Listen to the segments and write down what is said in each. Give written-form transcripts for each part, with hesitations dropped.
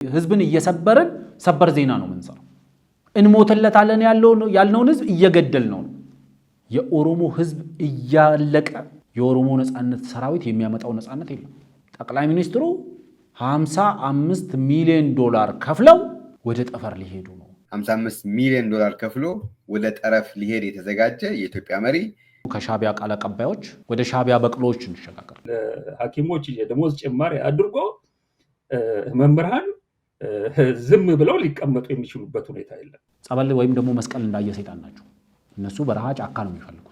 ህዝብን እየሰበርን ሰበር ዜና ነው የምንሰራው። እንሞትለታለን ያልነውን ህዝብ እየገደልነው ነው። የኦሮሞ ህዝብ እያለቀ የኦሮሞ ነጻነት ሰራዊት የሚያመጣው ነጻነት የለም። ጠቅላይ ሚኒስትሩ $55 ሚሊዮን ከፍለው ወደ ጠፈር ሊሄዱ ነው። $55 ሚሊዮን ከፍሎ ወደ ጠረፍ ሊሄድ የተዘጋጀ የኢትዮጵያ መሪ ከሻቢያ ቃል አቀባዮች ወደ ሻቢያ በቅሎች እንሸጋገር። ሐኪሞች የደሞዝ ጭማሪ አድርጎ መምህራን ዝም ብለው ሊቀመጡ የሚችሉበት ሁኔታ የለም። ጸበል ወይም ደግሞ መስቀል እንዳየ ሰይጣን ናቸው። እነሱ በረሃ ጫካ ነው የሚፈልጉት።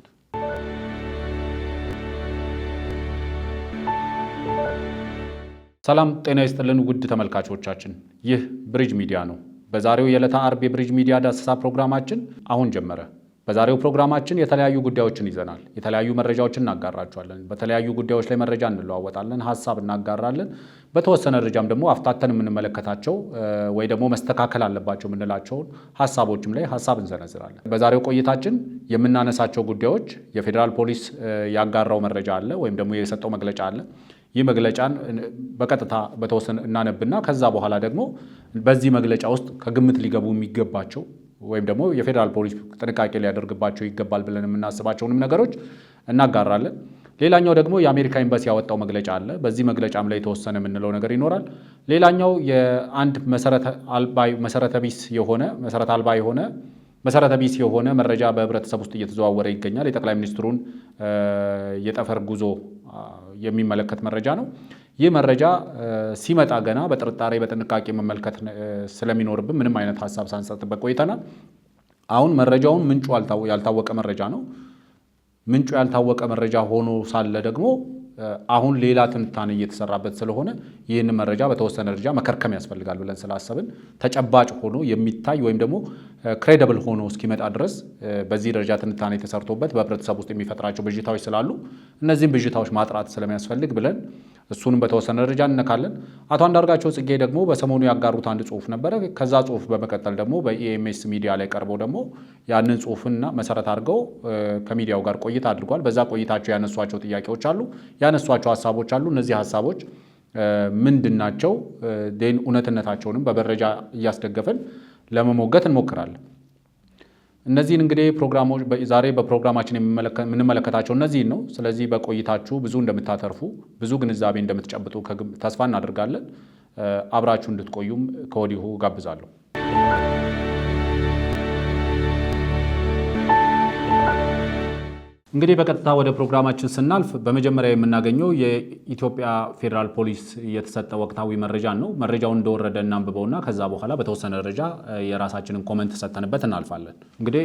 ሰላም ጤና ይስጥልን ውድ ተመልካቾቻችን፣ ይህ ብሪጅ ሚዲያ ነው። በዛሬው የዕለተ አርብ የብሪጅ ሚዲያ ዳሰሳ ፕሮግራማችን አሁን ጀመረ። በዛሬው ፕሮግራማችን የተለያዩ ጉዳዮችን ይዘናል። የተለያዩ መረጃዎችን እናጋራችኋለን። በተለያዩ ጉዳዮች ላይ መረጃ እንለዋወጣለን፣ ሐሳብ እናጋራለን። በተወሰነ ደረጃም ደግሞ አፍታተን የምንመለከታቸው ወይ ደግሞ መስተካከል አለባቸው የምንላቸውን ሐሳቦችም ላይ ሐሳብ እንዘነዝራለን። በዛሬው ቆይታችን የምናነሳቸው ጉዳዮች የፌዴራል ፖሊስ ያጋራው መረጃ አለ ወይም ደግሞ የሰጠው መግለጫ አለ። ይህ መግለጫን በቀጥታ በተወሰነ እናነብና ከዛ በኋላ ደግሞ በዚህ መግለጫ ውስጥ ከግምት ሊገቡ የሚገባቸው ወይም ደግሞ የፌዴራል ፖሊስ ጥንቃቄ ሊያደርግባቸው ይገባል ብለን የምናስባቸውንም ነገሮች እናጋራለን። ሌላኛው ደግሞ የአሜሪካ ኤምባሲ ያወጣው መግለጫ አለ። በዚህ መግለጫም ላይ የተወሰነ የምንለው ነገር ይኖራል። ሌላኛው የአንድ መሰረተ ቢስ የሆነ መረጃ በህብረተሰብ ውስጥ እየተዘዋወረ ይገኛል። የጠቅላይ ሚኒስትሩን የጠፈር ጉዞ የሚመለከት መረጃ ነው። ይህ መረጃ ሲመጣ ገና በጥርጣሬ በጥንቃቄ መመልከት ስለሚኖርብን ምንም አይነት ሐሳብ ሳንሰጥበት ቆይተናል። አሁን መረጃውን ምንጩ ያልታወቀ መረጃ ነው። ምንጩ ያልታወቀ መረጃ ሆኖ ሳለ ደግሞ አሁን ሌላ ትንታኔ እየተሰራበት ስለሆነ ይህንን መረጃ በተወሰነ ደረጃ መከርከም ያስፈልጋል ብለን ስላሰብን ተጨባጭ ሆኖ የሚታይ ወይም ደግሞ ክሬዲብል ሆኖ እስኪመጣ ድረስ በዚህ ደረጃ ትንታኔ ተሰርቶበት በህብረተሰብ ውስጥ የሚፈጥራቸው ብዥታዎች ስላሉ እነዚህም ብዥታዎች ማጥራት ስለሚያስፈልግ ብለን እሱንም በተወሰነ ደረጃ እንነካለን። አቶ አንዳርጋቸው ጽጌ ደግሞ በሰሞኑ ያጋሩት አንድ ጽሁፍ ነበረ። ከዛ ጽሁፍ በመቀጠል ደግሞ በኢኤምኤስ ሚዲያ ላይ ቀርበው ደግሞ ያንን ጽሁፍና መሰረት አድርገው ከሚዲያው ጋር ቆይታ አድርጓል። በዛ ቆይታቸው ያነሷቸው ጥያቄዎች አሉ፣ ያነሷቸው ሀሳቦች አሉ። እነዚህ ሀሳቦች ምንድናቸው? እውነትነታቸውንም በመረጃ እያስደገፈን ለመሞገት እንሞክራለን። እነዚህን እንግዲህ ፕሮግራሞች ዛሬ በፕሮግራማችን የምንመለከታቸው እነዚህን ነው። ስለዚህ በቆይታችሁ ብዙ እንደምታተርፉ ብዙ ግንዛቤ እንደምትጨብጡ ተስፋ እናደርጋለን። አብራችሁ እንድትቆዩም ከወዲሁ ጋብዛለሁ። እንግዲህ በቀጥታ ወደ ፕሮግራማችን ስናልፍ በመጀመሪያ የምናገኘው የኢትዮጵያ ፌዴራል ፖሊስ የተሰጠ ወቅታዊ መረጃን ነው። መረጃውን እንደወረደ እናንብበውና ከዛ በኋላ በተወሰነ ደረጃ የራሳችንን ኮመንት ሰጥተንበት እናልፋለን። እንግዲህ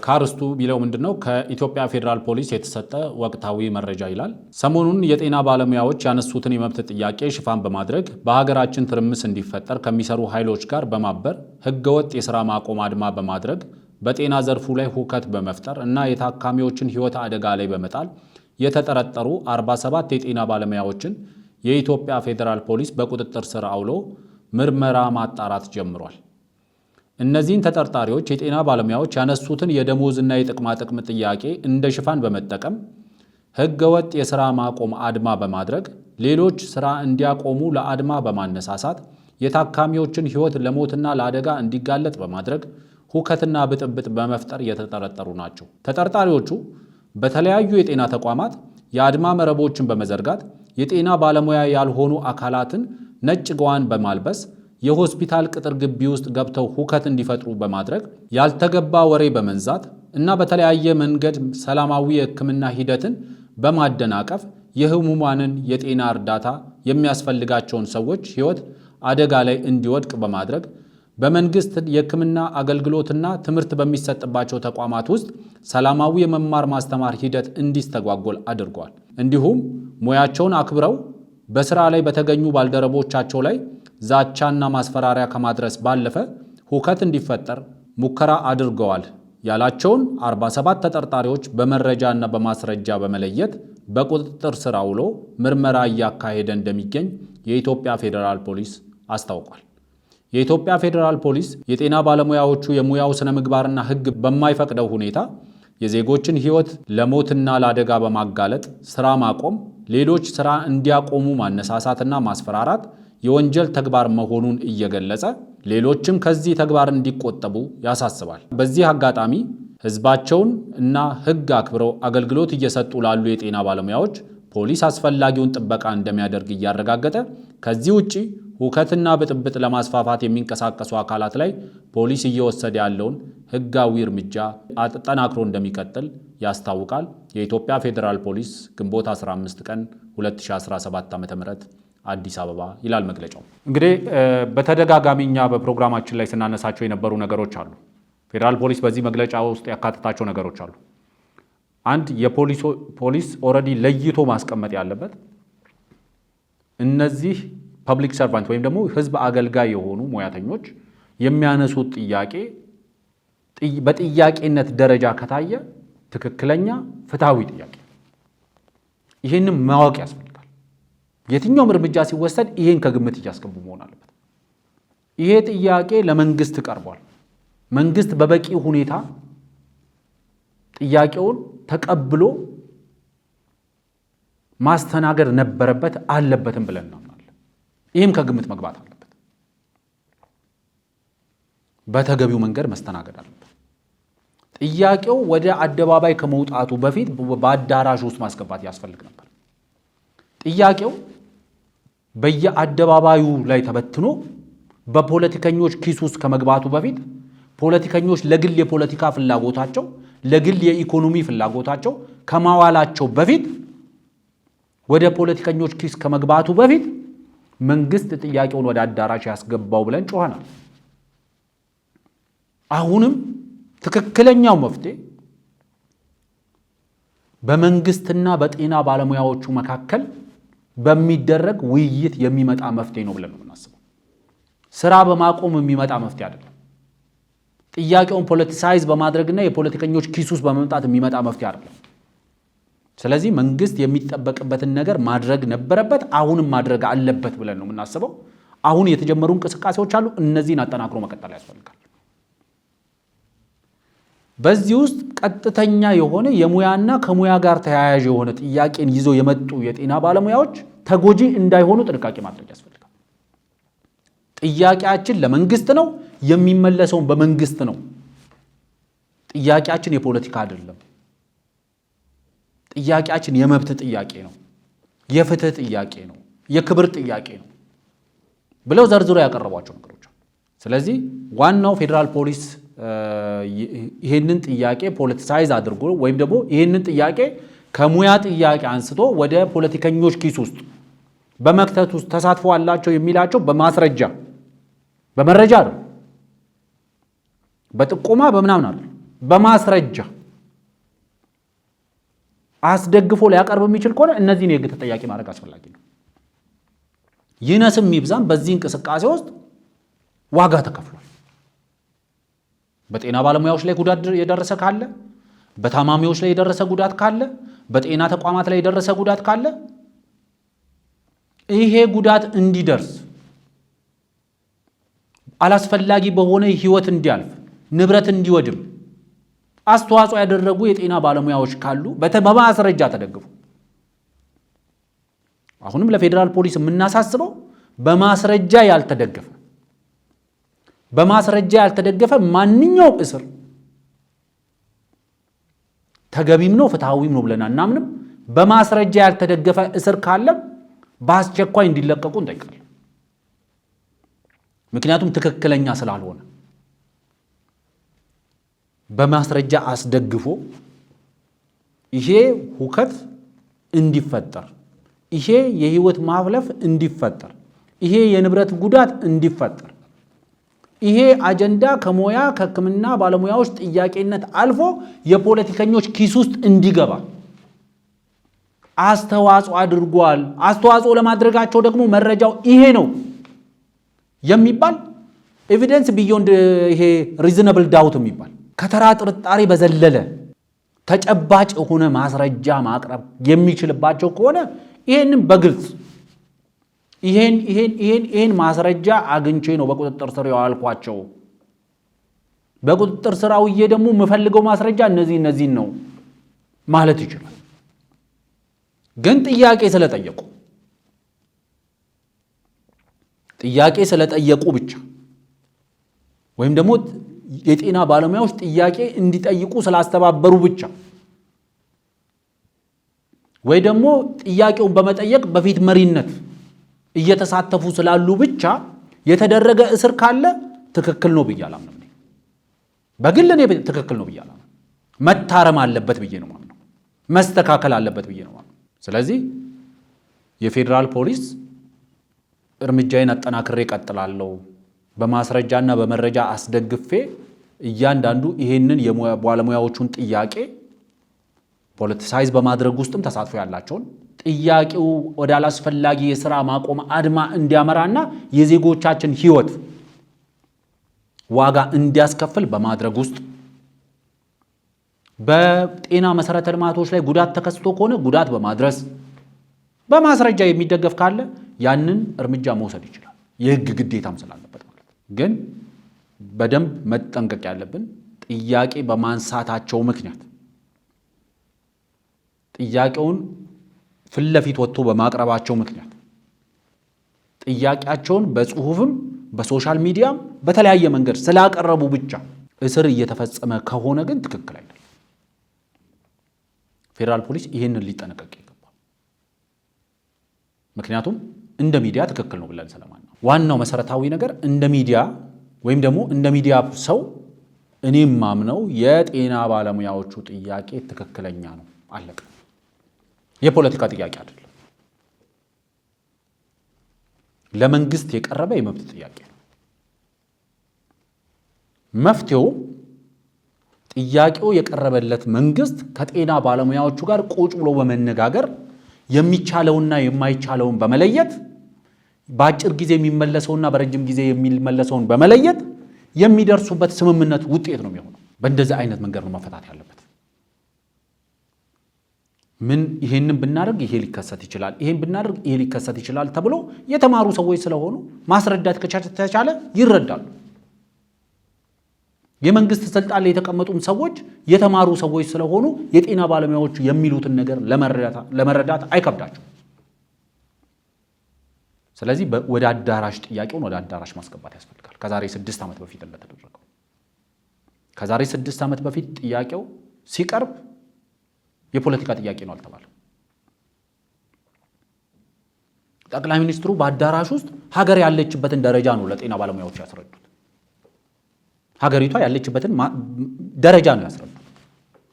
ካርስቱ ቢለው ምንድነው? ከኢትዮጵያ ፌዴራል ፖሊስ የተሰጠ ወቅታዊ መረጃ ይላል። ሰሞኑን የጤና ባለሙያዎች ያነሱትን የመብት ጥያቄ ሽፋን በማድረግ በሀገራችን ትርምስ እንዲፈጠር ከሚሰሩ ኃይሎች ጋር በማበር ህገወጥ የሥራ ማቆም አድማ በማድረግ በጤና ዘርፉ ላይ ሁከት በመፍጠር እና የታካሚዎችን ህይወት አደጋ ላይ በመጣል የተጠረጠሩ 47 የጤና ባለሙያዎችን የኢትዮጵያ ፌዴራል ፖሊስ በቁጥጥር ስር አውሎ ምርመራ ማጣራት ጀምሯል። እነዚህን ተጠርጣሪዎች የጤና ባለሙያዎች ያነሱትን የደሞዝና የጥቅማ ጥቅም ጥያቄ እንደ ሽፋን በመጠቀም ህገወጥ የሥራ ማቆም አድማ በማድረግ ሌሎች ሥራ እንዲያቆሙ ለአድማ በማነሳሳት የታካሚዎችን ህይወት ለሞትና ለአደጋ እንዲጋለጥ በማድረግ ሁከትና ብጥብጥ በመፍጠር የተጠረጠሩ ናቸው። ተጠርጣሪዎቹ በተለያዩ የጤና ተቋማት የአድማ መረቦችን በመዘርጋት የጤና ባለሙያ ያልሆኑ አካላትን ነጭ ገዋን በማልበስ የሆስፒታል ቅጥር ግቢ ውስጥ ገብተው ሁከት እንዲፈጥሩ በማድረግ ያልተገባ ወሬ በመንዛት እና በተለያየ መንገድ ሰላማዊ የሕክምና ሂደትን በማደናቀፍ የህሙማንን የጤና እርዳታ የሚያስፈልጋቸውን ሰዎች ህይወት አደጋ ላይ እንዲወድቅ በማድረግ በመንግስት የሕክምና አገልግሎትና ትምህርት በሚሰጥባቸው ተቋማት ውስጥ ሰላማዊ የመማር ማስተማር ሂደት እንዲስተጓጎል አድርጓል። እንዲሁም ሙያቸውን አክብረው በስራ ላይ በተገኙ ባልደረቦቻቸው ላይ ዛቻና ማስፈራሪያ ከማድረስ ባለፈ ሁከት እንዲፈጠር ሙከራ አድርገዋል ያላቸውን 47 ተጠርጣሪዎች በመረጃና በማስረጃ በመለየት በቁጥጥር ስር አውሎ ምርመራ እያካሄደ እንደሚገኝ የኢትዮጵያ ፌዴራል ፖሊስ አስታውቋል። የኢትዮጵያ ፌዴራል ፖሊስ የጤና ባለሙያዎቹ የሙያው ስነ ምግባርና ህግ በማይፈቅደው ሁኔታ የዜጎችን ህይወት ለሞትና ለአደጋ በማጋለጥ ስራ ማቆም፣ ሌሎች ስራ እንዲያቆሙ ማነሳሳትና ማስፈራራት፣ የወንጀል ተግባር መሆኑን እየገለጸ ሌሎችም ከዚህ ተግባር እንዲቆጠቡ ያሳስባል። በዚህ አጋጣሚ ሕዝባቸውን እና ሕግ አክብረው አገልግሎት እየሰጡ ላሉ የጤና ባለሙያዎች ፖሊስ አስፈላጊውን ጥበቃ እንደሚያደርግ እያረጋገጠ ከዚህ ውጪ ሁከትና ብጥብጥ ለማስፋፋት የሚንቀሳቀሱ አካላት ላይ ፖሊስ እየወሰደ ያለውን ሕጋዊ እርምጃ አጠናክሮ እንደሚቀጥል ያስታውቃል። የኢትዮጵያ ፌዴራል ፖሊስ ግንቦት 15 ቀን 2017 ዓ.ም አዲስ አበባ ይላል መግለጫው። እንግዲህ በተደጋጋሚ እኛ በፕሮግራማችን ላይ ስናነሳቸው የነበሩ ነገሮች አሉ። ፌዴራል ፖሊስ በዚህ መግለጫ ውስጥ ያካተታቸው ነገሮች አሉ። አንድ ፖሊስ ኦልሬዲ ለይቶ ማስቀመጥ ያለበት እነዚህ ፐብሊክ ሰርቫንት ወይም ደግሞ ህዝብ አገልጋይ የሆኑ ሙያተኞች የሚያነሱት ጥያቄ በጥያቄነት ደረጃ ከታየ ትክክለኛ ፍትሃዊ ጥያቄ፣ ይህንም ማወቅ ያስፈልጋል። የትኛውም እርምጃ ሲወሰድ ይህን ከግምት እያስገቡ መሆን አለበት። ይሄ ጥያቄ ለመንግስት ቀርቧል። መንግስት በበቂ ሁኔታ ጥያቄውን ተቀብሎ ማስተናገድ ነበረበት አለበትም ብለን እናምናለን። ይህም ከግምት መግባት አለበት። በተገቢው መንገድ መስተናገድ አለበት። ጥያቄው ወደ አደባባይ ከመውጣቱ በፊት በአዳራሽ ውስጥ ማስገባት ያስፈልግ ነበር። ጥያቄው በየአደባባዩ ላይ ተበትኖ በፖለቲከኞች ኪስ ውስጥ ከመግባቱ በፊት ፖለቲከኞች ለግል የፖለቲካ ፍላጎታቸው ለግል የኢኮኖሚ ፍላጎታቸው ከማዋላቸው በፊት ወደ ፖለቲከኞች ኪስ ከመግባቱ በፊት መንግስት ጥያቄውን ወደ አዳራሽ ያስገባው ብለን ጮኸናል። አሁንም ትክክለኛው መፍትሄ በመንግስትና በጤና ባለሙያዎቹ መካከል በሚደረግ ውይይት የሚመጣ መፍትሄ ነው ብለን ነው የምናስበው። ስራ በማቆም የሚመጣ መፍትሄ አይደለም። ጥያቄውን ፖለቲሳይዝ በማድረግና የፖለቲከኞች ኪስ ውስጥ በመምጣት የሚመጣ መፍትሄ አይደለም። ስለዚህ መንግስት የሚጠበቅበትን ነገር ማድረግ ነበረበት፣ አሁንም ማድረግ አለበት ብለን ነው የምናስበው። አሁን የተጀመሩ እንቅስቃሴዎች አሉ። እነዚህን አጠናክሮ መቀጠል ያስፈልጋል። በዚህ ውስጥ ቀጥተኛ የሆነ የሙያና ከሙያ ጋር ተያያዥ የሆነ ጥያቄን ይዘው የመጡ የጤና ባለሙያዎች ተጎጂ እንዳይሆኑ ጥንቃቄ ማድረግ ያስፈልጋል። ጥያቄያችን ለመንግስት ነው፣ የሚመለሰውን በመንግስት ነው። ጥያቄያችን የፖለቲካ አይደለም። ጥያቄያችን የመብት ጥያቄ ነው፣ የፍትህ ጥያቄ ነው፣ የክብር ጥያቄ ነው ብለው ዘርዝሮ ያቀረቧቸው ነገሮች። ስለዚህ ዋናው ፌዴራል ፖሊስ ይህንን ጥያቄ ፖለቲሳይዝ አድርጎ ወይም ደግሞ ይህንን ጥያቄ ከሙያ ጥያቄ አንስቶ ወደ ፖለቲከኞች ኪስ ውስጥ በመክተት ውስጥ ተሳትፎ አላቸው የሚላቸው በማስረጃ በመረጃ አይደል፣ በጥቆማ በምናምን አይደል፣ በማስረጃ አስደግፎ ሊያቀርብ የሚችል ከሆነ እነዚህን የህግ ተጠያቂ ማድረግ አስፈላጊ ነው። ይነስም ይብዛም በዚህ እንቅስቃሴ ውስጥ ዋጋ ተከፍሏል። በጤና ባለሙያዎች ላይ ጉዳት የደረሰ ካለ፣ በታማሚዎች ላይ የደረሰ ጉዳት ካለ፣ በጤና ተቋማት ላይ የደረሰ ጉዳት ካለ ይሄ ጉዳት እንዲደርስ አላስፈላጊ በሆነ ህይወት እንዲያልፍ ንብረት እንዲወድም አስተዋጽኦ ያደረጉ የጤና ባለሙያዎች ካሉ በማስረጃ ተደግፉ። አሁንም ለፌዴራል ፖሊስ የምናሳስበው በማስረጃ ያልተደገፈ ማንኛውም እስር ተገቢም ነው ፍትሃዊም ነው ብለን አናምንም። በማስረጃ ያልተደገፈ እስር ካለ በአስቸኳይ እንዲለቀቁ እንጠይቃለን። ምክንያቱም ትክክለኛ ስላልሆነ በማስረጃ አስደግፎ ይሄ ሁከት እንዲፈጠር፣ ይሄ የህይወት ማፍለፍ እንዲፈጠር፣ ይሄ የንብረት ጉዳት እንዲፈጠር፣ ይሄ አጀንዳ ከሙያ ከሕክምና ባለሙያዎች ጥያቄነት አልፎ የፖለቲከኞች ኪስ ውስጥ እንዲገባ አስተዋጽኦ አድርጓል። አስተዋጽኦ ለማድረጋቸው ደግሞ መረጃው ይሄ ነው የሚባል ኤቪደንስ ቢዮንድ ይሄ ሪዝነብል ዳውት የሚባል ከተራ ጥርጣሬ በዘለለ ተጨባጭ የሆነ ማስረጃ ማቅረብ የሚችልባቸው ከሆነ ይሄንን በግልጽ ይሄን ማስረጃ አግኝቼ ነው በቁጥጥር ስር ያዋልኳቸው፣ በቁጥጥር ስር አውዬ ደግሞ የምፈልገው ማስረጃ እነዚህ ነው ማለት ይችላል። ግን ጥያቄ ስለጠየቁ ጥያቄ ስለጠየቁ ብቻ ወይም ደግሞ የጤና ባለሙያዎች ጥያቄ እንዲጠይቁ ስላስተባበሩ ብቻ ወይ ደግሞ ጥያቄውን በመጠየቅ በፊት መሪነት እየተሳተፉ ስላሉ ብቻ የተደረገ እስር ካለ ትክክል ነው ብዬ አላምንም። በግል እኔ ትክክል ነው ብዬ አላምንም። መታረም አለበት ብዬ ነው ማለት ነው። መስተካከል አለበት ብዬ ነው ማለት ነው። ስለዚህ የፌዴራል ፖሊስ እርምጃዬን አጠናክሬ እቀጥላለሁ፣ በማስረጃና በመረጃ አስደግፌ እያንዳንዱ ይሄንን የባለሙያዎቹን ጥያቄ ፖለቲሳይዝ በማድረግ ውስጥም ተሳትፎ ያላቸውን ጥያቄው ወደ አላስፈላጊ የሥራ ማቆም አድማ እንዲያመራና የዜጎቻችን ሕይወት ዋጋ እንዲያስከፍል በማድረግ ውስጥ በጤና መሰረተ ልማቶች ላይ ጉዳት ተከስቶ ከሆነ ጉዳት በማድረስ በማስረጃ የሚደገፍ ካለ ያንን እርምጃ መውሰድ ይችላል። የሕግ ግዴታም ስላለበት ማለት ግን በደንብ መጠንቀቅ ያለብን ጥያቄ በማንሳታቸው ምክንያት ጥያቄውን ፊት ለፊት ወጥቶ በማቅረባቸው ምክንያት ጥያቄያቸውን በጽሁፍም በሶሻል ሚዲያም በተለያየ መንገድ ስላቀረቡ ብቻ እስር እየተፈጸመ ከሆነ ግን ትክክል አይደለም። ፌዴራል ፖሊስ ይህንን ሊጠነቀቅ ይገባል። ምክንያቱም እንደ ሚዲያ ትክክል ነው ብለን ስለማን ነው። ዋናው መሰረታዊ ነገር እንደ ሚዲያ ወይም ደግሞ እንደ ሚዲያ ሰው እኔም ማምነው የጤና ባለሙያዎቹ ጥያቄ ትክክለኛ ነው፣ አለቀ። የፖለቲካ ጥያቄ አይደለም። ለመንግስት የቀረበ የመብት ጥያቄ ነው። መፍትሄው ጥያቄው የቀረበለት መንግስት ከጤና ባለሙያዎቹ ጋር ቁጭ ብሎ በመነጋገር የሚቻለውና የማይቻለውን በመለየት በአጭር ጊዜ የሚመለሰውና በረጅም ጊዜ የሚመለሰውን በመለየት የሚደርሱበት ስምምነት ውጤት ነው የሚሆነው። በእንደዚህ አይነት መንገድ ነው መፈታት ያለበት። ምን ይሄንን ብናደርግ ይሄ ሊከሰት ይችላል፣ ይሄን ብናደርግ ይሄ ሊከሰት ይችላል ተብሎ የተማሩ ሰዎች ስለሆኑ ማስረዳት ከተቻለ ይረዳሉ። የመንግስት ስልጣን ላይ የተቀመጡም ሰዎች የተማሩ ሰዎች ስለሆኑ የጤና ባለሙያዎቹ የሚሉትን ነገር ለመረዳት አይከብዳቸው። ስለዚህ ወደ አዳራሽ ጥያቄውን ወደ አዳራሽ ማስገባት ያስፈልጋል። ከዛሬ 6 ዓመት በፊት እንደተደረገው ከዛሬ 6 ዓመት በፊት ጥያቄው ሲቀርብ የፖለቲካ ጥያቄ ነው አልተባለም። ጠቅላይ ሚኒስትሩ በአዳራሽ ውስጥ ሀገር ያለችበትን ደረጃ ነው ለጤና ባለሙያዎች ያስረዱት። ሀገሪቷ ያለችበትን ደረጃ ነው ያስረዱት።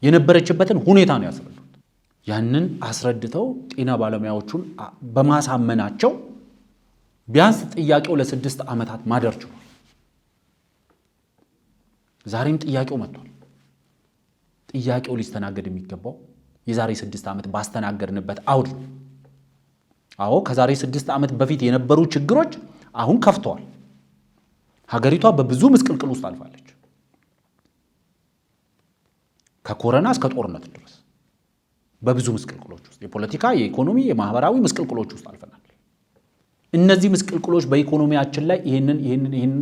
የነበረችበትን ሁኔታ ነው ያስረዱት። ያንን አስረድተው ጤና ባለሙያዎቹን በማሳመናቸው ቢያንስ ጥያቄው ለ6 ዓመታት ማደር ችሏል። ዛሬም ጥያቄው መጥቷል። ጥያቄው ሊስተናገድ የሚገባው የዛሬ 6 ዓመት ባስተናገድንበት አውድ ነው። አዎ ከዛሬ 6 ዓመት በፊት የነበሩ ችግሮች አሁን ከፍተዋል። ሀገሪቷ በብዙ ምስቅልቅል ውስጥ አልፋለች። ከኮሮና እስከ ጦርነት ድረስ በብዙ ምስቅልቅሎች ውስጥ የፖለቲካ፣ የኢኮኖሚ፣ የማህበራዊ ምስቅልቅሎች ውስጥ አልፈናል። እነዚህ ምስቅልቅሎች በኢኮኖሚያችን ላይ ይህንን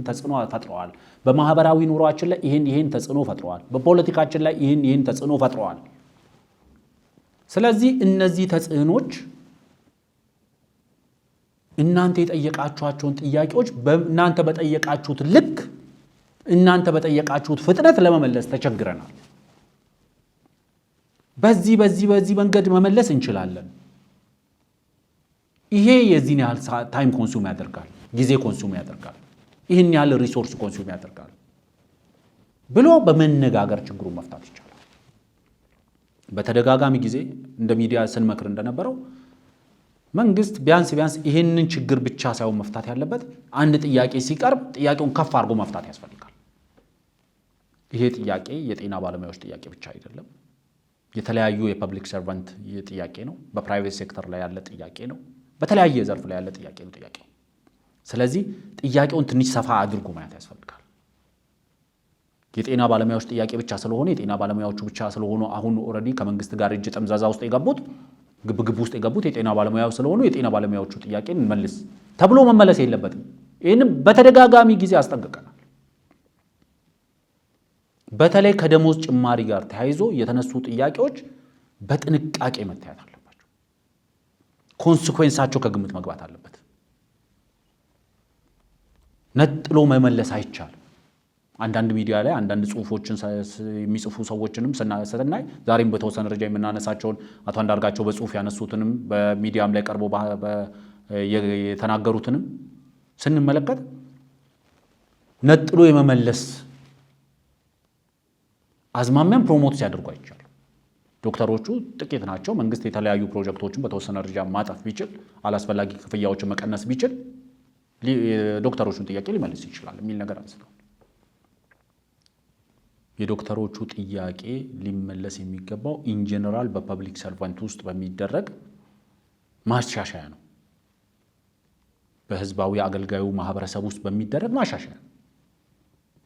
ተጽዕኖ ፈጥረዋል። በማህበራዊ ኑሯችን ላይ ይህን ተጽዕኖ ፈጥረዋል። በፖለቲካችን ላይ ይህን ተጽዕኖ ፈጥረዋል። ስለዚህ እነዚህ ተጽዕኖች እናንተ የጠየቃችኋቸውን ጥያቄዎች እናንተ በጠየቃችሁት ልክ እናንተ በጠየቃችሁት ፍጥነት ለመመለስ ተቸግረናል። በዚህ መንገድ መመለስ እንችላለን። ይሄ የዚህን ያህል ታይም ኮንሱም ያደርጋል፣ ጊዜ ኮንሱም ያደርጋል፣ ይህን ያህል ሪሶርስ ኮንሱም ያደርጋል ብሎ በመነጋገር ችግሩን መፍታት ይቻላል። በተደጋጋሚ ጊዜ እንደ ሚዲያ ስንመክር እንደነበረው መንግስት ቢያንስ ይህንን ችግር ብቻ ሳይሆን መፍታት ያለበት አንድ ጥያቄ ሲቀርብ ጥያቄውን ከፍ አድርጎ መፍታት ያስፈልጋል። ይሄ ጥያቄ የጤና ባለሙያዎች ጥያቄ ብቻ አይደለም። የተለያዩ የፐብሊክ ሰርቫንት ጥያቄ ነው። በፕራይቬት ሴክተር ላይ ያለ ጥያቄ ነው። በተለያየ ዘርፍ ላይ ያለ ጥያቄ ነው ጥያቄው። ስለዚህ ጥያቄውን ትንሽ ሰፋ አድርጎ ማየት ያስፈልጋል። የጤና ባለሙያዎች ጥያቄ ብቻ ስለሆነ የጤና ባለሙያዎቹ ብቻ ስለሆኑ አሁን ኦልሬዲ ከመንግስት ጋር እጅ ጠምዛዛ ውስጥ የገቡት ግብግብ ውስጥ የገቡት የጤና ባለሙያዎች ስለሆኑ የጤና ባለሙያዎቹ ጥያቄን እንመልስ ተብሎ መመለስ የለበትም። ይህንም በተደጋጋሚ ጊዜ አስጠንቅቀናል። በተለይ ከደሞዝ ጭማሪ ጋር ተያይዞ የተነሱ ጥያቄዎች በጥንቃቄ መታየት አለባቸው። ኮንሲኩዌንሳቸው ከግምት መግባት አለበት። ነጥሎ መመለስ አይቻልም። አንዳንድ ሚዲያ ላይ አንዳንድ ጽሁፎችን የሚጽፉ ሰዎችንም ስናይ ዛሬም በተወሰነ ደረጃ የምናነሳቸውን አቶ አንዳርጋቸው በጽሁፍ ያነሱትንም በሚዲያም ላይ ቀርቦ የተናገሩትንም ስንመለከት ነጥሎ የመመለስ አዝማሚያን ፕሮሞት ሲያደርጉ አይቻልም። ዶክተሮቹ ጥቂት ናቸው። መንግስት የተለያዩ ፕሮጀክቶችን በተወሰነ ደረጃ ማጠፍ ቢችል፣ አላስፈላጊ ክፍያዎችን መቀነስ ቢችል ዶክተሮቹን ጥያቄ ሊመልስ ይችላል የሚል ነገር አንስተዋል። የዶክተሮቹ ጥያቄ ሊመለስ የሚገባው ኢንጀነራል በፐብሊክ ሰርቫንት ውስጥ በሚደረግ ማሻሻያ ነው። በህዝባዊ አገልጋዩ ማህበረሰብ ውስጥ በሚደረግ ማሻሻያ ነው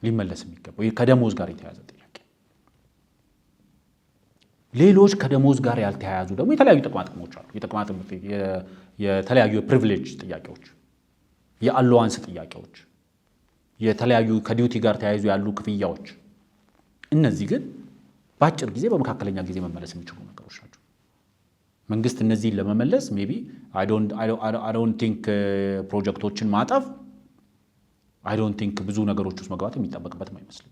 ሊመለስ የሚገባው። ከደሞዝ ጋር የተያያዘ ጥያቄ። ሌሎች ከደሞዝ ጋር ያልተያያዙ ደግሞ የተለያዩ ጥቅማጥቅሞች አሉ። የተለያዩ የፕሪቪሌጅ ጥያቄዎች፣ የአሎዋንስ ጥያቄዎች፣ የተለያዩ ከዲዩቲ ጋር ተያይዙ ያሉ ክፍያዎች፣ እነዚህ ግን በአጭር ጊዜ በመካከለኛ ጊዜ መመለስ የሚችሉ ነገሮች ናቸው። መንግስት እነዚህን ለመመለስ ሜይ ቢ አይ ዶንት ቲንክ ፕሮጀክቶችን ማጠፍ አይ ዶንት ቲንክ ብዙ ነገሮች ውስጥ መግባት የሚጠበቅበትም አይመስልም።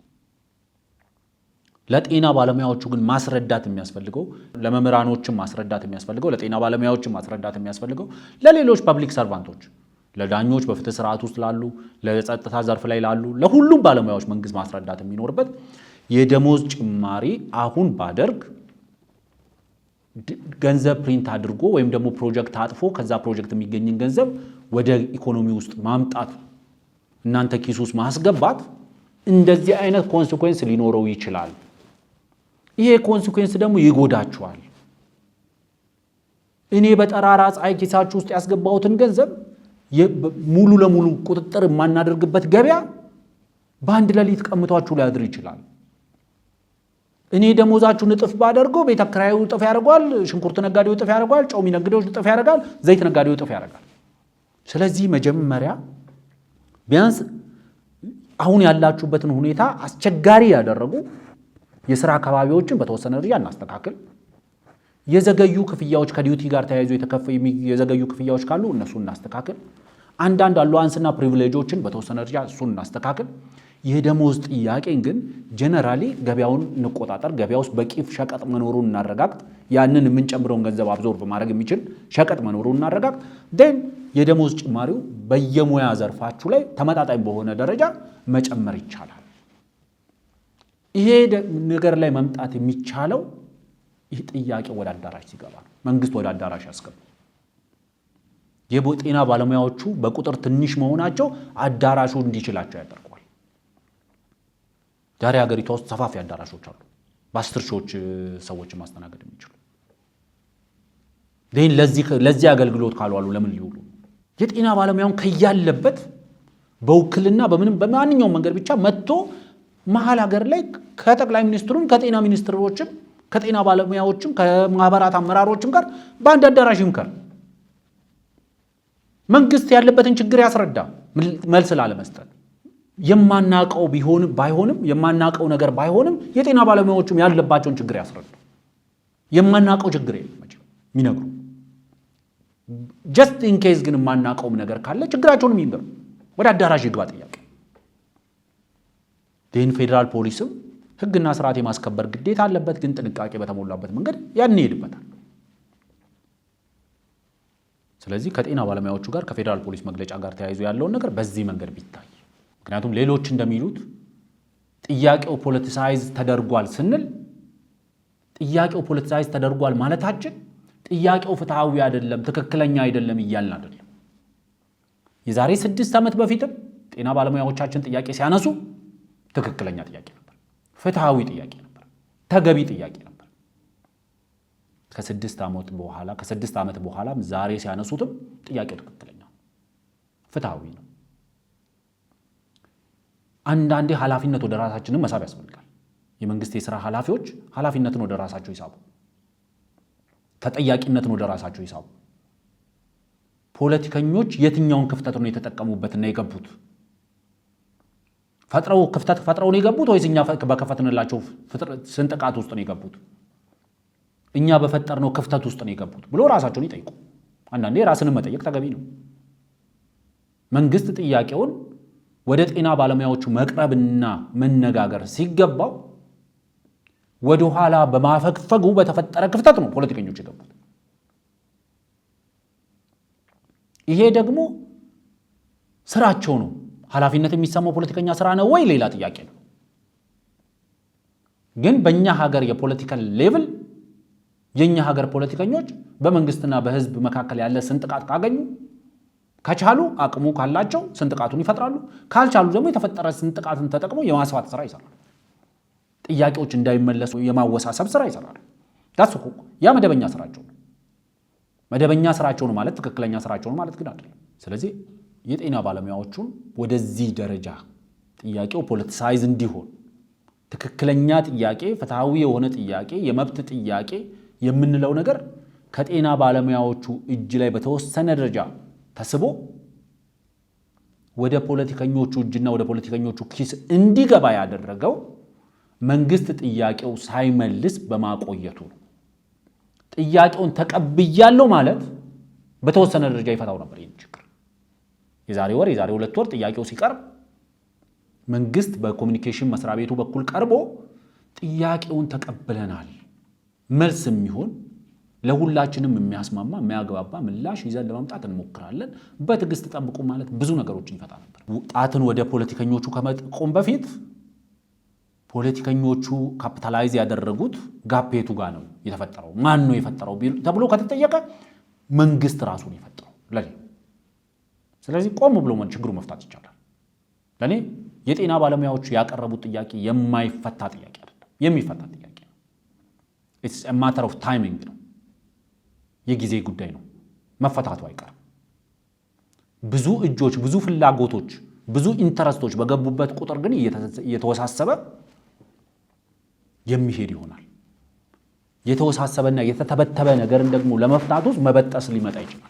ለጤና ባለሙያዎቹ ግን ማስረዳት የሚያስፈልገው፣ ለመምህራኖችም ማስረዳት የሚያስፈልገው፣ ለጤና ባለሙያዎችም ማስረዳት የሚያስፈልገው፣ ለሌሎች ፐብሊክ ሰርቫንቶች፣ ለዳኞች፣ በፍትህ ስርዓት ውስጥ ላሉ፣ ለጸጥታ ዘርፍ ላይ ላሉ፣ ለሁሉም ባለሙያዎች መንግስት ማስረዳት የሚኖርበት የደሞዝ ጭማሪ አሁን ባደርግ ገንዘብ ፕሪንት አድርጎ ወይም ደግሞ ፕሮጀክት አጥፎ ከዛ ፕሮጀክት የሚገኝን ገንዘብ ወደ ኢኮኖሚ ውስጥ ማምጣት፣ እናንተ ኪስ ውስጥ ማስገባት እንደዚህ አይነት ኮንሲኩዌንስ ሊኖረው ይችላል። ይሄ ኮንሲኩዌንስ ደግሞ ይጎዳችኋል። እኔ በጠራራ ፀሐይ ኪሳችሁ ውስጥ ያስገባሁትን ገንዘብ ሙሉ ለሙሉ ቁጥጥር የማናደርግበት ገበያ በአንድ ሌሊት ቀምቷችሁ ሊያድር ይችላል። እኔ ደሞዛችሁን እጥፍ ባደርገው ቤት አከራዩ እጥፍ ያደርጓል፣ ሽንኩርት ነጋዴው እጥፍ ያደርጓል፣ ጨው ነጋዴው እጥፍ ያደርጋል፣ ዘይት ነጋዴው እጥፍ ያደርጋል። ስለዚህ መጀመሪያ ቢያንስ አሁን ያላችሁበትን ሁኔታ አስቸጋሪ ያደረጉ የሥራ አካባቢዎችን በተወሰነ ደረጃ እናስተካክል። የዘገዩ ክፍያዎች ከዲዩቲ ጋር ተያይዞ የዘገዩ ክፍያዎች ካሉ እነሱን እናስተካክል። አንዳንድ አሎዋንስና ፕሪቪሌጆችን በተወሰነ ደረጃ እሱን እናስተካክል። የደሞዝ ጥያቄን ግን ጀነራሊ ገበያውን እንቆጣጠር። ገበያ ውስጥ በቂ ሸቀጥ መኖሩን እናረጋግጥ። ያንን የምንጨምረውን ገንዘብ አብዞርብ ማድረግ የሚችል ሸቀጥ መኖሩን እናረጋግጥ። ደን የደሞዝ ጭማሪው በየሙያ ዘርፋችሁ ላይ ተመጣጣኝ በሆነ ደረጃ መጨመር ይቻላል። ይሄ ነገር ላይ መምጣት የሚቻለው ይህ ጥያቄ ወደ አዳራሽ ሲገባ ነው። መንግስት ወደ አዳራሽ ያስገባ። የጤና ባለሙያዎቹ በቁጥር ትንሽ መሆናቸው አዳራሹ እንዲችላቸው ያደርገዋል። ዛሬ ሀገሪቷ ውስጥ ሰፋፊ አዳራሾች አሉ፣ በ10 ሺዎች ሰዎችን ማስተናገድ የሚችሉ። ለዚህ አገልግሎት ካልዋሉ ለምን ሊውሉ? የጤና ባለሙያውን ከያለበት በውክልና በማንኛውም መንገድ ብቻ መጥቶ መሀል ሀገር ላይ ከጠቅላይ ሚኒስትሩም ከጤና ሚኒስትሮችም ከጤና ባለሙያዎችም ከማህበራት አመራሮችም ጋር በአንድ አዳራሽ ይምከር። መንግስት ያለበትን ችግር ያስረዳ። መልስ ላለመስጠት የማናቀው ባይሆንም የማናቀው ነገር ባይሆንም የጤና ባለሙያዎችም ያለባቸውን ችግር ያስረዱ። የማናቀው ችግር የለም የሚነግሩ። ጀስት ኢን ኬዝ ግን የማናቀውም ነገር ካለ ችግራቸውንም ይንገሩ። ወደ አዳራሽ ይግባ ጥያቄ። ይህን ፌዴራል ፖሊስም ህግና ስርዓት የማስከበር ግዴታ አለበት፣ ግን ጥንቃቄ በተሞላበት መንገድ ያን ይሄድበታል። ስለዚህ ከጤና ባለሙያዎቹ ጋር ከፌዴራል ፖሊስ መግለጫ ጋር ተያይዞ ያለውን ነገር በዚህ መንገድ ቢታይ። ምክንያቱም ሌሎች እንደሚሉት ጥያቄው ፖለቲሳይዝ ተደርጓል ስንል ጥያቄው ፖለቲሳይዝ ተደርጓል ማለታችን ጥያቄው ፍትሃዊ አይደለም፣ ትክክለኛ አይደለም እያልን አይደለም። የዛሬ 6 ዓመት በፊትም ጤና ባለሙያዎቻችን ጥያቄ ሲያነሱ ትክክለኛ ጥያቄ ነበር፣ ፍትሃዊ ጥያቄ ነበር፣ ተገቢ ጥያቄ ነበር። ከ6 ዓመት በኋላም ዛሬ ሲያነሱትም ጥያቄው ትክክለኛ ነው፣ ፍትሃዊ ነው። አንዳንዴ ኃላፊነት ወደ ራሳችንን መሳብ ያስፈልጋል። የመንግስት የሥራ ኃላፊዎች ኃላፊነትን ወደ ራሳቸው ይሳቡ፣ ተጠያቂነትን ወደ ራሳቸው ይሳቡ። ፖለቲከኞች የትኛውን ክፍተት ነው የተጠቀሙበትና የገቡት? ክፍተት ፈጥረው ነው የገቡት ወይስ እኛ በከፈትንላቸው ስንጥቃት ውስጥ ነው የገቡት? እኛ በፈጠርነው ክፍተት ውስጥ ነው የገቡት ብሎ ራሳቸውን ይጠይቁ። አንዳንዴ ራስንም መጠየቅ ተገቢ ነው። መንግስት ጥያቄውን ወደ ጤና ባለሙያዎቹ መቅረብና መነጋገር ሲገባው ወደ ኋላ በማፈግፈጉ በተፈጠረ ክፍተት ነው ፖለቲከኞች የገቡት። ይሄ ደግሞ ስራቸው ነው። ኃላፊነት የሚሰማው ፖለቲከኛ ስራ ነው ወይ ሌላ ጥያቄ ነው። ግን በእኛ ሀገር የፖለቲካል ሌቭል የኛ ሀገር ፖለቲከኞች በመንግስትና በህዝብ መካከል ያለ ስንጥቃት ካገኙ ከቻሉ አቅሙ ካላቸው ስንጥቃቱን ይፈጥራሉ። ካልቻሉ ደግሞ የተፈጠረ ስንጥቃትን ተጠቅመው የማስፋት ስራ ይሰራሉ። ጥያቄዎች እንዳይመለሱ የማወሳሰብ ስራ ይሰራሉ። ዳስ እኮ ያ መደበኛ ስራቸው ነው። መደበኛ ስራቸው ነው ማለት ትክክለኛ ስራቸው ነው ማለት ግን አይደለም። ስለዚህ የጤና ባለሙያዎቹን ወደዚህ ደረጃ ጥያቄው ፖለቲሳይዝ እንዲሆን ትክክለኛ ጥያቄ፣ ፍትሃዊ የሆነ ጥያቄ፣ የመብት ጥያቄ የምንለው ነገር ከጤና ባለሙያዎቹ እጅ ላይ በተወሰነ ደረጃ ተስቦ ወደ ፖለቲከኞቹ እጅና ወደ ፖለቲከኞቹ ኪስ እንዲገባ ያደረገው መንግስት ጥያቄው ሳይመልስ በማቆየቱ ነው። ጥያቄውን ተቀብያለሁ ማለት በተወሰነ ደረጃ ይፈታው ነበር ይህን ችግር። የዛሬ ወር የዛሬ 2 ወር ጥያቄው ሲቀርብ መንግስት በኮሚኒኬሽን መስሪያ ቤቱ በኩል ቀርቦ ጥያቄውን ተቀብለናል፣ መልስ የሚሆን ለሁላችንም የሚያስማማ የሚያግባባ ምላሽ ይዘን ለማምጣት እንሞክራለን፣ በትዕግስት ጠብቁ ማለት ብዙ ነገሮችን ይፈታ ነበር። ጣትን ወደ ፖለቲከኞቹ ከመቆም በፊት ፖለቲከኞቹ ካፒታላይዝ ያደረጉት ጋፔቱ ጋር ነው የተፈጠረው። ማን ነው የፈጠረው ተብሎ ከተጠየቀ መንግስት ራሱ ነው የፈጠረው ለኔ። ስለዚህ ቆም ብሎ ችግሩ መፍታት ይቻላል። ለኔ የጤና ባለሙያዎቹ ያቀረቡት ጥያቄ የማይፈታ ጥያቄ አይደለም፣ የሚፈታ ጥያቄ ነው። ኢትስ a matter of timing ነው፣ የጊዜ ጉዳይ ነው። መፈታቱ አይቀርም። ብዙ እጆች፣ ብዙ ፍላጎቶች፣ ብዙ ኢንተረስቶች በገቡበት ቁጥር ግን እየተወሳሰበ የሚሄድ ይሆናል። የተወሳሰበና የተተበተበ ነገርን ደግሞ ለመፍታት ውስጥ መበጠስ ሊመጣ ይችላል።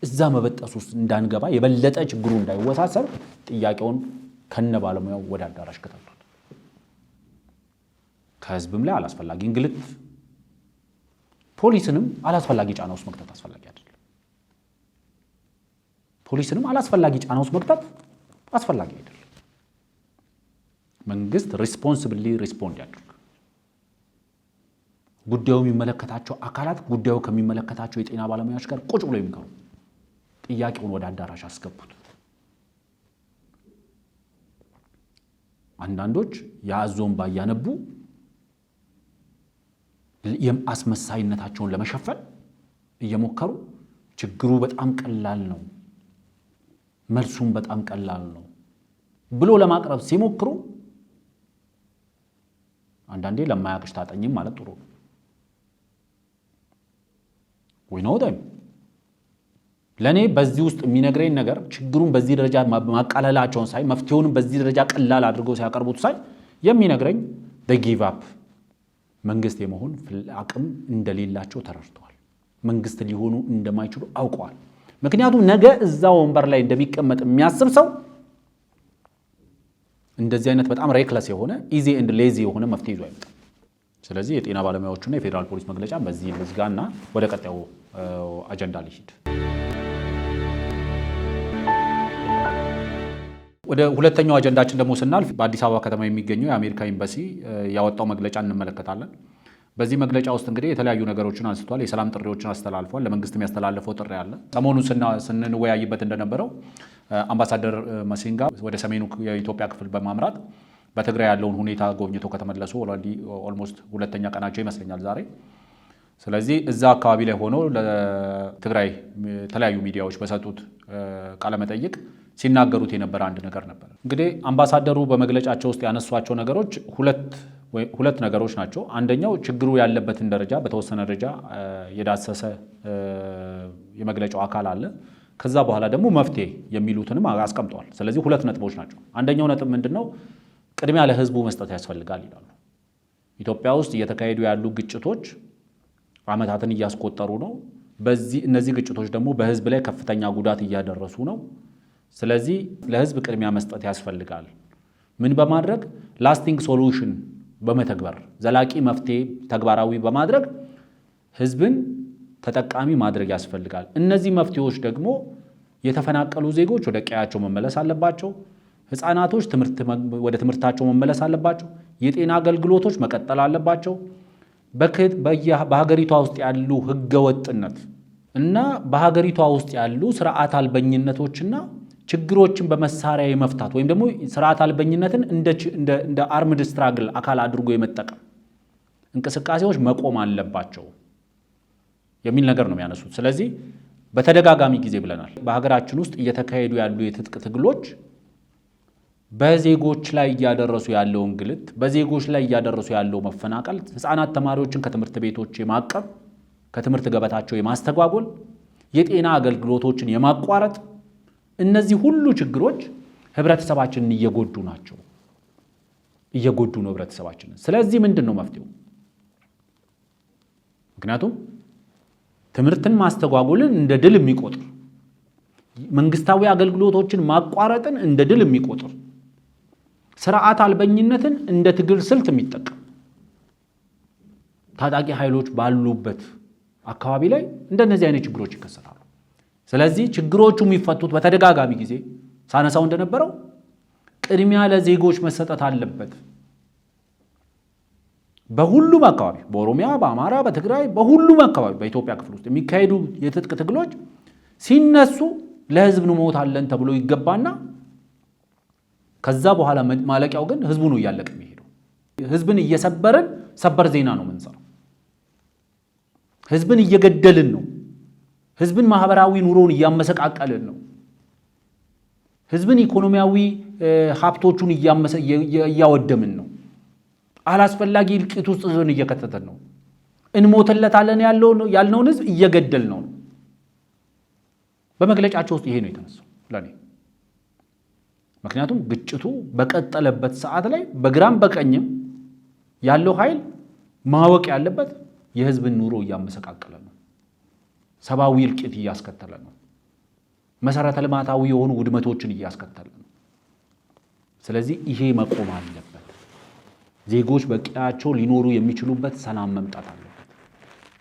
እዛ መበጠስ ውስጥ እንዳንገባ የበለጠ ችግሩ እንዳይወሳሰብ ጥያቄውን ከነ ባለሙያው ወደ አዳራሽ ከተቷል። ከህዝብም ላይ አላስፈላጊ እንግልት፣ ፖሊስንም አላስፈላጊ ጫና ውስጥ መክተት አስፈላጊ አይደለም። ፖሊስንም አላስፈላጊ ጫና ውስጥ መክተት አስፈላጊ አይደለም። መንግስት ሪስፖንሲብሊ ሪስፖንድ ያድርግ። ጉዳዩ የሚመለከታቸው አካላት ጉዳዩ ከሚመለከታቸው የጤና ባለሙያዎች ጋር ቁጭ ብሎ ይምከሩ። ጥያቄውን ወደ አዳራሽ አስገቡት። አንዳንዶች ያዞን ባያነቡ የአስመሳይነታቸውን ለመሸፈን እየሞከሩ ችግሩ በጣም ቀላል ነው፣ መልሱም በጣም ቀላል ነው ብሎ ለማቅረብ ሲሞክሩ አንዳንዴ ለማያቅሽ ታጠኝም ማለት ጥሩ ነው። ወይ ነው ደም ለኔ በዚህ ውስጥ የሚነግረኝ ነገር ችግሩን በዚህ ደረጃ ማቃለላቸውን ሳይ መፍትሄውንም በዚህ ደረጃ ቀላል አድርገው ሲያቀርቡት ሳይ የሚነግረኝ they give up መንግስት የመሆን አቅም እንደሌላቸው ተረድተዋል። መንግስት ሊሆኑ እንደማይችሉ አውቀዋል። ምክንያቱም ነገ እዛ ወንበር ላይ እንደሚቀመጥ የሚያስብ ሰው እንደዚህ አይነት በጣም ሬክለስ የሆነ ኢዚ ኤንድ ሌዚ የሆነ መፍትሄ ይዞ አይመጣም። ስለዚህ የጤና ባለሙያዎቹና የፌዴራል ፖሊስ መግለጫ በዚህ ልዝጋና ወደ ቀጣዩ አጀንዳ ልሂድ። ወደ ሁለተኛው አጀንዳችን ደግሞ ስናልፍ በአዲስ አበባ ከተማ የሚገኘው የአሜሪካ ኤምባሲ ያወጣው መግለጫ እንመለከታለን። በዚህ መግለጫ ውስጥ እንግዲህ የተለያዩ ነገሮችን አንስቷል። የሰላም ጥሪዎችን አስተላልፏል። ለመንግስት የሚያስተላልፈው ጥሪ አለ። ሰሞኑን ስንወያይበት እንደነበረው አምባሳደር መሲንጋ ወደ ሰሜኑ የኢትዮጵያ ክፍል በማምራት በትግራይ ያለውን ሁኔታ ጎብኝተው ከተመለሱ ኦልሞስት 2ኛ ቀናቸው ይመስለኛል ዛሬ። ስለዚህ እዛ አካባቢ ላይ ሆኖ ለትግራይ የተለያዩ ሚዲያዎች በሰጡት ቃለ መጠይቅ ሲናገሩት የነበረ አንድ ነገር ነበር። እንግዲህ አምባሳደሩ በመግለጫቸው ውስጥ ያነሷቸው ነገሮች ሁለት ነገሮች ናቸው። አንደኛው ችግሩ ያለበትን ደረጃ በተወሰነ ደረጃ የዳሰሰ የመግለጫው አካል አለ። ከዛ በኋላ ደግሞ መፍትሄ የሚሉትንም አስቀምጠዋል። ስለዚህ 2 ነጥቦች ናቸው። አንደኛው ነጥብ ምንድነው? ቅድሚያ ለህዝቡ መስጠት ያስፈልጋል ይላሉ። ኢትዮጵያ ውስጥ እየተካሄዱ ያሉ ግጭቶች ዓመታትን እያስቆጠሩ ነው። እነዚህ ግጭቶች ደግሞ በህዝብ ላይ ከፍተኛ ጉዳት እያደረሱ ነው። ስለዚህ ለህዝብ ቅድሚያ መስጠት ያስፈልጋል። ምን በማድረግ ላስቲንግ ሶሉሽን በመተግበር ዘላቂ መፍትሄ ተግባራዊ በማድረግ ህዝብን ተጠቃሚ ማድረግ ያስፈልጋል። እነዚህ መፍትሄዎች ደግሞ የተፈናቀሉ ዜጎች ወደ ቀያቸው መመለስ አለባቸው። ህፃናቶች ወደ ትምህርታቸው መመለስ አለባቸው። የጤና አገልግሎቶች መቀጠል አለባቸው። በሀገሪቷ ውስጥ ያሉ ህገወጥነት እና በሀገሪቷ ውስጥ ያሉ ስርዓት አልበኝነቶችና ችግሮችን በመሳሪያ የመፍታት ወይም ደግሞ ስርዓት አልበኝነትን እንደ አርምድ ስትራግል አካል አድርጎ የመጠቀም እንቅስቃሴዎች መቆም አለባቸው የሚል ነገር ነው የሚያነሱት። ስለዚህ በተደጋጋሚ ጊዜ ብለናል። በሀገራችን ውስጥ እየተካሄዱ ያሉ የትጥቅ ትግሎች በዜጎች ላይ እያደረሱ ያለው እንግልት፣ በዜጎች ላይ እያደረሱ ያለው መፈናቀል፣ ህፃናት ተማሪዎችን ከትምህርት ቤቶች የማቀብ ከትምህርት ገበታቸው የማስተጓጎል፣ የጤና አገልግሎቶችን የማቋረጥ እነዚህ ሁሉ ችግሮች ህብረተሰባችንን እየጎዱ ናቸው፣ እየጎዱ ነው ህብረተሰባችንን። ስለዚህ ምንድን ነው መፍትሄው? ምክንያቱም ትምህርትን ማስተጓጎልን እንደ ድል የሚቆጥር መንግስታዊ አገልግሎቶችን ማቋረጥን እንደ ድል የሚቆጥር ስርዓት አልበኝነትን እንደ ትግል ስልት የሚጠቀም ታጣቂ ኃይሎች ባሉበት አካባቢ ላይ እንደነዚህ አይነት ችግሮች ይከሰታሉ። ስለዚህ ችግሮቹ የሚፈቱት በተደጋጋሚ ጊዜ ሳነሳው እንደነበረው ቅድሚያ ለዜጎች መሰጠት አለበት። በሁሉም አካባቢ በኦሮሚያ፣ በአማራ፣ በትግራይ፣ በሁሉም አካባቢ በኢትዮጵያ ክፍል ውስጥ የሚካሄዱ የትጥቅ ትግሎች ሲነሱ ለህዝብ ሞት አለን ተብሎ ይገባና ከዛ በኋላ ማለቂያው ግን ህዝቡ ነው እያለቀ የሚሄደው። ህዝብን እየሰበርን ሰበር ዜና ነው የምንሰራው። ህዝብን እየገደልን ነው። ህዝብን ማህበራዊ ኑሮውን እያመሰቃቀልን ነው። ህዝብን ኢኮኖሚያዊ ሀብቶቹን እያወደምን ነው። አላስፈላጊ እልቂት ውስጥ ህዝብን እየከተተን ነው። እንሞትለታለን ያልነውን ህዝብ እየገደል ነው። በመግለጫቸው ውስጥ ይሄ ነው የተነሳው ለኔ። ምክንያቱም ግጭቱ በቀጠለበት ሰዓት ላይ በግራም በቀኝም ያለው ኃይል ማወቅ ያለበት የህዝብን ኑሮ እያመሰቃቀለ ነው። ሰብአዊ እልቂት እያስከተለ ነው። መሰረተ ልማታዊ የሆኑ ውድመቶችን እያስከተለ ነው። ስለዚህ ይሄ መቆም አለበት። ዜጎች በቀያቸው ሊኖሩ የሚችሉበት ሰላም መምጣት አለበት።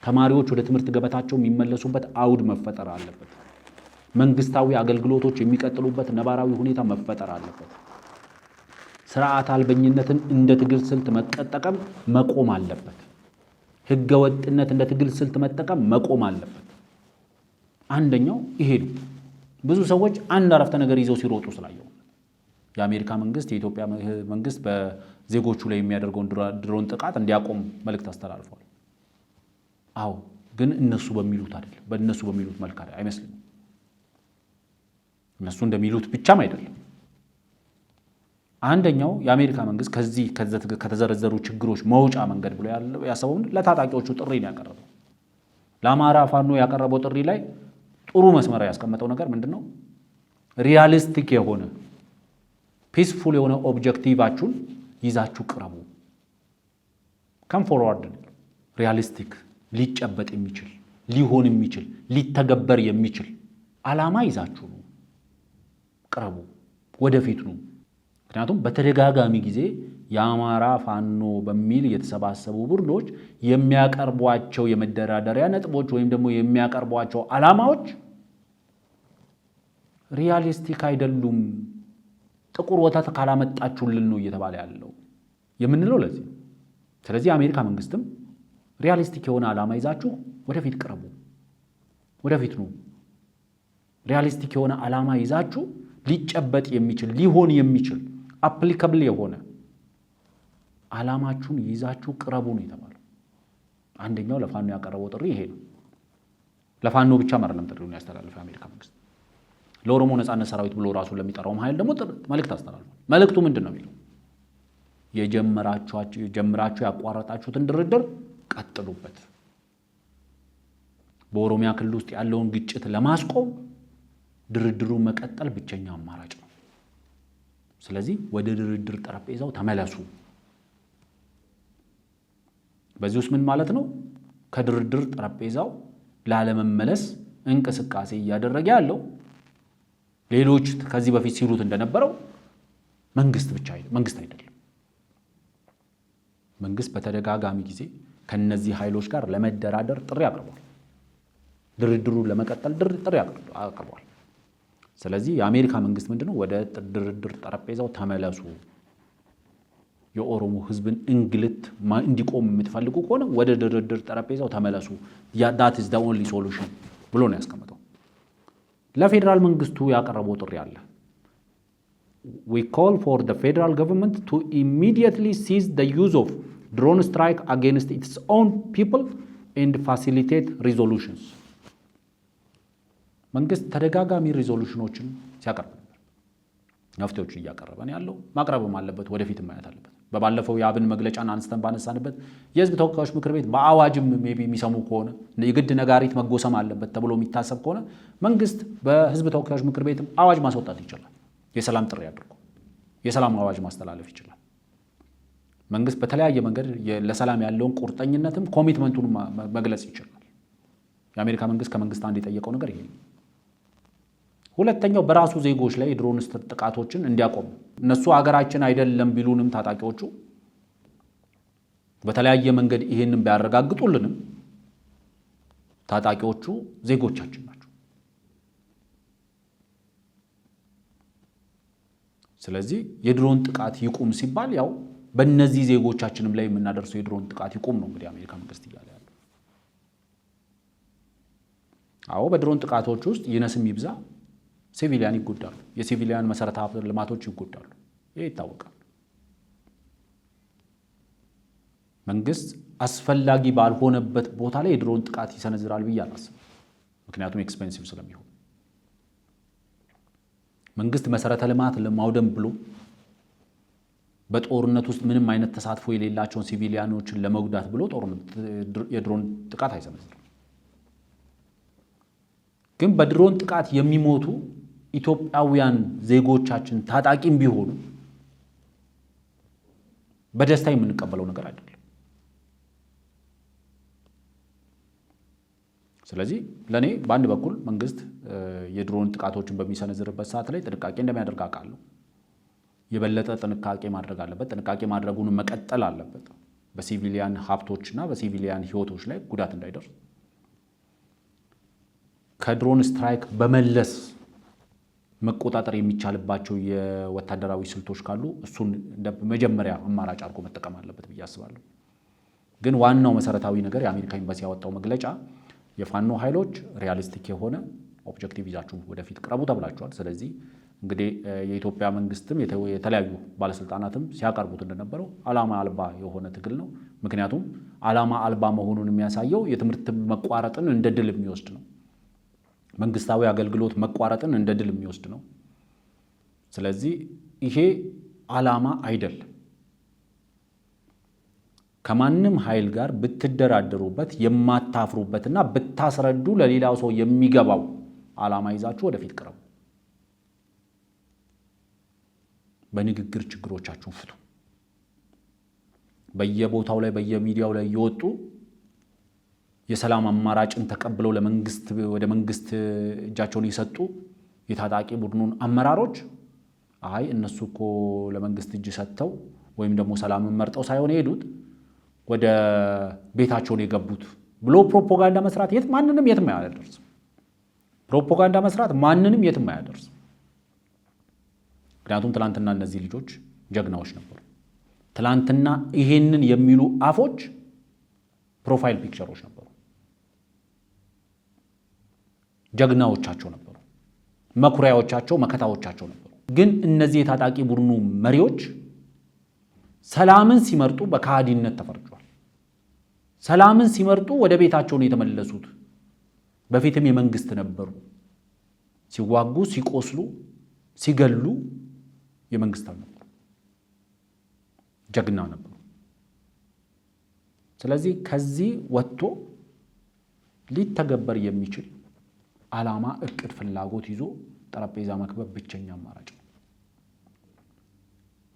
ተማሪዎች ወደ ትምህርት ገበታቸው የሚመለሱበት አውድ መፈጠር አለበት። መንግስታዊ አገልግሎቶች የሚቀጥሉበት ነባራዊ ሁኔታ መፈጠር አለበት። ስርዓት አልበኝነትን እንደ ትግል ስልት መጠቀም መቆም አለበት። ህገ ወጥነት እንደ ትግል ስልት መጠቀም መቆም አለበት። አንደኛው ይሄ ነው። ብዙ ሰዎች አንድ አረፍተ ነገር ይዘው ሲሮጡ ስላየው የአሜሪካ መንግስት የኢትዮጵያ መንግስት በዜጎቹ ላይ የሚያደርገውን ድሮን ጥቃት እንዲያቆም መልእክት አስተላልፏል። አዎ፣ ግን እነሱ በሚሉት አይደለም፣ በእነሱ በሚሉት መልክ አይመስልም። እነሱ እንደሚሉት ብቻም አይደለም። አንደኛው የአሜሪካ መንግስት ከዚህ ከተዘረዘሩ ችግሮች መውጫ መንገድ ብሎ ያሰበውን ለታጣቂዎቹ ጥሪ ነው ያቀረበው። ለአማራ ፋኖ ያቀረበው ጥሪ ላይ ጥሩ መስመር ያስቀመጠው ነገር ምንድነው? ሪያሊስቲክ የሆነ ፒስፉል የሆነ ኦብጀክቲቫችሁን ይዛችሁ ቅረቡ። ከም ፎርዋርድ ሪያሊስቲክ፣ ሊጨበጥ የሚችል ሊሆን የሚችል ሊተገበር የሚችል ዓላማ ይዛችሁ ነው ቅረቡ፣ ወደፊት ነው። ምክንያቱም በተደጋጋሚ ጊዜ የአማራ ፋኖ በሚል የተሰባሰቡ ቡድኖች የሚያቀርቧቸው የመደራደሪያ ነጥቦች ወይም ደግሞ የሚያቀርቧቸው ዓላማዎች ሪያሊስቲክ አይደሉም። ጥቁር ወተት ካላመጣችሁልን ነው እየተባለ ያለው የምንለው ለዚህ። ስለዚህ የአሜሪካ መንግስትም ሪያሊስቲክ የሆነ ዓላማ ይዛችሁ ወደፊት ቅረቡ፣ ወደፊት ነው። ሪያሊስቲክ የሆነ ዓላማ ይዛችሁ ሊጨበጥ የሚችል ሊሆን የሚችል አፕሊካብል የሆነ ዓላማችሁን ይዛችሁ ቅረቡ ነው የተባለው። አንደኛው ለፋኖ ያቀረበው ጥሪ ይሄ ነው። ለፋኖ ብቻ አይደለም ጥሪውን ያስተላልፈው የአሜሪካ መንግስት፣ ለኦሮሞ ነጻነት ሰራዊት ብሎ ራሱን ለሚጠራውም ኃይል ደግሞ መልእክት አስተላልፏል። መልእክቱ ምንድን ነው የሚለው? ጀምራችሁ ያቋረጣችሁትን ድርድር ቀጥሉበት። በኦሮሚያ ክልል ውስጥ ያለውን ግጭት ለማስቆም ድርድሩ መቀጠል ብቸኛ አማራጭ ነው። ስለዚህ ወደ ድርድር ጠረጴዛው ተመለሱ። በዚህ ውስጥ ምን ማለት ነው? ከድርድር ጠረጴዛው ላለመመለስ እንቅስቃሴ እያደረገ ያለው ሌሎች ከዚህ በፊት ሲሉት እንደነበረው መንግስት አይደለም። መንግስት በተደጋጋሚ ጊዜ ከነዚህ ኃይሎች ጋር ለመደራደር ጥሪ አቅርቧል። ድርድሩን ለመቀጠል ጥሪ አቅርቧል። ስለዚህ የአሜሪካ መንግስት ምንድነው ወደ ድርድር ጠረጴዛው ተመለሱ፣ የኦሮሞ ህዝብን እንግልት እንዲቆም የምትፈልጉ ከሆነ ወደ ድርድር ጠረጴዛው ተመለሱ፣ that is the only solution ብሎ ነው ያስቀመጠው። ለፌደራል መንግስቱ ያቀረበው ጥሪ አለ። we call for the federal government to immediately cease the use of drone strike against its own people and facilitate resolutions. መንግስት ተደጋጋሚ ሪዞሉሽኖችን ሲያቀርብ ነበር። መፍትሄዎች እያቀረበ ነው ያለው። ማቅረብም አለበት፣ ወደፊት ማየት አለበት። በባለፈው የአብን መግለጫን አንስተን ባነሳንበት የህዝብ ተወካዮች ምክር ቤት በአዋጅም ሜቢ የሚሰሙ ከሆነ የግድ ነጋሪት መጎሰም አለበት ተብሎ የሚታሰብ ከሆነ መንግስት በህዝብ ተወካዮች ምክር ቤት አዋጅ ማስወጣት ይችላል። የሰላም ጥሪ አድርጎ የሰላም አዋጅ ማስተላለፍ ይችላል። መንግስት በተለያየ መንገድ ለሰላም ያለውን ቁርጠኝነትም ኮሚትመንቱን መግለጽ ይችላል። የአሜሪካ መንግስት ከመንግስት አንድ የጠየቀው ነገር ይሄ ነው። ሁለተኛው በራሱ ዜጎች ላይ የድሮን ጥቃቶችን እንዲያቆም እነሱ ሀገራችን አይደለም ቢሉንም ታጣቂዎቹ በተለያየ መንገድ ይሄንን ቢያረጋግጡልንም ታጣቂዎቹ ዜጎቻችን ናቸው። ስለዚህ የድሮን ጥቃት ይቁም ሲባል ያው በእነዚህ ዜጎቻችንም ላይ የምናደርሰው የድሮን ጥቃት ይቁም ነው እንግዲህ አሜሪካ መንግስት እያለ ያለው። አዎ በድሮን ጥቃቶች ውስጥ ይነስም ይብዛ ሲቪሊያን ይጎዳሉ፣ የሲቪሊያን መሰረታዊ ልማቶች ይጎዳሉ። ይሄ ይታወቃል። መንግስት አስፈላጊ ባልሆነበት ቦታ ላይ የድሮን ጥቃት ይሰነዝራል ብዬ አላስብም። ምክንያቱም ኤክስፔንሲቭ ስለሚሆን መንግስት መሰረተ ልማት ለማውደም ብሎ በጦርነት ውስጥ ምንም አይነት ተሳትፎ የሌላቸውን ሲቪሊያኖችን ለመጉዳት ብሎ የድሮን ጥቃት አይሰነዝርም። ግን በድሮን ጥቃት የሚሞቱ ኢትዮጵያውያን ዜጎቻችን ታጣቂም ቢሆኑ በደስታ የምንቀበለው ነገር አይደለም። ስለዚህ ለኔ በአንድ በኩል መንግስት የድሮን ጥቃቶችን በሚሰነዝርበት ሰዓት ላይ ጥንቃቄ እንደሚያደርግ አውቃለሁ። የበለጠ ጥንቃቄ ማድረግ አለበት። ጥንቃቄ ማድረጉን መቀጠል አለበት። በሲቪሊያን ሀብቶችና በሲቪሊያን ህይወቶች ላይ ጉዳት እንዳይደርስ ከድሮን ስትራይክ በመለስ መቆጣጠር የሚቻልባቸው የወታደራዊ ስልቶች ካሉ እሱን እንደ መጀመሪያ አማራጭ አድርጎ መጠቀም አለበት ብዬ አስባለሁ። ግን ዋናው መሰረታዊ ነገር የአሜሪካ ኤምባሲ ያወጣው መግለጫ የፋኖ ኃይሎች ሪያሊስቲክ የሆነ ኦብጀክቲቭ ይዛችሁ ወደፊት ቅረቡ ተብላችኋል። ስለዚህ እንግዲህ የኢትዮጵያ መንግስትም የተለያዩ ባለስልጣናትም ሲያቀርቡት እንደነበረው ዓላማ አልባ የሆነ ትግል ነው። ምክንያቱም ዓላማ አልባ መሆኑን የሚያሳየው የትምህርት መቋረጥን እንደ ድል የሚወስድ ነው። መንግስታዊ አገልግሎት መቋረጥን እንደ ድል የሚወስድ ነው። ስለዚህ ይሄ ዓላማ አይደለም። ከማንም ኃይል ጋር ብትደራደሩበት የማታፍሩበትና ብታስረዱ ለሌላው ሰው የሚገባው ዓላማ ይዛችሁ ወደፊት ቅረቡ። በንግግር ችግሮቻችሁን ፍቱ። በየቦታው ላይ በየሚዲያው ላይ እየወጡ የሰላም አማራጭን ተቀብለው ወደ መንግስት እጃቸውን የሰጡ የታጣቂ ቡድኑን አመራሮች አይ እነሱ እኮ ለመንግስት እጅ ሰጥተው ወይም ደግሞ ሰላምን መርጠው ሳይሆን የሄዱት ወደ ቤታቸውን የገቡት ብሎ ፕሮፓጋንዳ መስራት ማንንም የትም አያደርስም። ፕሮፓጋንዳ መስራት ማንንም የትም አያደርስም። ምክንያቱም ትላንትና እነዚህ ልጆች ጀግናዎች ነበሩ። ትላንትና ይሄንን የሚሉ አፎች ፕሮፋይል ፒክቸሮች ነበሩ፣ ጀግናዎቻቸው ነበሩ፣ መኩሪያዎቻቸው፣ መከታዎቻቸው ነበሩ። ግን እነዚህ የታጣቂ ቡድኑ መሪዎች ሰላምን ሲመርጡ በካሃዲነት ተፈርጇል። ሰላምን ሲመርጡ ወደ ቤታቸውን የተመለሱት በፊትም የመንግስት ነበሩ። ሲዋጉ፣ ሲቆስሉ፣ ሲገሉ የመንግስት ነበሩ፣ ጀግና ነበሩ። ስለዚህ ከዚህ ወጥቶ ሊተገበር የሚችል ዓላማ፣ እቅድ፣ ፍላጎት ይዞ ጠረጴዛ መክበብ ብቸኛ አማራጭ ነው።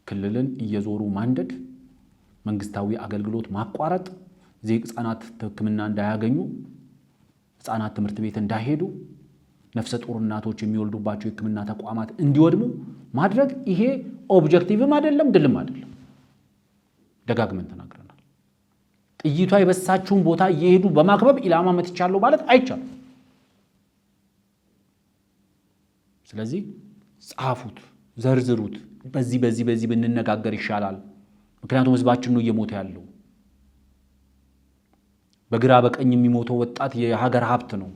ክልልን እየዞሩ ማንደድ፣ መንግስታዊ አገልግሎት ማቋረጥ፣ ህፃናት ሕክምና እንዳያገኙ፣ ህፃናት ትምህርት ቤት እንዳይሄዱ፣ ነፍሰ ጡር እናቶች የሚወልዱባቸው የሕክምና ተቋማት እንዲወድሙ ማድረግ ይሄ ኦብጀክቲቭም አይደለም፣ ድልም አይደለም። ደጋግመን ተናግረናል። ጥይቷ የበሳችውን ቦታ እየሄዱ በማክበብ ኢላማ መትቻለሁ ማለት አይቻልም። ስለዚህ ጻፉት፣ ዘርዝሩት። በዚህ ብንነጋገር ይሻላል። ምክንያቱም ህዝባችን ነው እየሞተ ያለው። በግራ በቀኝ የሚሞተው ወጣት የሀገር ሀብት ነው፣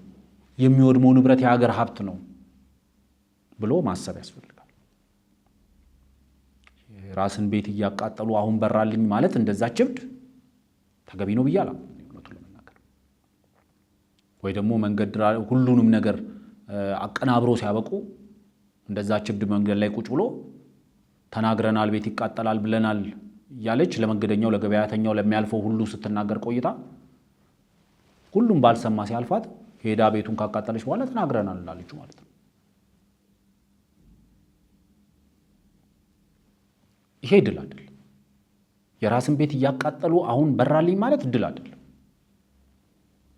የሚወድመው ንብረት የሀገር ሀብት ነው ብሎ ማሰብ ያስፈልጋል። ራስን ቤት እያቃጠሉ አሁን በራልኝ ማለት እንደዛች እብድ ተገቢ ነው ብዬ አላምንም እውነቱን ለመናገር። ወይ ደግሞ መንገድ ሁሉንም ነገር አቀናብሮ ሲያበቁ እንደዛች እብድ መንገድ ላይ ቁጭ ብሎ ተናግረናል፣ ቤት ይቃጠላል ብለናል ያለች ለመንገደኛው፣ ለገበያተኛው፣ ለሚያልፈው ሁሉ ስትናገር ቆይታ ሁሉም ባልሰማ ሲያልፋት ሄዳ ቤቱን ካቃጠለች በኋላ ተናግረናል አለች ማለት ነው። ይሄ ድል አይደለም። የራስን ቤት እያቃጠሉ አሁን በራልኝ ማለት ድል አይደለም።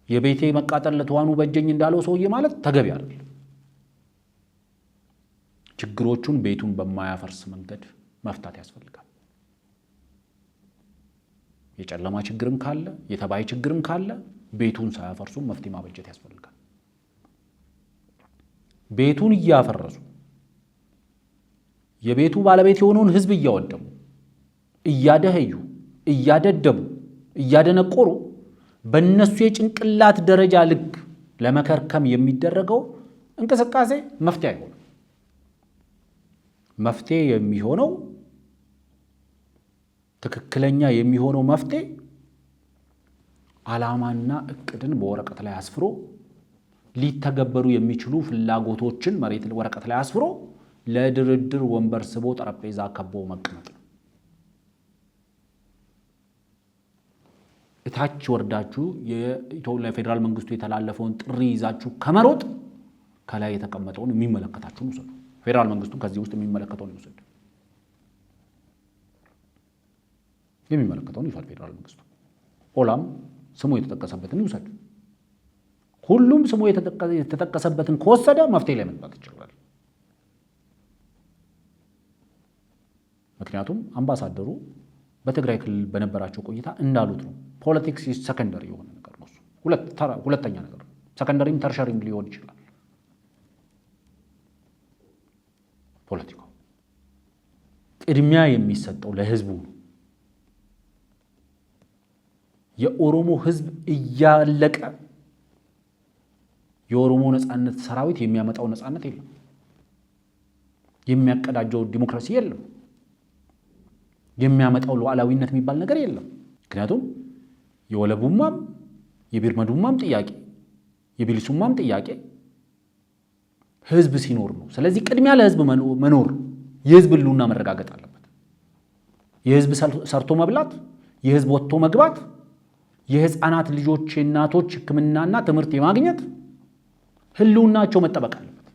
የቤቴ መቃጠል ለተዋኑ በእጀኝ እንዳለው ሰውዬ ማለት ተገቢ አይደለም። ችግሮቹን ቤቱን በማያፈርስ መንገድ መፍታት ያስፈልጋል። የጨለማ ችግርም ካለ የተባይ ችግርም ካለ ቤቱን ሳያፈርሱ መፍትሄ ማበጀት ያስፈልጋል። ቤቱን እያፈረሱ የቤቱ ባለቤት የሆነውን ህዝብ እያወደሙ እያደህዩ እያደደቡ እያደነቆሩ በእነሱ የጭንቅላት ደረጃ ልክ ለመከርከም የሚደረገው እንቅስቃሴ መፍትሄ አይሆንም። መፍትሄ የሚሆነው ትክክለኛ የሚሆነው መፍትሄ ዓላማና እቅድን በወረቀት ላይ አስፍሮ ሊተገበሩ የሚችሉ ፍላጎቶችን መሬት ወረቀት ላይ አስፍሮ ለድርድር ወንበር ስቦ ጠረጴዛ ከቦ መቀመጥ ነው። እታች ወርዳችሁ የኢትዮጵያ ፌደራል መንግስቱ የተላለፈውን ጥሪ ይዛችሁ ከመሮጥ ከላይ የተቀመጠውን የሚመለከታችሁን ውሰዱ። ፌደራል መንግስቱን ከዚህ ውስጥ የሚመለከተውን ይውሰድ። የሚመለከተውን ይውሰድ ፌደራል መንግስቱ። ኦላም ስሙ የተጠቀሰበትን ይውሰድ። ሁሉም ስሙ የተጠቀሰበትን ከወሰደ መፍትሄ ላይ መጥራት ይችላል። ምክንያቱም አምባሳደሩ በትግራይ ክልል በነበራቸው ቆይታ እንዳሉት ነው። ፖለቲክስ ሰከንደሪ የሆነ ነገር ነው። ሁለተኛ ነገር ነው። ሰከንደሪም ተርሸሪም ሊሆን ይችላል። ፖለቲካው ቅድሚያ የሚሰጠው ለህዝቡ ነው። የኦሮሞ ህዝብ እያለቀ የኦሮሞ ነጻነት ሰራዊት የሚያመጣው ነጻነት የለም። የሚያቀዳጀው ዲሞክራሲ የለም። የሚያመጣው ሉዓላዊነት የሚባል ነገር የለም። ምክንያቱም የወለቡማም የቢርመዱማም ጥያቄ የቢሊሱማም ጥያቄ ህዝብ ሲኖር ነው። ስለዚህ ቅድሚያ ለህዝብ መኖር የህዝብ ህልውና መረጋገጥ አለበት። የህዝብ ሰርቶ መብላት፣ የህዝብ ወጥቶ መግባት፣ የህፃናት ልጆች እናቶች ሕክምናና ትምህርት የማግኘት ህልውናቸው መጠበቅ አለበት።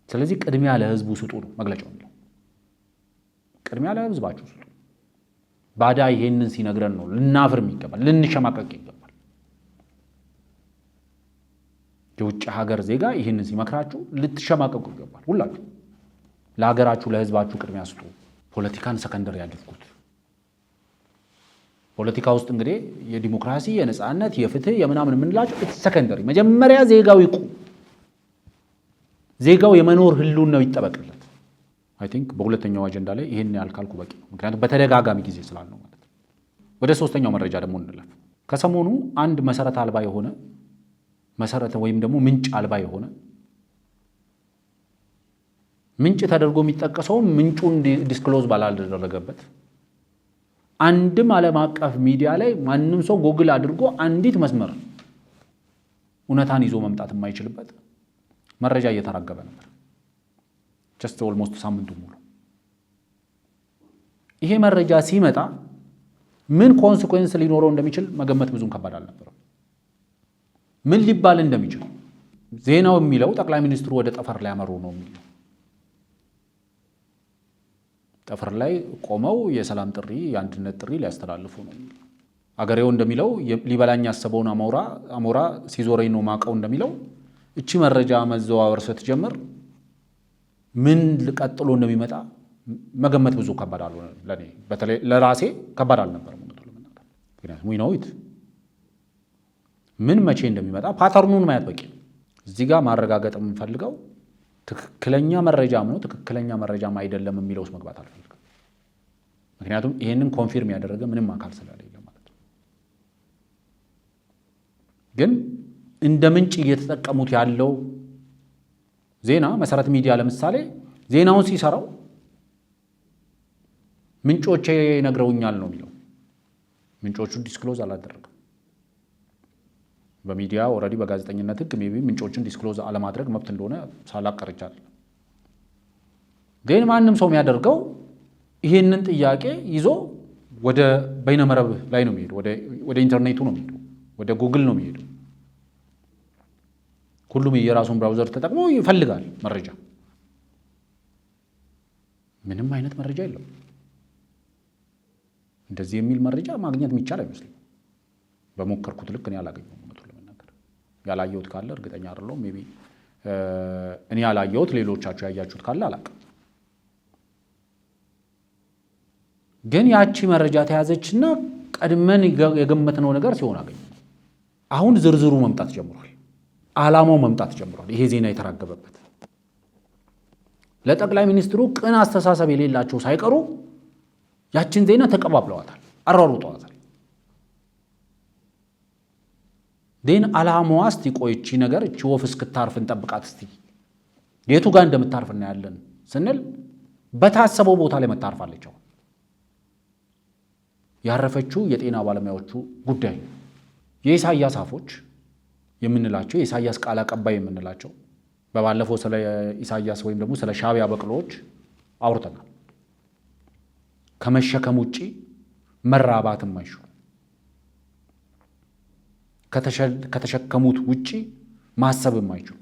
ስለዚህ ቅድሚያ ለህዝቡ ስጡ ነው መግለጫው የሚለው። ቅድሚያ ለህዝባችሁ ስጡ። ባዳ ይሄንን ሲነግረን ነው ልናፍር ይገባል፣ ልንሸማቀቅ ይገባል። የውጭ ሀገር ዜጋ ይሄንን ሲመክራችሁ ልትሸማቀቁ ይገባል። ሁላችሁ ለሀገራችሁ ለህዝባችሁ ቅድሚያ ስጡ። ፖለቲካን ሰከንደሪ ያድርጉት። ፖለቲካ ውስጥ እንግዲህ የዲሞክራሲ የነጻነት የፍትህ የምናምን የምንላቸው ሰከንደሪ፣ መጀመሪያ ዜጋው ይቁ። ዜጋው የመኖር ህልውናው ይጠበቅለት። አይ ቲንክ በሁለተኛው አጀንዳ ላይ ይሄን ያልካልኩ በቂ ነው። ምክንያቱም በተደጋጋሚ ጊዜ ስላልነው ማለት ነው። ወደ ሶስተኛው መረጃ ደግሞ እንለፍ። ከሰሞኑ አንድ መሰረት አልባ የሆነ መሰረተ ወይም ደግሞ ምንጭ አልባ የሆነ ምንጭ ተደርጎ የሚጠቀሰው ምንጩን ዲስክሎዝ ባላደረገበት አንድም ዓለም አቀፍ ሚዲያ ላይ ማንም ሰው ጎግል አድርጎ አንዲት መስመር እውነታን ይዞ መምጣት የማይችልበት መረጃ እየተራገበ ነበር። ጀስት ኦልሞስት ሳምንቱ ሙሉ ይሄ መረጃ ሲመጣ ምን ኮንሲኩዌንስ ሊኖረው እንደሚችል መገመት ብዙም ከባድ አልነበረም። ምን ሊባል እንደሚችል ዜናው የሚለው ጠቅላይ ሚኒስትሩ ወደ ጠፈር ላይ ያመሩ ነው የሚለው። ጠፈር ላይ ቆመው የሰላም ጥሪ የአንድነት ጥሪ ሊያስተላልፉ ነው የሚለው። አገሬው እንደሚለው ሊበላኝ ያሰበውን አሞራ ሲዞረኝ ነው ማቀው እንደሚለው እቺ መረጃ መዘዋወር ስትጀምር ምን ቀጥሎ እንደሚመጣ መገመት ብዙ ከባድ አልሆነ። ለኔ በተለይ ለራሴ ከባድ አልነበረም ማለት ነው። ምክንያቱም ዊኖዊት ምን መቼ እንደሚመጣ ፓተርኑን ማየት በቂ። እዚህ ጋር ማረጋገጥ የምንፈልገው ትክክለኛ መረጃም ነው ትክክለኛ መረጃም አይደለም የሚለው ውስጥ መግባት አልፈልግም። ምክንያቱም ይሄንን ኮንፊርም ያደረገ ምንም አካል ስለሌለ ማለት ነው። ግን እንደ ምንጭ እየተጠቀሙት ያለው ዜና መሰረት ሚዲያ ለምሳሌ ዜናውን ሲሰራው ምንጮቼ ነግረውኛል ነው የሚለው። ምንጮቹን ዲስክሎዝ አላደረገም። በሚዲያ ኦልሬዲ በጋዜጠኝነት ህግ ሜቢ ምንጮችን ዲስክሎዝ አለማድረግ መብት እንደሆነ ሳላቀርቻል። ግን ማንም ሰው የሚያደርገው ይሄንን ጥያቄ ይዞ ወደ በይነመረብ ላይ ነው የሚሄደው፣ ወደ ኢንተርኔቱ ነው የሚሄደው፣ ወደ ጉግል ነው የሚሄደው። ሁሉም የራሱን ብራውዘር ተጠቅሞ ይፈልጋል መረጃ። ምንም አይነት መረጃ የለም። እንደዚህ የሚል መረጃ ማግኘት የሚቻል አይመስልም። በሞከርኩት ልክ እኔ አላገኘሁም። እውነቱን ለመናገር ያላየሁት ካለ እርግጠኛ አይደለሁም። ሜቢ እኔ ያላየሁት ሌሎቻችሁ ያያችሁት ካለ አላውቅም። ግን ያቺ መረጃ ተያዘችና ቀድመን የገመትነው ነገር ሲሆን አገኘ። አሁን ዝርዝሩ መምጣት ጀምሯል። ዓላማው መምጣት ጀምሯል። ይሄ ዜና የተራገበበት ለጠቅላይ ሚኒስትሩ ቅን አስተሳሰብ የሌላቸው ሳይቀሩ ያችን ዜና ተቀባብለዋታል፣ አሯሩጠዋታል። ዴን ዓላማዋ እስቲ ቆይቺ ነገር እቺ ወፍ እስክታርፍ እንጠብቃት እስቲ የቱ ጋር እንደምታርፍ እናያለን ስንል በታሰበው ቦታ ላይ መታርፋለች። ያረፈችው የጤና ባለሙያዎቹ ጉዳይ ነው። የኢሳያስ አፎች የምንላቸው የኢሳያስ ቃል አቀባይ የምንላቸው በባለፈው ስለ ኢሳያስ ወይም ደግሞ ስለ ሻዕቢያ በቅሎዎች አውርተናል። ከመሸከም ውጪ መራባትም አይችሉ፣ ከተሸከሙት ውጪ ማሰብም አይችሉ፣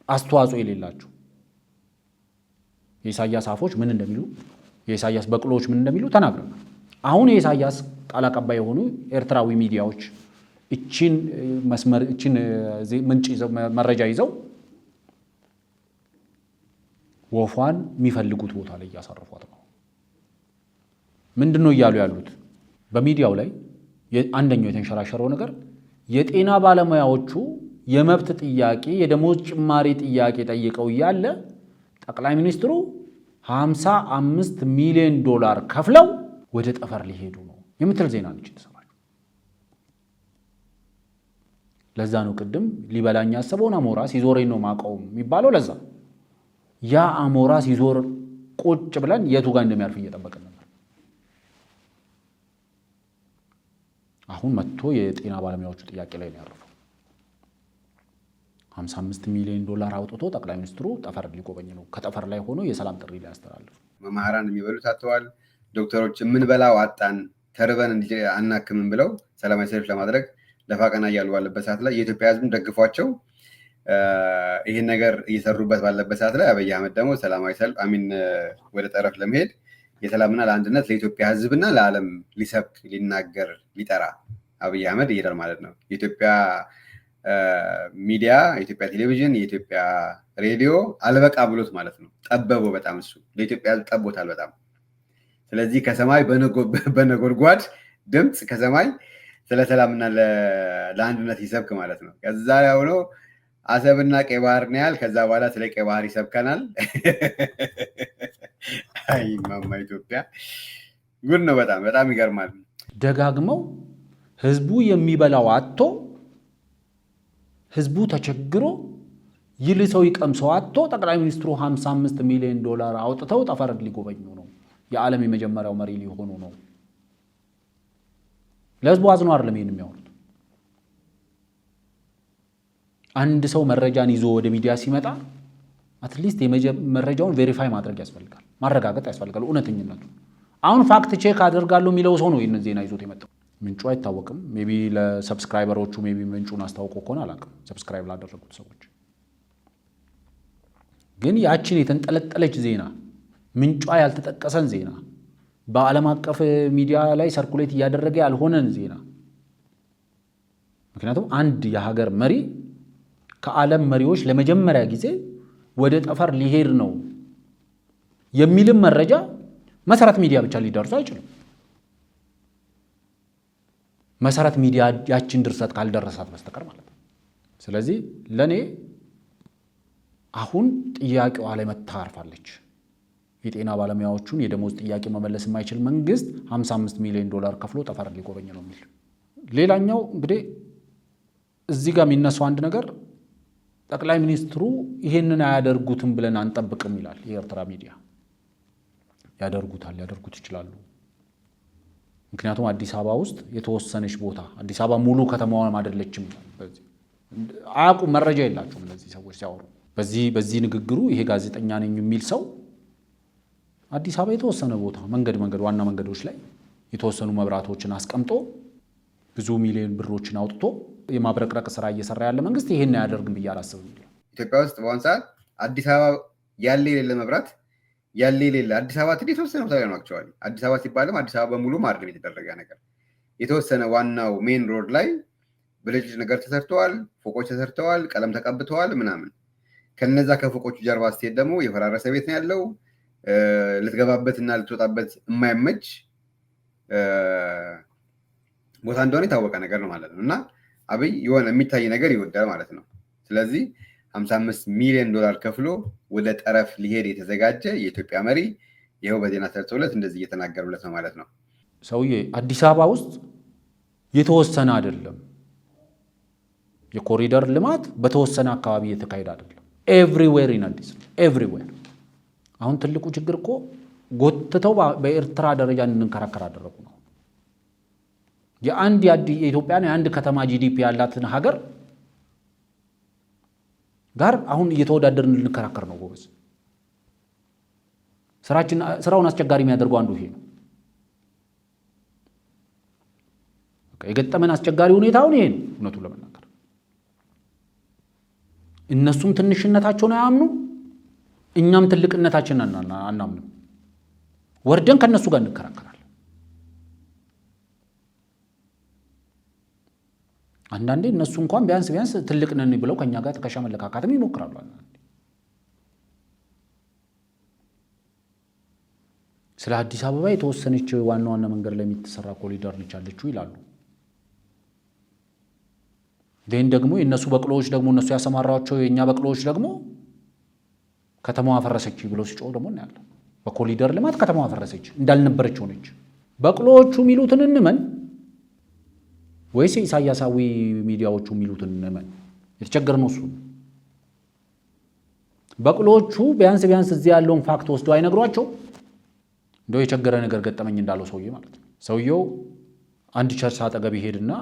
አስተዋጽኦ የሌላቸው የኢሳያስ አፎች ምን እንደሚሉ የኢሳያስ በቅሎዎች ምን እንደሚሉ ተናግረናል። አሁን የኢሳያስ ቃል አቀባይ የሆኑ ኤርትራዊ ሚዲያዎች እቺን መስመር እቺን ምንጭ መረጃ ይዘው ወፏን የሚፈልጉት ቦታ ላይ ያሳርፏት ነው። ምንድነው እያሉ ያሉት? በሚዲያው ላይ አንደኛው የተንሸራሸረው ነገር የጤና ባለሙያዎቹ የመብት ጥያቄ የደሞዝ ጭማሪ ጥያቄ ጠይቀው እያለ ጠቅላይ ሚኒስትሩ 55 ሚሊዮን ዶላር ከፍለው ወደ ጠፈር ሊሄዱ ነው የምትል ዜና ነች የተሰማችው። ለዛ ነው ቅድም ሊበላኝ ያሰበውን አሞራ ሲዞረኝ ነው ማቀው የሚባለው። ለዛ ያ አሞራ ሲዞር ቁጭ ብለን የቱ ጋር እንደሚያርፍ እየጠበቅን ነበር። አሁን መጥቶ የጤና ባለሙያዎቹ ጥያቄ ላይ ነው ያረፈው። 55 ሚሊዮን ዶላር አውጥቶ ጠቅላይ ሚኒስትሩ ጠፈር ሊጎበኝ ነው። ከጠፈር ላይ ሆኖ የሰላም ጥሪ ላይ ያስተላልፉ። መምህራን የሚበሉት አጥተዋል። ዶክተሮች የምንበላው አጣን፣ ተርበን አናክምን ብለው ሰላማዊ ሰልፍ ለማድረግ ለፋቀና እያሉ ባለበት ሰዓት ላይ የኢትዮጵያ ሕዝብም ደግፏቸው ይህን ነገር እየሰሩበት ባለበት ሰዓት ላይ አብይ አህመድ ደግሞ ሰላማዊ ሰልፍ ወደ ጠረፍ ለመሄድ የሰላምና ለአንድነት ለኢትዮጵያ ሕዝብና ለዓለም ሊሰብክ ሊናገር ሊጠራ አብይ አህመድ ይሄዳል ማለት ነው። የኢትዮጵያ ሚዲያ፣ የኢትዮጵያ ቴሌቪዥን፣ የኢትዮጵያ ሬዲዮ አልበቃ ብሎት ማለት ነው። ጠበበው በጣም እሱ ለኢትዮጵያ ሕዝብ ጠቦታል በጣም። ስለዚህ ከሰማይ በነጎድጓድ ድምፅ ከሰማይ ስለ ሰላምና ለአንድነት ይሰብክ ማለት ነው። ከዛ ላይ ሆኖ አሰብና ቀይ ባህር ነው ያል። ከዛ በኋላ ስለ ቀይ ባህር ይሰብከናል። አይ ማማ ኢትዮጵያ ጉድ ነው። በጣም በጣም ይገርማል። ደጋግመው ህዝቡ የሚበላው አጥቶ ህዝቡ ተቸግሮ ይልሰው ይቀምሰው አጥቶ ጠቅላይ ሚኒስትሩ 55 ሚሊዮን ዶላር አውጥተው ጠፈር ሊጎበኙ ነው። የዓለም የመጀመሪያው መሪ ሊሆኑ ነው። ለህዝቡ አዝነው አይደለም ይሄን የሚያወሩት። አንድ ሰው መረጃን ይዞ ወደ ሚዲያ ሲመጣ አትሊስት መረጃውን ቬሪፋይ ማድረግ ያስፈልጋል፣ ማረጋገጥ ያስፈልጋል እውነተኝነቱ። አሁን ፋክት ቼክ አደርጋለሁ የሚለው ሰው ነው ይሄን ዜና ይዞት የመጣው። ምንጩ አይታወቅም። ሜቢ ለሰብስክራይበሮቹ ሜቢ ምንጩን አስታውቆ ከሆነ አላውቅም፣ ሰብስክራይብ ላደረጉት ሰዎች። ግን ያችን የተንጠለጠለች ዜና ምንጯ ያልተጠቀሰን ዜና በዓለም አቀፍ ሚዲያ ላይ ሰርኩሌት እያደረገ ያልሆነን ዜና። ምክንያቱም አንድ የሀገር መሪ ከዓለም መሪዎች ለመጀመሪያ ጊዜ ወደ ጠፈር ሊሄድ ነው የሚልም መረጃ መሰረት ሚዲያ ብቻ ሊደርሱ አይችልም። መሰረት ሚዲያ ያችን ድርሰት ካልደረሳት በስተቀር ማለት ነው። ስለዚህ ለኔ አሁን ጥያቄዋ ላይ መታርፋለች። የጤና ባለሙያዎቹን የደሞዝ ጥያቄ መመለስ የማይችል መንግስት $55 ሚሊዮን ከፍሎ ጠፈር ሊጎበኝ ነው የሚል። ሌላኛው እንግዲህ እዚህ ጋር የሚነሳው አንድ ነገር ጠቅላይ ሚኒስትሩ ይሄንን አያደርጉትም ብለን አንጠብቅም ይላል የኤርትራ ሚዲያ። ሊያደርጉት ይችላሉ። ምክንያቱም አዲስ አበባ ውስጥ የተወሰነች ቦታ፣ አዲስ አበባ ሙሉ ከተማዋን አይደለችም። አያውቁም፣ መረጃ የላቸውም እነዚህ ሰዎች ሲያወሩ። በዚህ ንግግሩ ይሄ ጋዜጠኛ ነኝ የሚል ሰው አዲስ አበባ የተወሰነ ቦታ ዋና መንገዶች ላይ የተወሰኑ መብራቶችን አስቀምጦ ብዙ ሚሊዮን ብሮችን አውጥቶ የማብረቅረቅ ስራ እየሰራ ያለ መንግስት ይሄን አያደርግም ብዬ አላስብም። ኢትዮጵያ ውስጥ በአሁኑ ሰዓት አዲስ አበባ ያለ የሌለ መብራት አዲስ አበባ ትንሽ የተወሰነ ቦታ ላይ ነው። አክቹዋሊ አዲስ አበባ ሲባልም አዲስ አበባ በሙሉ ማድረግ የተደረገ ነገር የተወሰነ ዋናው ሜን ሮድ ላይ ብልጭልጭ ነገር ተሰርተዋል፣ ፎቆች ተሰርተዋል፣ ቀለም ተቀብተዋል ምናምን። ከነዛ ከፎቆቹ ጀርባ ስትሄድ ደግሞ የፈራረሰ ቤት ነው ያለው። ልትገባበትና ልትወጣበት የማይመች ቦታ እንደሆነ የታወቀ ነገር ነው ማለት ነው። እና አብይ የሆነ የሚታይ ነገር ይወዳል ማለት ነው። ስለዚህ $55 ሚሊዮን ከፍሎ ወደ ጠረፍ ሊሄድ የተዘጋጀ የኢትዮጵያ መሪ ይኸው በዜና ተርቶለት እንደዚህ እየተናገሩለት ነው ማለት ነው። ሰውዬ አዲስ አበባ ውስጥ የተወሰነ አይደለም፣ የኮሪደር ልማት በተወሰነ አካባቢ የተካሄደ አይደለም። ኤቭሪዌር ኢን አዲስ ኤቭሪዌር። አሁን ትልቁ ችግር እኮ ጎትተው በኤርትራ ደረጃ እንንከራከር አደረጉ ነው። የኢትዮጵያን የአንድ ከተማ ጂዲፒ ያላትን ሀገር ጋር አሁን እየተወዳደርን እንከራከር ነው ጎበዝ። ስራውን አስቸጋሪ የሚያደርገው አንዱ ይሄ ነው። የገጠመን አስቸጋሪ ሁኔታውን ይሄ ነው። እውነቱን ለመናገር እነሱም ትንሽነታቸውን አያምኑ፣ እኛም ትልቅነታችንን አናምንም። ወርደን ከነሱ ጋር እንከራከራለን። አንዳንዴ እነሱ እንኳን ቢያንስ ትልቅ ነን ብለው ከኛ ጋር ትከሻ መለካካትም ይሞክራሉ። ስለ አዲስ አበባ የተወሰነች ዋና መንገድ ላይ የምትሰራ ኮሪደር ነች ያለችው ይላሉ። ግን ደግሞ የነሱ በቅሎዎች ደግሞ እነሱ ያሰማራቸው የኛ በቅሎዎች ደግሞ ከተማዋ ፈረሰች ብለው ሲጮሁ ደግሞ እናያለን። በኮሪደር ልማት ከተማዋ ፈረሰች እንዳልነበረች ሆነች። በቅሎዎቹ የሚሉትን እንመን ወይስ ኢሳያሳዊ ሚዲያዎቹ የሚሉትን እንመን? የተቸገረው እሱ። በቅሎዎቹ ቢያንስ እዚህ ያለውን ፋክት ወስዶ አይነግሯቸው። እንደው የቸገረ ነገር ገጠመኝ እንዳለው ሰውዬ ማለት ነው። ሰውየው አንድ ቸርች አጠገብ ይሄድና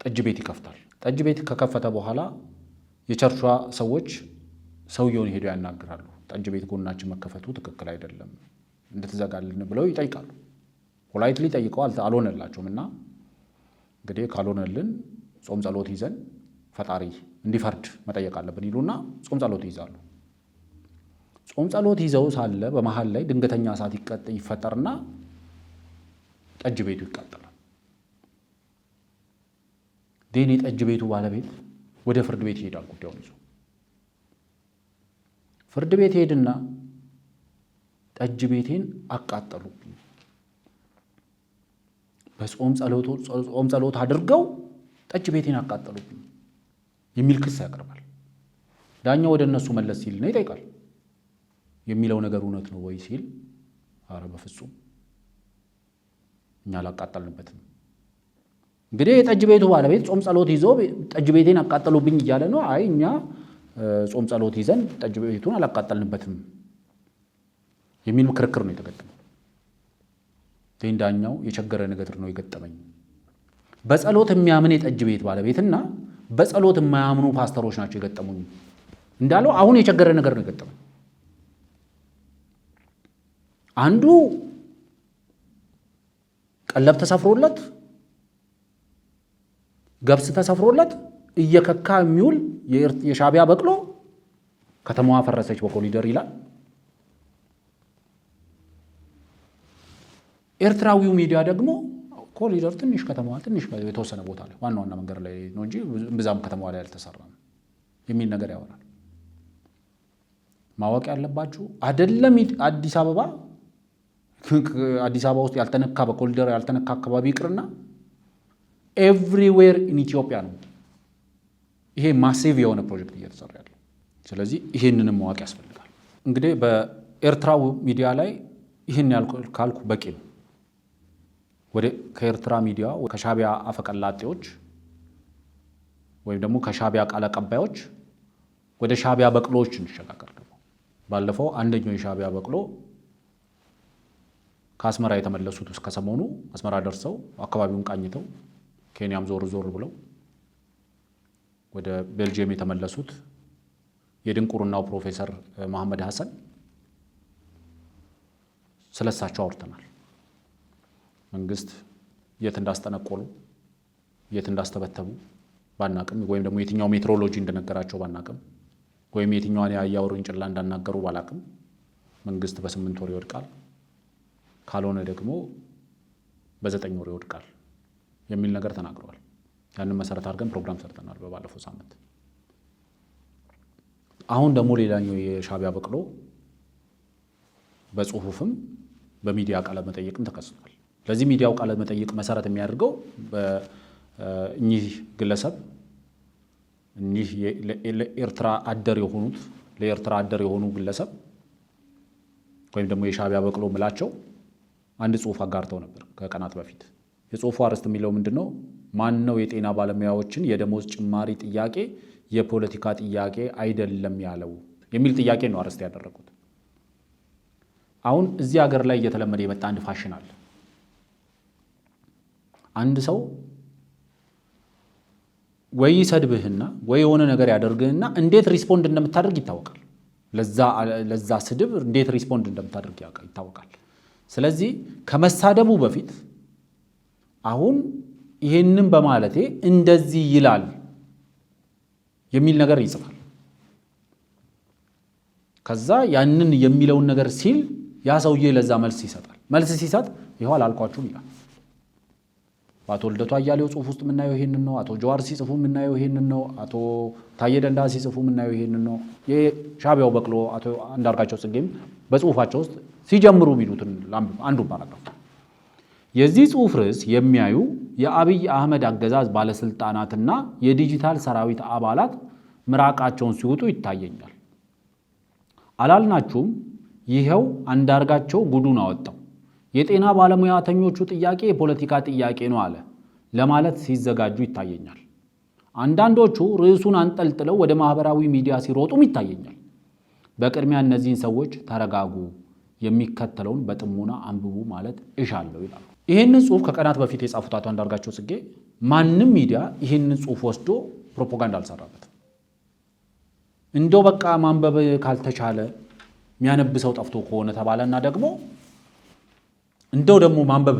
ጠጅ ቤት ይከፍታል። ጠጅ ቤት ከከፈተ በኋላ የቸርቿ ሰዎች ሰውየውን ሄደው ያናግራሉ። ጠጅ ቤት ጎናችን መከፈቱ ትክክል አይደለም እንድትዘጋልን ብለው ይጠይቃሉ። ፖላይትሊ ጠይቀው አልሆነላቸውም እና እንግዲህ ካልሆነልን ጾም ጸሎት ይዘን ፈጣሪ እንዲፈርድ መጠየቅ አለብን ይሉና ጾም ጸሎት ይዛሉ። ጾም ጸሎት ይዘው ሳለ በመሃል ላይ ድንገተኛ እሳት ይፈጠርና ጠጅ ቤቱ ይቃጠላል። ዴኔ ጠጅ ቤቱ ባለቤት ወደ ፍርድ ቤት ይሄዳል ጉዳዩን ይዞ። ፍርድ ቤት ሄድና ጠጅ ቤቴን አቃጠሉብኝ፣ በጾም ጸሎት አድርገው ጠጅ ቤቴን አቃጠሉብኝ የሚል ክስ ያቀርባል። ዳኛው ወደ እነሱ መለስ ሲል ነው ይጠይቃል። የሚለው ነገር እውነት ነው ወይ ሲል አረ በፍጹም እኛ አላቃጠልንበትም። እንግዲህ የጠጅ ቤቱ ባለቤት ጾም ጸሎት ይዞ ጠጅ ቤቴን አቃጠሉብኝ እያለ ነው። አይ እኛ ጾም ጸሎት ይዘን ጠጅ ቤቱን አላቃጠልንበትም የሚል ክርክር ነው የተገጠመው። ዳኛው የቸገረ ነገር ነው የገጠመኝ፣ በጸሎት የሚያምን የጠጅ ቤት ባለቤትና በጸሎት የማያምኑ ፓስተሮች ናቸው የገጠሙኝ እንዳለው አሁን የቸገረ ነገር ነው የገጠመኝ። አንዱ ቀለብ ተሰፍሮለት ገብስ ተሰፍሮለት እየከካ የሚውል የሻቢያ በቅሎ ከተማዋ ፈረሰች በኮሪደር ይላል። ኤርትራዊው ሚዲያ ደግሞ ኮሪደር ትንሽ ከተማዋ ትንሽ የተወሰነ ቦታ ላይ ዋና መንገድ ላይ ነው እንጂ ብዛም ከተማዋ ላይ አልተሰራም የሚል ነገር ያወራል። ማወቅ ያለባችሁ አይደለም አዲስ አበባ ውስጥ ያልተነካ በኮሪደር ያልተነካ አካባቢ ይቅርና ኤቭሪዌር ኢን ኢትዮጵያ ነው ይሄ ማሲቭ የሆነ ፕሮጀክት እየተሰራ ያለው። ስለዚህ ይህንንም ማወቅ ያስፈልጋል። እንግዲህ በኤርትራው ሚዲያ ላይ ይህን ካልኩ በቂ ነው። ከኤርትራ ሚዲያ ከሻቢያ አፈቀላጤዎች ወይም ደግሞ ከሻቢያ ቃል አቀባዮች ወደ ሻቢያ በቅሎዎች እንሸጋገር። ደግሞ ባለፈው አንደኛው የሻቢያ በቅሎ ከአስመራ የተመለሱት እስከ ሰሞኑ አስመራ ደርሰው አካባቢውን ቃኝተው ኬንያም ዞር ዞር ብለው ወደ ቤልጅየም የተመለሱት የድንቁርናው ፕሮፌሰር መሐመድ ሐሰን ስለሳቸው አውርተናል። መንግስት የት እንዳስጠነቆሉ የት እንዳስተበተቡ ባናቅም ወይም ደግሞ የትኛው ሜትሮሎጂ እንደነገራቸው ባናቅም ወይም የትኛዋን የአህያ ውርንጭላ እንዳናገሩ ባላቅም መንግስት በ8 ወር ይወድቃል፣ ካልሆነ ደግሞ በ9 ወር ይወድቃል የሚል ነገር ተናግረዋል። ያንን መሰረት አድርገን ፕሮግራም ሰርተናል በባለፈው ሳምንት። አሁን ደግሞ ሌላኛው የሻቢያ በቅሎ በጽሁፍም በሚዲያ ቃለ መጠይቅም ተከስቷል። ለዚህ ሚዲያው ቃለ መጠይቅ መሰረት የሚያደርገው እኚህ ግለሰብ እኚህ ለኤርትራ አደር የሆኑ ግለሰብ ወይም ደግሞ የሻቢያ በቅሎ ምላቸው አንድ ጽሁፍ አጋርተው ነበር ከቀናት በፊት። የጽሁፉ አርዕስት የሚለው ምንድነው? ማን ነው የጤና ባለሙያዎችን የደሞዝ ጭማሪ ጥያቄ የፖለቲካ ጥያቄ አይደለም ያለው የሚል ጥያቄ ነው አርዕስት ያደረጉት። አሁን እዚህ ሀገር ላይ እየተለመደ የመጣ አንድ ፋሽን አለ። አንድ ሰው ወይ ይሰድብህና ወይ የሆነ ነገር ያደርግህና እንዴት ሪስፖንድ እንደምታደርግ ይታወቃል። ለዛ ስድብ እንዴት ሪስፖንድ እንደምታደርግ ይታወቃል። ስለዚህ ከመሳደቡ በፊት አሁን ይሄንን በማለቴ እንደዚህ ይላል የሚል ነገር ይጽፋል። ከዛ ያንን የሚለውን ነገር ሲል ያ ሰውዬ ለዛ መልስ ይሰጣል። መልስ ሲሰጥ ይኸው አላልኳችሁም ይላል። አቶ ልደቱ አያሌው ጽሁፍ ውስጥ የምናየው ይሄንን ነው። አቶ ጀዋር ሲጽፉ የምናየው ይሄንን ነው። አቶ ታዬ ደንዳ ሲጽፉ የምናየው ይሄንን ነው። የሻቢያው በቅሎ አቶ አንዳርጋቸው ጽጌም በጽሁፋቸው ውስጥ ሲጀምሩ የሚሉትን አንዱ ፓራግራፍ የዚህ ጽሁፍ ርዕስ የሚያዩ የአብይ አህመድ አገዛዝ ባለስልጣናትና የዲጂታል ሰራዊት አባላት ምራቃቸውን ሲውጡ ይታየኛል። አላልናችሁም? ይኸው አንዳርጋቸው ጉዱን አወጣው። የጤና ባለሙያተኞቹ ጥያቄ የፖለቲካ ጥያቄ ነው አለ ለማለት ሲዘጋጁ ይታየኛል። አንዳንዶቹ ርዕሱን አንጠልጥለው ወደ ማህበራዊ ሚዲያ ሲሮጡም ይታየኛል። በቅድሚያ እነዚህን ሰዎች ተረጋጉ፣ የሚከተለውን በጥሞና አንብቡ ማለት እሻለሁ ይላሉ። ይህንን ጽሁፍ ከቀናት በፊት የጻፉት አቶ አንዳርጋቸው ጽጌ ማንም ሚዲያ ይህንን ጽሁፍ ወስዶ ፕሮፓጋንዳ አልሰራበትም። እንደው በቃ ማንበብ ካልተቻለ የሚያነብ ሰው ጠፍቶ ከሆነ ተባለና ደግሞ ደግሞ ማንበብ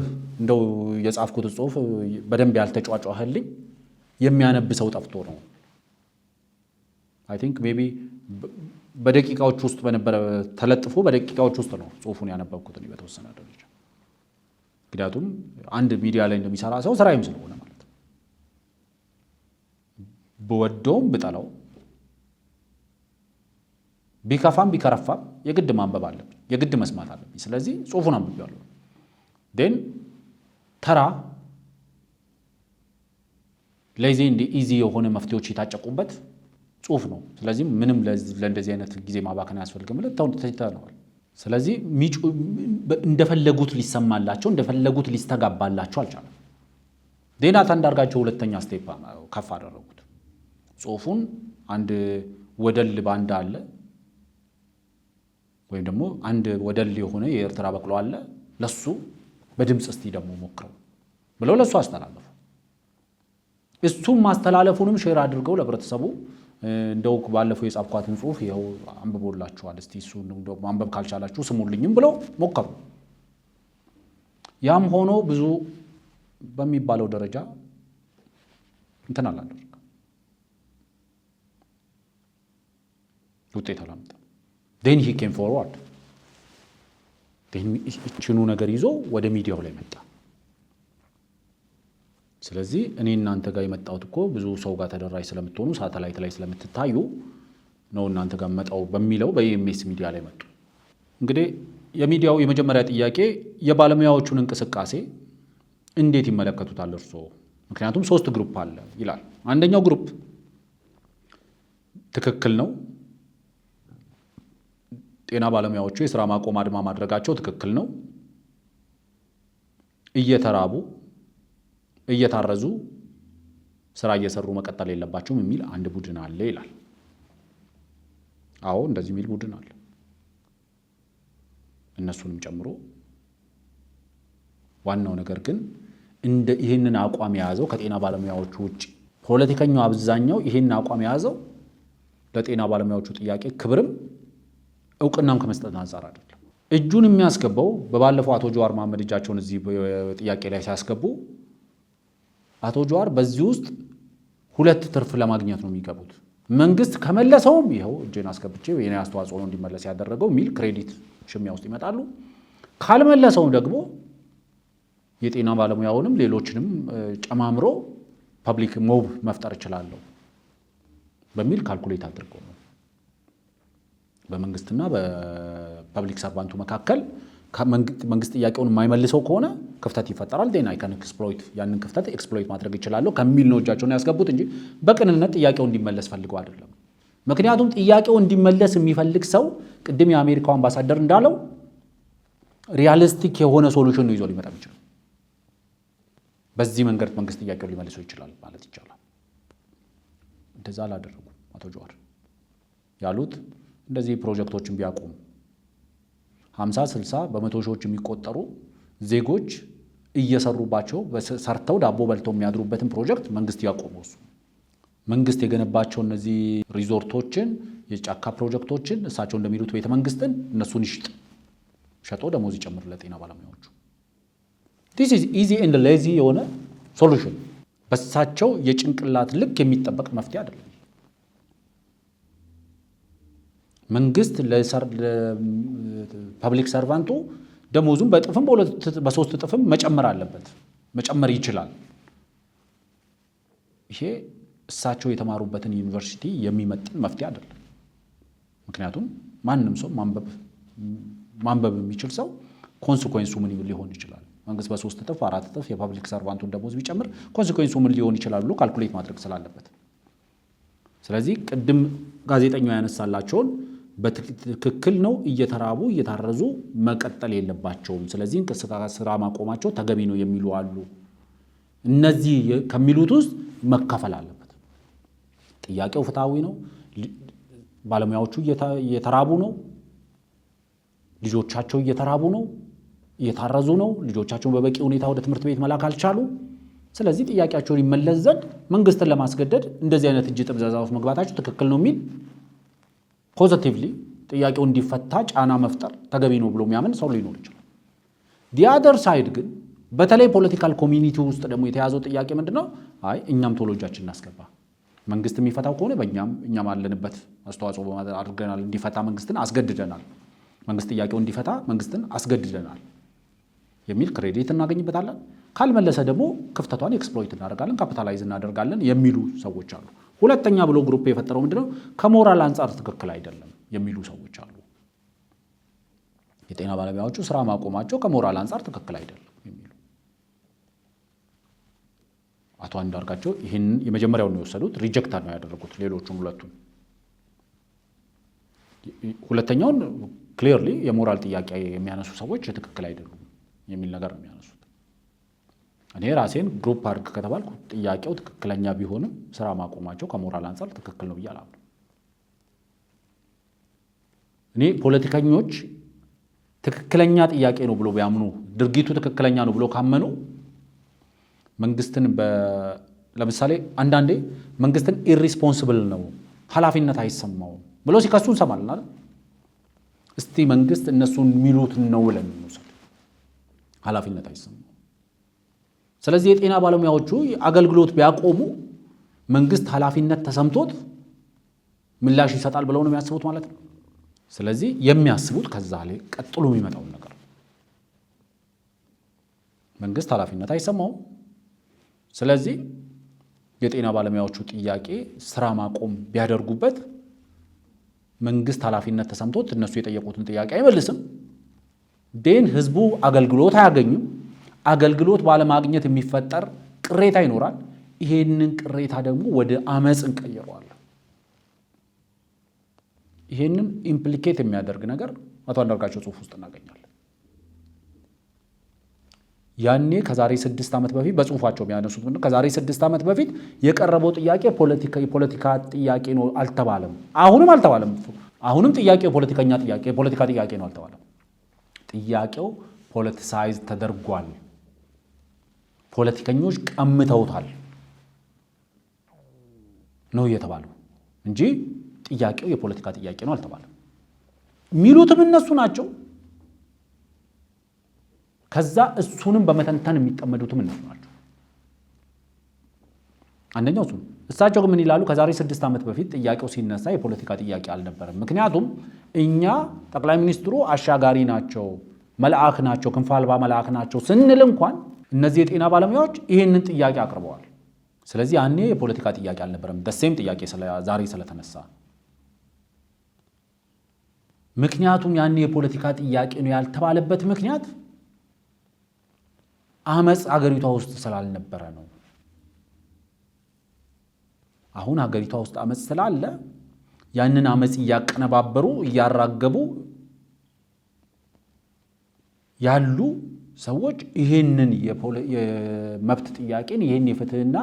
የጻፍኩት ጽሁፍ በደንብ ያልተጫጫህልኝ የሚያነብ ሰው ጠፍቶ ነው። አይ ቲንክ ሜቢ በደቂቃዎች ውስጥ በነበረ ተለጥፎ በደቂቃዎች ውስጥ ነው ጽሁፉን ያነበብኩት እኔ በተወሰነ ደረጃ። ምክንያቱም አንድ ሚዲያ ላይ እንደሚሰራ ሰው ስራዬም ስለሆነ ማለት ነው። በወደውም ብጠላው ቢከፋም ቢከረፋም የግድ ማንበብ አለብኝ፣ የግድ መስማት አለብኝ። ስለዚህ ጽሁፉን አንብቤዋለሁ። ዴን ተራ ለዚህ እንደ ኢዚ የሆነ መፍትሄዎች የታጨቁበት ጽሁፍ ነው። ስለዚህ ምንም ለእንደዚህ አይነት ጊዜ ማባከን አያስፈልግም ብለህ ተውተናል። ስለዚህ እንደፈለጉት ሊሰማላቸው እንደፈለጉት ሊስተጋባላቸው አልቻለም። ዴን አቶ አንዳርጋቸው ሁለተኛ ስቴፕ ከፍ አደረጉት። ጽሁፉን አንድ ወደል ባንዳ አለ ወይም ደግሞ አንድ ወደል የሆነ የኤርትራ በቅሎ አለ፣ ለሱ በድምጽ እስቲ ደግሞ ሞክረው ብለው ለሱ አስተላለፉ። እሱም ማስተላለፉንም ሼር አድርገው ለህብረተሰቡ እንደው ባለፈው የጻፍኳትን ጽሁፍ ይኸው አንብቦላችኋል፣ እስቲ እሱ እንደው ማንበብ ካልቻላችሁ ስሙልኝም ብለው ሞከሩ። ያም ሆኖ ብዙ በሚባለው ደረጃ እንትን አላደረገም፣ ውጤት አላመጣም። then he came forward እችኑ ነገር ይዞ ወደ ሚዲያው ላይ መጣ። ስለዚህ እኔ እናንተ ጋር የመጣሁት እኮ ብዙ ሰው ጋር ተደራሽ ስለምትሆኑ ሳተላይት ላይ ስለምትታዩ ነው እናንተ ጋር መጣው በሚለው በኢኤምኤስ ሚዲያ ላይ መጡ። እንግዲህ የሚዲያው የመጀመሪያ ጥያቄ የባለሙያዎቹን እንቅስቃሴ እንዴት ይመለከቱታል እርስዎ? ምክንያቱም 3 ግሩፕ አለ ይላል። አንደኛው ግሩፕ ትክክል ነው። ጤና ባለሙያዎቹ የስራ ማቆም አድማ ማድረጋቸው ትክክል ነው። እየተራቡ እየታረዙ ስራ እየሰሩ መቀጠል የለባቸውም የሚል አንድ ቡድን አለ ይላል። አዎ እንደዚህ የሚል ቡድን አለ፣ እነሱንም ጨምሮ። ዋናው ነገር ግን ይህንን አቋም የያዘው ከጤና ባለሙያዎቹ ውጭ ፖለቲከኛው አብዛኛው ይህንን አቋም የያዘው ለጤና ባለሙያዎቹ ጥያቄ ክብርም እውቅናም ከመስጠት አንጻር አይደለም። እጁን የሚያስገባው በባለፈው አቶ ጀዋር መሐመድ እጃቸውን እዚህ ጥያቄ ላይ ሲያስገቡ አቶ ጀዋር በዚህ ውስጥ ሁለት ትርፍ ለማግኘት ነው የሚገቡት። መንግስት ከመለሰውም ይኸው እጄን አስገብቼ የኔ አስተዋጽኦ ነው እንዲመለስ ያደረገው የሚል ክሬዲት ሽሚያ ውስጥ ይመጣሉ። ካልመለሰውም ደግሞ የጤና ባለሙያውንም ሌሎችንም ጨማምሮ ፐብሊክ ሞብ መፍጠር እችላለሁ በሚል ካልኩሌት አድርገው ነው በመንግስትና በፐብሊክ ሰርቫንቱ መካከል መንግስት ጥያቄውን የማይመልሰው ከሆነ ክፍተት ይፈጠራል። ዴን አይ ካን ኤክስፕሎይት ያንን ክፍተት ኤክስፕሎይት ማድረግ ይችላለሁ ከሚል ነው እጃቸውን ያስገቡት እንጂ በቅንነት ጥያቄው እንዲመለስ ፈልገው አይደለም። ምክንያቱም ጥያቄው እንዲመለስ የሚፈልግ ሰው ቅድም የአሜሪካው አምባሳደር እንዳለው ሪያሊስቲክ የሆነ ሶሉሽን ነው ይዞ ሊመጣ ይችላል። በዚህ መንገድ መንግስት ጥያቄውን ሊመልሰው ይችላል ማለት ይቻላል። እንደዛ አላደረጉም። አቶ ጀዋር ያሉት እንደዚህ ፕሮጀክቶችን ቢያቆሙ 50 60 በመቶ ሺዎች የሚቆጠሩ ዜጎች እየሰሩባቸው ሰርተው ዳቦ በልተው የሚያድሩበትን ፕሮጀክት መንግስት ያቆመው እሱ መንግስት የገነባቸው እነዚህ ሪዞርቶችን የጫካ ፕሮጀክቶችን እሳቸው እንደሚሉት ቤተ መንግስትን እነሱን ይሽጥ ሸጦ ደሞዝ ይጨምር ለጤና ባለሙያዎቹ። this is easy and lazy የሆነ ሶሉሽን በሳቸው የጭንቅላት ልክ የሚጠበቅ መፍትሄ አይደለም። መንግስት ለፐብሊክ ሰርቫንቱ ደሞዙን በጥፍም በሶስት ጥፍም መጨመር አለበት፣ መጨመር ይችላል። ይሄ እሳቸው የተማሩበትን ዩኒቨርሲቲ የሚመጥን መፍትሄ አይደለም። ምክንያቱም ማንም ሰው ማንበብ የሚችል ሰው ኮንሲኩዌንሱ ምን ሊሆን ይችላል? መንግስት በሶስት እጥፍ 4 እጥፍ የፐብሊክ ሰርቫንቱን ደሞዝ ቢጨምር ኮንሲኩዌንሱ ምን ሊሆን ይችላል ብሎ ካልኩሌት ማድረግ ስላለበት፣ ስለዚህ ቅድም ጋዜጠኛው ያነሳላቸውን በትክክል ነው እየተራቡ እየታረዙ መቀጠል የለባቸውም፣ ስለዚህ ስራ ማቆማቸው ተገቢ ነው የሚሉ አሉ። እነዚህ ከሚሉት ውስጥ መከፈል አለበት። ጥያቄው ፍትሐዊ ነው። ባለሙያዎቹ እየተራቡ ነው። ልጆቻቸው እየተራቡ ነው፣ እየታረዙ ነው። ልጆቻቸውን በበቂ ሁኔታ ወደ ትምህርት ቤት መላክ አልቻሉ። ስለዚህ ጥያቄያቸውን ይመለስ ዘንድ መንግስትን ለማስገደድ እንደዚህ አይነት እጅ ጥምዘዛ ውስጥ መግባታቸው ትክክል ነው የሚል ፖዚቲቭሊ ጥያቄው እንዲፈታ ጫና መፍጠር ተገቢ ነው ብሎ የሚያምን ሰው ሊኖር ይችላል። ዲአደር ሳይድ ግን በተለይ ፖለቲካል ኮሚኒቲ ውስጥ ደግሞ የተያዘው ጥያቄ ምንድነው? አይ እኛም ቶሎ እጃችን እናስገባ፣ መንግስት የሚፈታው ከሆነ እኛም አለንበት አስተዋጽኦ አድርገናል፣ እንዲፈታ መንግስትን አስገድደናል፣ መንግስት ጥያቄው እንዲፈታ መንግስትን አስገድደናል የሚል ክሬዲት እናገኝበታለን። ካልመለሰ ደግሞ ክፍተቷን ኤክስፕሎይት እናደርጋለን፣ ካፒታላይዝ እናደርጋለን የሚሉ ሰዎች አሉ። ሁለተኛ ብሎ ግሩፕ የፈጠረው ምንድነው? ከሞራል አንጻር ትክክል አይደለም የሚሉ ሰዎች አሉ። የጤና ባለሙያዎቹ ስራ ማቆማቸው ከሞራል አንጻር ትክክል አይደለም የሚሉ አቶ አንዳርጋቸው ይህን የመጀመሪያውን ነው የወሰዱት፣ ሪጀክት ነው ያደረጉት። ሌሎቹን ሁለተኛውን ክሊርሊ የሞራል ጥያቄ የሚያነሱ ሰዎች ትክክል አይደሉም የሚል ነገር ነው የሚያነሱት። እኔ ራሴን ግሩፕ አድርግ ከተባልኩ ጥያቄው ትክክለኛ ቢሆንም ስራ ማቆማቸው ከሞራል አንጻር ትክክል ነው ብዬ አላምንም። እኔ ፖለቲከኞች ትክክለኛ ጥያቄ ነው ብሎ ቢያምኑ፣ ድርጊቱ ትክክለኛ ነው ብሎ ካመኑ መንግስትን ለምሳሌ አንዳንዴ መንግስትን ኢሪስፖንሲብል ነው ኃላፊነት አይሰማውም ብሎ ሲከሱ እንሰማለን አይደል? እስቲ መንግስት እነሱን የሚሉትን ነው ብለን እንውሰድ። ኃላፊነት አይሰማው። ስለዚህ የጤና ባለሙያዎቹ አገልግሎት ቢያቆሙ መንግስት ኃላፊነት ተሰምቶት ምላሽ ይሰጣል ብለው ነው የሚያስቡት ማለት ነው። ስለዚህ የሚያስቡት ከዛ ላይ ቀጥሎ የሚመጣውን ነገር መንግስት ኃላፊነት አይሰማውም። ስለዚህ የጤና ባለሙያዎቹ ጥያቄ ስራ ማቆም ቢያደርጉበት መንግስት ኃላፊነት ተሰምቶት እነሱ የጠየቁትን ጥያቄ አይመልስም። ዴን ህዝቡ አገልግሎት አያገኝም። አገልግሎት ባለማግኘት የሚፈጠር ቅሬታ ይኖራል። ይሄንን ቅሬታ ደግሞ ወደ አመፅ እንቀይረዋለን። ይሄንን ኢምፕሊኬት የሚያደርግ ነገር አቶ አንዳርጋቸው ጽሑፍ ውስጥ እናገኛለን። ያኔ ከዛሬ 6 ዓመት በፊት በጽሑፋቸው የሚያነሱት ምንድነው? ከዛሬ 6 ዓመት በፊት የቀረበው ጥያቄ የፖለቲካ ጥያቄ ነው አልተባለም። አሁንም አልተባለም። አሁንም ጥያቄው የፖለቲካ ጥያቄ ነው አልተባለም። ጥያቄው ፖለቲሳይዝ ተደርጓል፣ ፖለቲከኞች ቀምተውታል ነው እየተባለው እንጂ ጥያቄው የፖለቲካ ጥያቄ ነው አልተባለም። የሚሉትም እነሱ ናቸው። ከዛ እሱንም በመተንተን የሚጠመዱትም እነሱ ናቸው። አንደኛው እሱ። እሳቸው ግን ምን ይላሉ? ከዛሬ 6 ዓመት በፊት ጥያቄው ሲነሳ የፖለቲካ ጥያቄ አልነበረም። ምክንያቱም እኛ ጠቅላይ ሚኒስትሩ አሻጋሪ ናቸው፣ መልአክ ናቸው፣ ክንፍ አልባ መልአክ ናቸው ስንል እንኳን እነዚህ የጤና ባለሙያዎች ይህንን ጥያቄ አቅርበዋል። ስለዚህ ያኔ የፖለቲካ ጥያቄ አልነበረም። ደሴም ጥያቄ ዛሬ ስለተነሳ ምክንያቱም ያኔ የፖለቲካ ጥያቄ ነው ያልተባለበት ምክንያት አመጽ አገሪቷ ውስጥ ስላልነበረ ነው። አሁን አገሪቷ ውስጥ አመጽ ስላለ ያንን አመጽ እያቀነባበሩ እያራገቡ ያሉ ሰዎች ይሄንን የመብት ጥያቄን ይሄን የፍትህና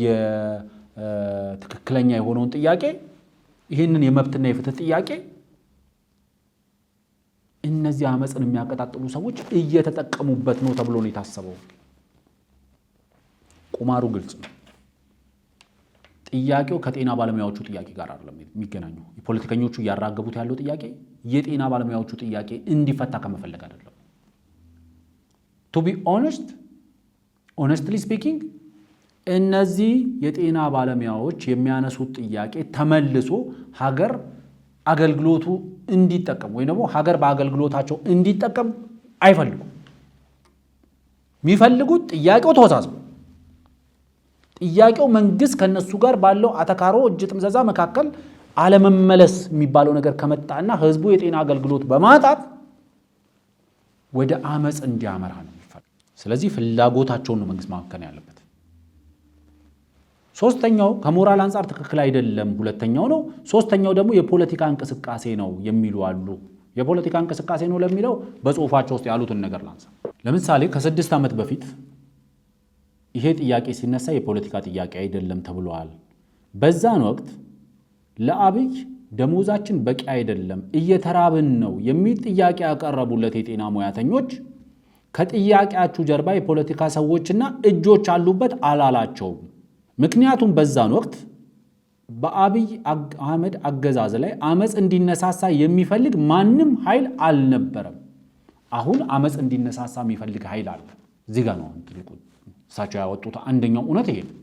የትክክለኛ የሆነውን ጥያቄ ይሄንን የመብትና የፍትህ ጥያቄ እነዚህ አመጽን የሚያቀጣጥሉ ሰዎች እየተጠቀሙበት ነው ተብሎ ነው የታሰበው። ቁማሩ ግልጽ ነው። ጥያቄው ከጤና ባለሙያዎቹ ጥያቄ ጋር አይደለም የሚገናኘው። የፖለቲከኞቹ እያራገቡት ያለው ጥያቄ የጤና ባለሙያዎቹ ጥያቄ እንዲፈታ ከመፈለግ አይደለም። ቱ ቢ ሆነስትሊ ስፒኪንግ እነዚህ የጤና ባለሙያዎች የሚያነሱት ጥያቄ ተመልሶ ሀገር አገልግሎቱ እንዲጠቀም ወይ ደግሞ ሀገር በአገልግሎታቸው እንዲጠቀም አይፈልጉም። የሚፈልጉት ጥያቄው ተወሳስቦ ጥያቄው መንግስት ከነሱ ጋር ባለው አተካሮ እጅ ጥምዘዛ መካከል አለመመለስ የሚባለው ነገር ከመጣና ህዝቡ የጤና አገልግሎት በማጣት ወደ አመጽ እንዲያመራ ነው የሚፈልጉት። ስለዚህ ፍላጎታቸውን ነው መንግስት ማከናወን ያለበት። ሶስተኛው ከሞራል አንጻር ትክክል አይደለም፣ ሁለተኛው ነው። ሶስተኛው ደግሞ የፖለቲካ እንቅስቃሴ ነው የሚሉ አሉ። የፖለቲካ እንቅስቃሴ ነው ለሚለው በጽሁፋቸው ውስጥ ያሉትን ነገር ላንሳ። ለምሳሌ ከ6 ዓመት በፊት ይሄ ጥያቄ ሲነሳ የፖለቲካ ጥያቄ አይደለም ተብሏል። በዛን ወቅት ለአብይ ደሞዛችን በቂ አይደለም፣ እየተራብን ነው የሚል ጥያቄ ያቀረቡለት የጤና ሙያተኞች ከጥያቄያችሁ ጀርባ የፖለቲካ ሰዎችና እጆች አሉበት አላላቸውም። ምክንያቱም በዛን ወቅት በአብይ አህመድ አገዛዝ ላይ አመጽ እንዲነሳሳ የሚፈልግ ማንም ኃይል አልነበረም። አሁን አመጽ እንዲነሳሳ የሚፈልግ ኃይል አለ። እዚህ ጋር ነው ትልቁ እሳቸው ያወጡት አንደኛው እውነት ይሄ ነው።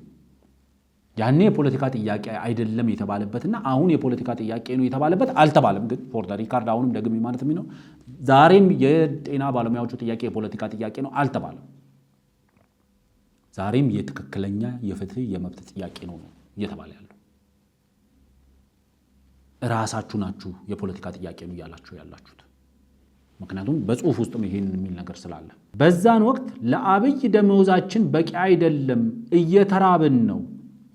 ያኔ የፖለቲካ ጥያቄ አይደለም የተባለበትና አሁን የፖለቲካ ጥያቄ ነው የተባለበት አልተባለም። ግን ፎር ዘ ሪካርድ አሁንም ደግሜ ማለት ነው ዛሬም የጤና ባለሙያዎቹ ጥያቄ የፖለቲካ ጥያቄ ነው አልተባለም። ዛሬም የትክክለኛ የፍትህ የመብት ጥያቄ ነው እየተባለ ያለው። ራሳችሁ ናችሁ የፖለቲካ ጥያቄ ነው እያላችሁ ያላችሁት። ምክንያቱም በጽሁፍ ውስጥም ይሄን የሚል ነገር ስላለ በዛን ወቅት ለአብይ ደሞዛችን በቂ አይደለም እየተራብን ነው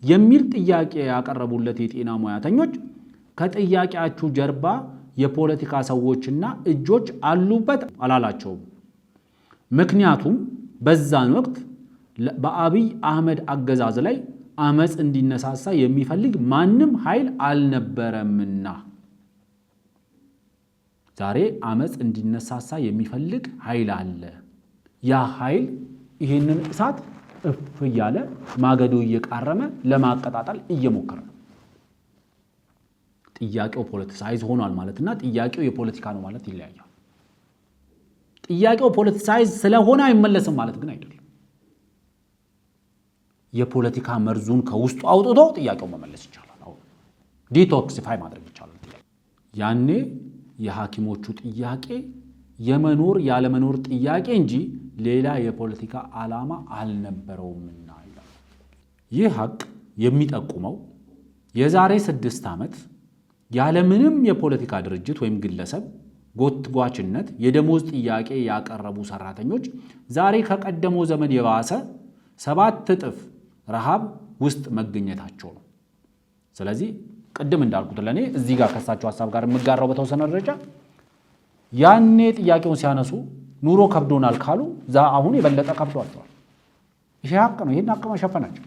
የሚል ጥያቄ ያቀረቡለት የጤና ሙያተኞች ከጥያቄያችሁ ጀርባ የፖለቲካ ሰዎችና እጆች አሉበት አላላቸውም። ምክንያቱም በዛን ወቅት በአብይ አህመድ አገዛዝ ላይ አመጽ እንዲነሳሳ የሚፈልግ ማንም ኃይል አልነበረምና። ዛሬ አመጽ እንዲነሳሳ የሚፈልግ ኃይል አለ። ያ ኃይል ይህንን እሳት እፍ እያለ ማገዶ እየቃረመ ለማቀጣጣል እየሞከረ ነው። ጥያቄው ፖለቲሳይዝ ሆኗል ማለትና ጥያቄው የፖለቲካ ነው ማለት ይለያያል። ጥያቄው ፖለቲሳይዝ ስለሆነ አይመለስም ማለት ግን አይደለም። የፖለቲካ መርዙን ከውስጡ አውጥቶ ጥያቄው መመለስ ይቻላል። አሁን ዲቶክሲፋይ ማድረግ ይቻላል። ያኔ የሐኪሞቹ ጥያቄ የመኖር ያለመኖር ጥያቄ እንጂ ሌላ የፖለቲካ ዓላማ አልነበረውምና ይላል። ይህ ሀቅ የሚጠቁመው የዛሬ 6 ዓመት ያለምንም የፖለቲካ ድርጅት ወይም ግለሰብ ጎትጓችነት የደሞዝ ጥያቄ ያቀረቡ ሰራተኞች ዛሬ ከቀደመው ዘመን የባሰ 7 እጥፍ ረሃብ ውስጥ መገኘታቸው ነው። ስለዚህ ቅድም እንዳልኩት ለኔ እዚህ ጋር ከሳቸው ሐሳብ ጋር የምጋራው በተወሰነ ደረጃ ያኔ ጥያቄውን ሲያነሱ ኑሮ ከብዶናል ካሉ አሁን የበለጠ ከብዷቸዋል። ይሄ ሀቅ ነው። ይሄን ሀቅ መሸፈናቸው።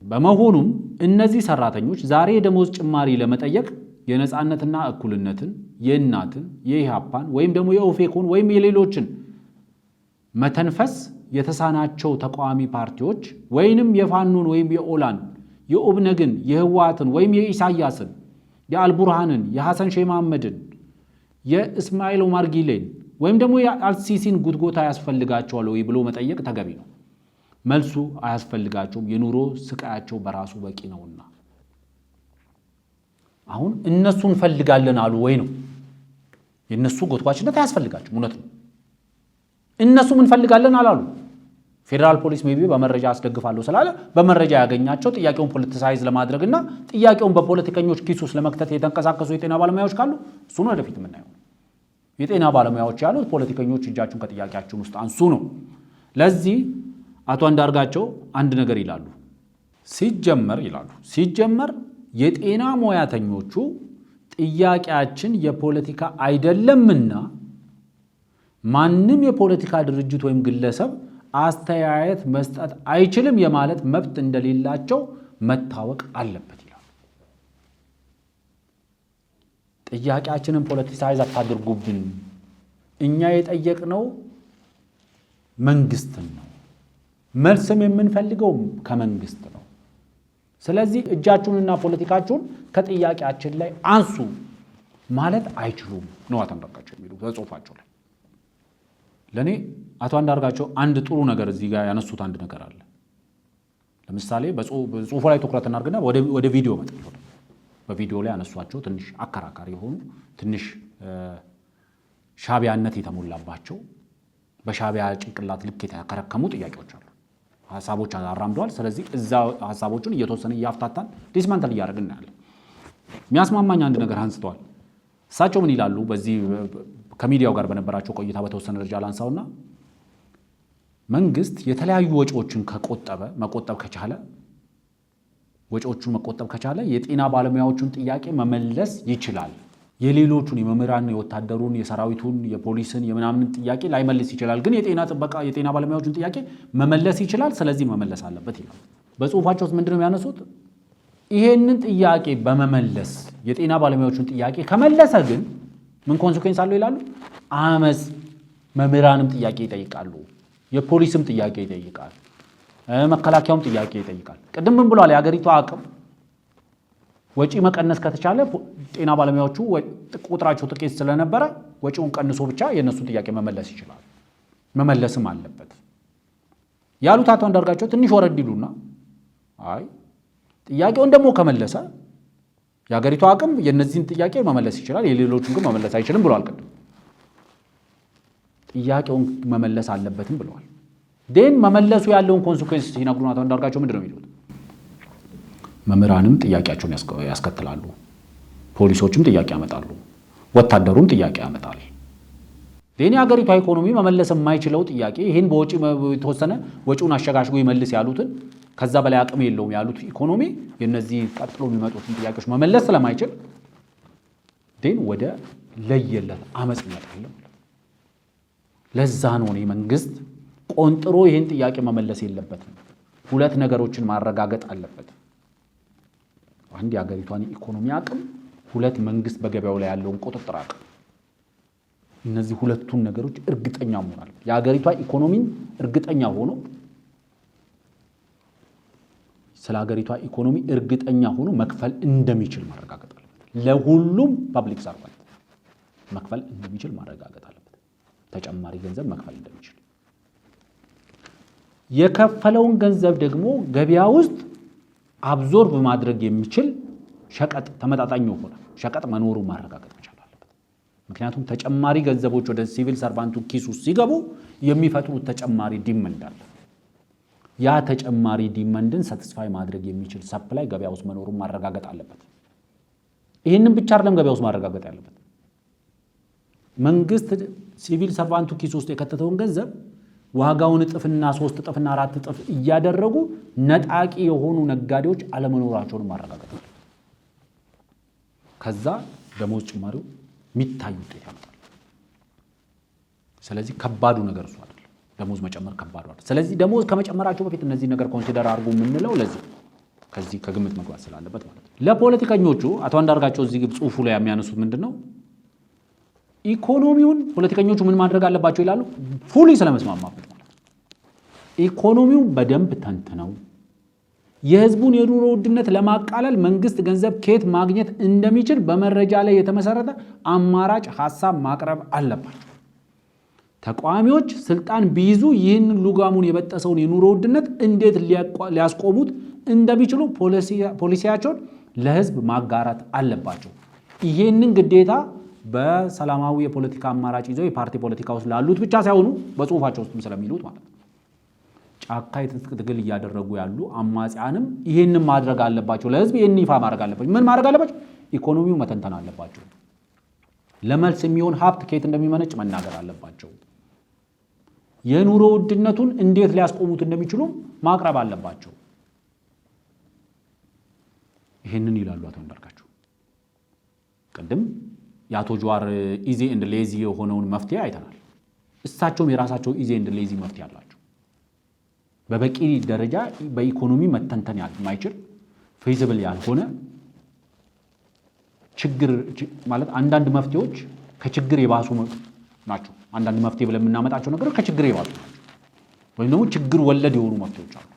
በመሆኑም እነዚህ ሰራተኞች ዛሬ የደሞዝ ጭማሪ ለመጠየቅ የነጻነትና እኩልነትን፣ የእናትን፣ የኢሃፓን ወይም ደግሞ የኦፌኮን ወይም የሌሎችን መተንፈስ የተሳናቸው ተቃዋሚ ፓርቲዎች ወይንም የፋኑን ወይም የኦላን የኦብነግን የህወሓትን ወይም የኢሳያስን የአልቡርሃንን የሐሰን ሼህ መሐመድን የእስማኤል ኦማር ጊሌን ወይም ደግሞ የአልሲሲን ጉትጎታ ያስፈልጋቸዋል ወይ ብሎ መጠየቅ ተገቢ ነው። መልሱ አያስፈልጋቸውም። የኑሮ ስቃያቸው በራሱ በቂ ነውና አሁን እነሱ እንፈልጋለን አሉ ወይ ነው። የነሱ ጎትጓችነት አያስፈልጋቸውም። እውነት ነው። እነሱ እንፈልጋለን አላሉ። ፌደራል ፖሊስ ሜቢ በመረጃ አስደግፋለሁ ስላለ በመረጃ ያገኛቸው ጥያቄውን ፖለቲሳይዝ ለማድረግና ጥያቄውን በፖለቲከኞች ኪስ ውስጥ ለመክተት የተንቀሳቀሱ የጤና ባለሙያዎች ካሉ እሱን ወደፊት የምናየው። የጤና ባለሙያዎች ያሉት ፖለቲከኞች እጃችሁን ከጥያቄያችሁን ውስጥ አንሱ ነው። ለዚህ አቶ አንዳርጋቸው አንድ ነገር ይላሉ። ሲጀመር የጤና ሙያተኞቹ ጥያቄያችን የፖለቲካ አይደለምና ማንም የፖለቲካ ድርጅት ወይም ግለሰብ አስተያየት መስጠት አይችልም የማለት መብት እንደሌላቸው መታወቅ አለበት ይላሉ። ጥያቄያችንን ፖለቲሳይዝ አታድርጉብን። እኛ የጠየቅነው መንግስትን ነው። መልስም የምንፈልገው ከመንግስት ነው። ስለዚህ እጃችሁንና ፖለቲካችሁን ከጥያቄያችን ላይ አንሱ ማለት አይችሉም ነው አቶ አንዳርጋቸው የሚሉ በጽሁፋቸው ላይ። ለኔ አቶ አንዳርጋቸው አንድ ጥሩ ነገር እዚህ ጋር ያነሱት አንድ ነገር አለ። ለምሳሌ በጽሁፉ ላይ ትኩረት እናድርግና ወደ ቪዲዮ መጥተው በቪዲዮ ላይ ያነሷቸው ትንሽ አከራካሪ የሆኑ ትንሽ ሻቢያነት የተሞላባቸው በሻቢያ ጭንቅላት ልክ የተከረከሙ ጥያቄዎች አሉ። ሐሳቦች አራምደዋል። ስለዚህ እዛ ሐሳቦቹን እየተወሰነ እያፍታታን ዲስማንተል እያደረግን እናያለን። የሚያስማማኝ አንድ ነገር አንስተዋል። እሳቸው ምን ይላሉ? በዚህ ከሚዲያው ጋር በነበራቸው ቆይታ በተወሰነ ደረጃ ላንሳውና መንግስት የተለያዩ ወጪዎችን መቆጠብ ከቻለ የጤና ባለሙያዎቹን ጥያቄ መመለስ ይችላል። የሌሎቹን የመምህራን፣ የወታደሩን፣ የሰራዊቱን፣ የፖሊስን የምናምን ጥያቄ ላይመልስ ይችላል። ግን የጤና ባለሙያዎቹን ጥያቄ መመለስ ይችላል። ስለዚህ መመለስ አለበት ይላል። በጽሁፋቸው ውስጥ ምንድነው የሚያነሱት? ይሄንን ጥያቄ በመመለስ የጤና ባለሙያዎቹን ጥያቄ ከመለሰ ግን ምን ኮንሲኩዌንስ አለው ይላሉ። አመፅ፣ መምህራንም ጥያቄ ይጠይቃሉ፣ የፖሊስም ጥያቄ ይጠይቃል፣ መከላከያውም ጥያቄ ይጠይቃል። ቅድም ምን ብሏል? የሀገሪቷ አቅም ወጪ መቀነስ ከተቻለ ጤና ባለሙያዎቹ ቁጥራቸው ጥቂት ስለነበረ ወጪውን ቀንሶ ብቻ የእነሱን ጥያቄ መመለስ ይችላል፣ መመለስም አለበት ያሉት አቶ አንዳርጋቸው ትንሽ ወረድ ይሉና አይ ጥያቄውን ደግሞ ከመለሰ የሀገሪቷ አቅም የነዚህን ጥያቄ መመለስ ይችላል፣ የሌሎቹን ግን መመለስ አይችልም ብለዋል። ቅድም ጥያቄውን መመለስ አለበትም ብለዋል። ዴን መመለሱ ያለውን ኮንሲኩዌንስ ሲነግሩን አቶ አንዳርጋቸው ምንድን ነው የሚሉት? መምህራንም ጥያቄያቸውን ያስከትላሉ፣ ፖሊሶችም ጥያቄ ያመጣሉ፣ ወታደሩም ጥያቄ ያመጣል። ዴን የሀገሪቷ ኢኮኖሚ መመለስ የማይችለው ጥያቄ ይህን በወጪ የተወሰነ ወጪውን አሸጋሽጎ ይመልስ ያሉትን ከዛ በላይ አቅም የለውም ያሉት ኢኮኖሚ የነዚህ ቀጥሎ የሚመጡትን ጥያቄዎች መመለስ ስለማይችል ዴን ወደ ለየለት አመፅ ይመጣል። ለዛ ነው መንግስት ቆንጥሮ ይህን ጥያቄ መመለስ የለበትም። ሁለት ነገሮችን ማረጋገጥ አለበት። አንድ የሀገሪቷን ኢኮኖሚ አቅም፣ ሁለት መንግስት በገበያው ላይ ያለውን ቁጥጥር አቅም። እነዚህ ሁለቱን ነገሮች እርግጠኛ መሆን አለበት። የሀገሪቷ ኢኮኖሚን እርግጠኛ ሆኖ ስለ ሀገሪቷ ኢኮኖሚ እርግጠኛ ሆኖ መክፈል እንደሚችል ማረጋገጥ አለበት። ለሁሉም ፐብሊክ ሰርቫንት መክፈል እንደሚችል ማረጋገጥ አለበት። ተጨማሪ ገንዘብ መክፈል እንደሚችል፣ የከፈለውን ገንዘብ ደግሞ ገበያ ውስጥ አብዞርብ ማድረግ የሚችል ሸቀጥ፣ ተመጣጣኝ የሆነ ሸቀጥ መኖሩ ማረጋገጥ መቻል አለበት። ምክንያቱም ተጨማሪ ገንዘቦች ወደ ሲቪል ሰርቫንቱ ኪስ ውስጥ ሲገቡ የሚፈጥሩት ተጨማሪ ዲማንድ አለ። ያ ተጨማሪ ዲማንድን ሳቲስፋይ ማድረግ የሚችል ሰፕላይ ገበያ ውስጥ መኖሩን ማረጋገጥ አለበት። ይህንን ብቻ አይደለም ገበያ ውስጥ ማረጋገጥ ያለበት። መንግስት ሲቪል ሰርቫንቱ ኪስ ውስጥ የከተተውን ገንዘብ ዋጋውን እጥፍና 3 እጥፍና 4 እጥፍ እያደረጉ ነጣቂ የሆኑ ነጋዴዎች አለመኖራቸውን ማረጋገጥ አለበት። ከዛ ደሞዝ ጭማሪው የሚታይ ውጤት ያመጣል። ስለዚህ ከባዱ ነገር እሱ አይደለም፣ ደሞዝ መጨመር ከባዱ አይደለም። ስለዚህ ደሞዝ ከመጨመራቸው በፊት እነዚህ ነገር ኮንሲደር አድርጉ የምንለው ለዚህ ከዚህ ከግምት መግባት ስላለበት ማለት ነው። ለፖለቲከኞቹ አቶ አንዳርጋቸው እዚህ ጽሁፉ ላይ የሚያነሱት ምንድነው? ኢኮኖሚውን ፖለቲከኞቹ ምን ማድረግ አለባቸው ይላሉ። ፉሊ ስለመስማማበት ማለት ነው። ኢኮኖሚውን በደንብ ተንትነው የህዝቡን የኑሮ ውድነት ለማቃለል መንግስት ገንዘብ ከየት ማግኘት እንደሚችል በመረጃ ላይ የተመሰረተ አማራጭ ሐሳብ ማቅረብ አለባቸው። ተቃዋሚዎች ስልጣን ቢይዙ ይህን ሉጋሙን የበጠሰውን የኑሮ ውድነት እንዴት ሊያስቆሙት እንደሚችሉ ፖሊሲያቸውን ለህዝብ ማጋራት አለባቸው። ይሄንን ግዴታ በሰላማዊ የፖለቲካ አማራጭ ይዘው የፓርቲ ፖለቲካ ውስጥ ላሉት ብቻ ሳይሆኑ በጽሁፋቸው ውስጥም ስለሚሉት ማለት ነው። ጫካ የትጥቅ ትግል እያደረጉ ያሉ አማጺያንም ይሄንን ማድረግ አለባቸው። ለህዝብ ይሄን ይፋ ማድረግ አለባቸው። ምን ማድረግ አለባቸው? ኢኮኖሚው መተንተን አለባቸው። ለመልስ የሚሆን ሀብት ከየት እንደሚመነጭ መናገር አለባቸው። የኑሮ ውድነቱን እንዴት ሊያስቆሙት እንደሚችሉ ማቅረብ አለባቸው። ይሄንን ይላሉ አቶ አንዳርጋቸው። ቅድም የአቶ ጀዋር ኢዚ ኤንድ ሌዚ የሆነውን መፍትሄ አይተናል። እሳቸውም የራሳቸው ኢዚ ኤንድ ሌዚ መፍትሄ አላቸው። በበቂ ደረጃ በኢኮኖሚ መተንተን የማይችል ፌዚብል ያልሆነ ችግር ማለት አንዳንድ መፍትሄዎች ከችግር የባሱ ናቸው። አንዳንድ መፍትሄ ብለን የምናመጣቸው ነገሮች ከችግር የባሱ ናቸው። ወይም ደግሞ ችግር ወለድ የሆኑ መፍትሄዎች አሉ።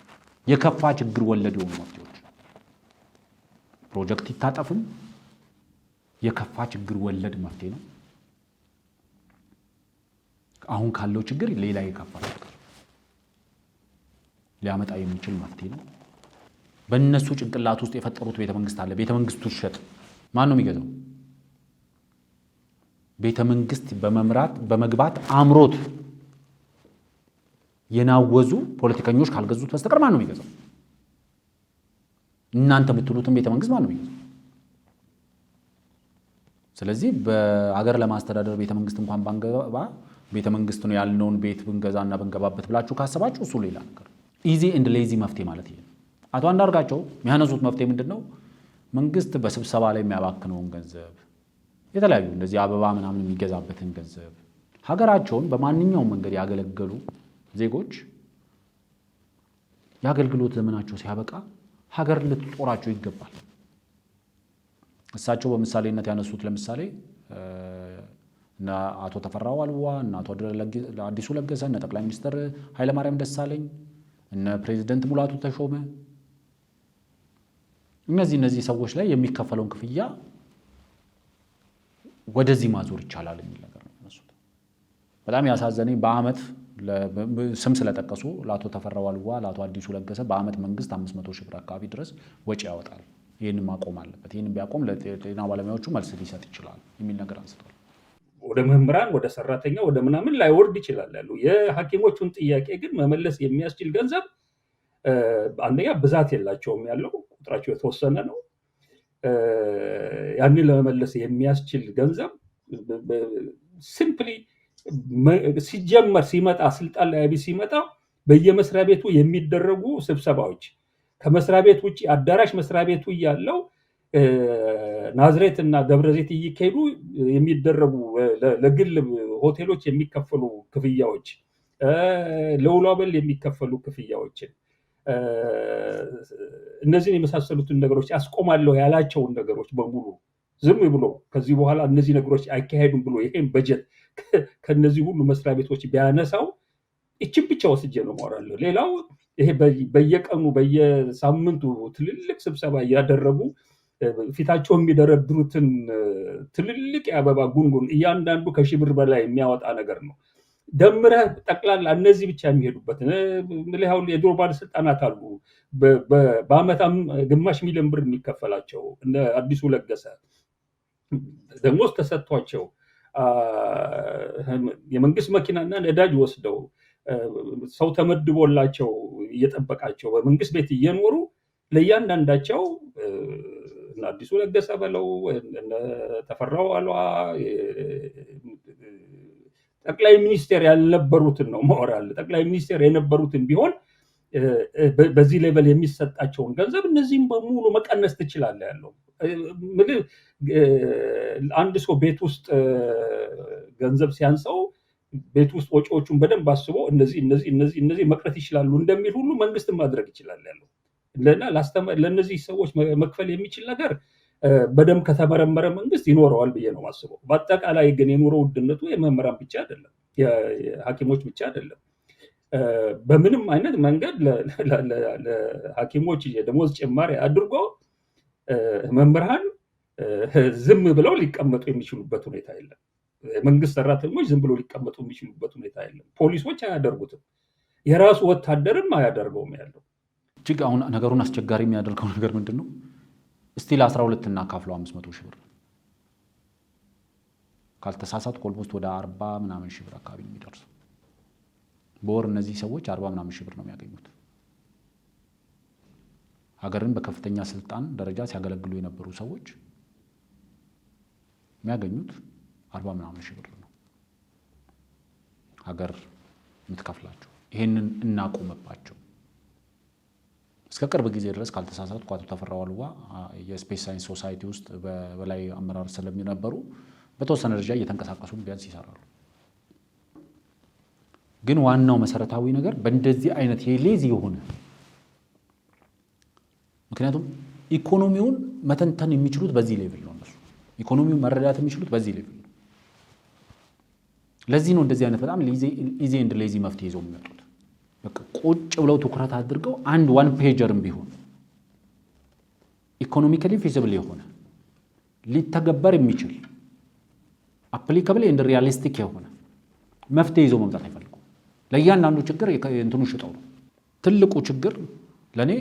የከፋ ችግር ወለድ የሆኑ መፍትሄዎች ፕሮጀክት ይታጠፍም የከፋ ችግር ወለድ መፍትሄ ነው። አሁን ካለው ችግር ሌላ የከፋ ችግር ሊያመጣ የሚችል መፍትሄ ነው። በእነሱ ጭንቅላት ውስጥ የፈጠሩት ቤተመንግስት አለ። ቤተመንግስቱ ይሸጥ። ማን ነው የሚገዛው? ቤተመንግስት በመግባት አምሮት የናወዙ ፖለቲከኞች ካልገዙት በስተቀር ማን ነው የሚገዛው? እናንተ የምትሉትን ቤተመንግስት ማን ነው የሚገዛው? ስለዚህ በአገር ለማስተዳደር ቤተመንግስት እንኳን ባንገባ ቤተመንግስት ነው ያልነውን ቤት ብንገዛና ብንገባበት ብላችሁ ካሰባችሁ እሱ ሌላ ነገር። ኢዚ ኤንድ ሌዚ መፍትሄ ማለት ይሄ። አቶ አንዳርጋቸው የሚያነሱት መፍትሄ ምንድነው? መንግስት በስብሰባ ላይ የሚያባክነውን ገንዘብ፣ የተለያዩ እንደዚህ አበባ ምናምን የሚገዛበትን ገንዘብ፣ ሀገራቸውን በማንኛውም መንገድ ያገለገሉ ዜጎች የአገልግሎት ዘመናቸው ሲያበቃ ሀገር ልትጦራቸው ይገባል። እሳቸው በምሳሌነት ያነሱት ለምሳሌ እና አቶ ተፈራ ዋልዋ እና አቶ አዲሱ ለገሰ እና ጠቅላይ ሚኒስትር ኃይለማርያም ደሳለኝ እና ፕሬዚደንት ሙላቱ ተሾመ እነዚህ ሰዎች ላይ የሚከፈለውን ክፍያ ወደዚህ ማዞር ይቻላል የሚል ነገር ነው ያነሱት። በጣም ያሳዘነኝ በአመት ስም ስለጠቀሱ ለአቶ ተፈራ ዋልዋ ለአቶ አዲሱ ለገሰ በአመት መንግስት 500 ሺህ ብር አካባቢ ድረስ ወጪ ያወጣል። ይህንን ማቆም አለበት። ይህንን ቢያቆም ለጤና ባለሙያዎቹ መልስ ሊሰጥ ይችላል የሚል ነገር አንስተዋል። ወደ መምህራን ወደ ሰራተኛ ወደ ምናምን ላይወርድ ይችላል ያሉ የሐኪሞቹን ጥያቄ ግን መመለስ የሚያስችል ገንዘብ አንደኛ ብዛት የላቸውም ያለው ቁጥራቸው የተወሰነ ነው። ያንን ለመመለስ የሚያስችል ገንዘብ ሲምፕሊ ሲጀመር ሲመጣ ስልጣን ላይ አብይ ሲመጣ በየመስሪያ ቤቱ የሚደረጉ ስብሰባዎች ከመስሪያ ቤት ውጪ አዳራሽ መስሪያ ቤቱ ያለው ናዝሬት እና ደብረዘይት እየካሄዱ የሚደረጉ ለግል ሆቴሎች የሚከፈሉ ክፍያዎች፣ ለውሎ አበል የሚከፈሉ ክፍያዎችን እነዚህን የመሳሰሉትን ነገሮች ያስቆማለሁ ያላቸውን ነገሮች በሙሉ ዝም ብሎ ከዚህ በኋላ እነዚህ ነገሮች አይካሄዱም ብሎ ይሄን በጀት ከነዚህ ሁሉ መስሪያ ቤቶች ቢያነሳው እቺን ብቻ ወስጄ ነው ማወራለሁ። ሌላው ይሄ በየቀኑ በየሳምንቱ ትልልቅ ስብሰባ እያደረጉ ፊታቸው የሚደረድሩትን ትልልቅ የአበባ ጉንጉን እያንዳንዱ ከሺህ ብር በላይ የሚያወጣ ነገር ነው። ደምረህ ጠቅላላ እነዚህ ብቻ የሚሄዱበት ምልሃው የድሮ ባለስልጣናት አሉ በአመታም ግማሽ ሚሊዮን ብር የሚከፈላቸው እነ አዲሱ ለገሰ ደሞዝ ተሰጥቷቸው የመንግስት መኪናና ነዳጅ ወስደው ሰው ተመድቦላቸው እየጠበቃቸው በመንግስት ቤት እየኖሩ ለእያንዳንዳቸው አዲሱ ለገሰ በለው ተፈራው ዋልዋ ጠቅላይ ሚኒስቴር ያልነበሩትን ነው ማወራል። ጠቅላይ ሚኒስቴር የነበሩትን ቢሆን በዚህ ሌቨል የሚሰጣቸውን ገንዘብ እነዚህም በሙሉ መቀነስ ትችላለህ ያለው አንድ ሰው ቤት ውስጥ ገንዘብ ሲያንሰው ቤት ውስጥ ወጪዎቹን በደንብ አስቦ እነዚህ መቅረት ይችላሉ እንደሚል ሁሉ መንግስትን ማድረግ ይችላል ያለው ለእነዚህ ሰዎች መክፈል የሚችል ነገር በደንብ ከተመረመረ መንግስት ይኖረዋል ብዬ ነው ማስበው። በአጠቃላይ ግን የኑሮ ውድነቱ የመምህራን ብቻ አይደለም፣ የሐኪሞች ብቻ አይደለም። በምንም አይነት መንገድ ለሐኪሞች የደሞዝ ጭማሪ አድርጎ መምህራን ዝም ብለው ሊቀመጡ የሚችሉበት ሁኔታ የለም። መንግስት ሰራተኞች ዝም ብለው ሊቀመጡ የሚችሉበት ሁኔታ የለም። ፖሊሶች አያደርጉትም፣ የራሱ ወታደርም አያደርገውም ያለው። እጅግ አሁን ነገሩን አስቸጋሪ የሚያደርገው ነገር ምንድን ነው? እስቲ ለ12 እናካፍለው 500 ሺህ ብር ካልተሳሳትኩ ኦልሞስት ወደ 40 ምናምን ሺህ ብር አካባቢ የሚደርሱ በወር እነዚህ ሰዎች 40 ምናምን ሺህ ብር ነው የሚያገኙት። ሀገርን በከፍተኛ ስልጣን ደረጃ ሲያገለግሉ የነበሩ ሰዎች የሚያገኙት 40 ምናምን ሺህ ብር ነው ሀገር የምትከፍላቸው። ይሄንን እናቆምባቸው። እስከ ቅርብ ጊዜ ድረስ ካልተሳሳትኩ አቶ ተፈራ ዋልዋ የስፔስ ሳይንስ ሶሳይቲ ውስጥ በላይ አመራር ስለሚነበሩ በተወሰነ ደረጃ እየተንቀሳቀሱ ቢያንስ ይሰራሉ። ግን ዋናው መሰረታዊ ነገር በእንደዚህ አይነት የሌዚ የሆነ ምክንያቱም ኢኮኖሚውን መተንተን የሚችሉት በዚህ ሌቭል ነው። እነሱ ኢኮኖሚውን መረዳት የሚችሉት በዚህ ሌቭል ነው። ለዚህ ነው እንደዚህ አይነት በጣም ኢዚ ኤንድ ሌዚ መፍትሄ ይዘው የሚመጡት። በቃ ቁጭ ብለው ትኩረት አድርገው አንድ ዋን ፔጀርም ቢሆን ኢኮኖሚካሊ ፊዚብል የሆነ ሊተገበር የሚችል አፕሊካብል ኤንድ ሪያሊስቲክ የሆነ መፍትሄ ይዘው መምጣት አይፈልጉም። ለእያንዳንዱ ችግር እንትኑ ሽጠው ነው። ትልቁ ችግር ለእኔ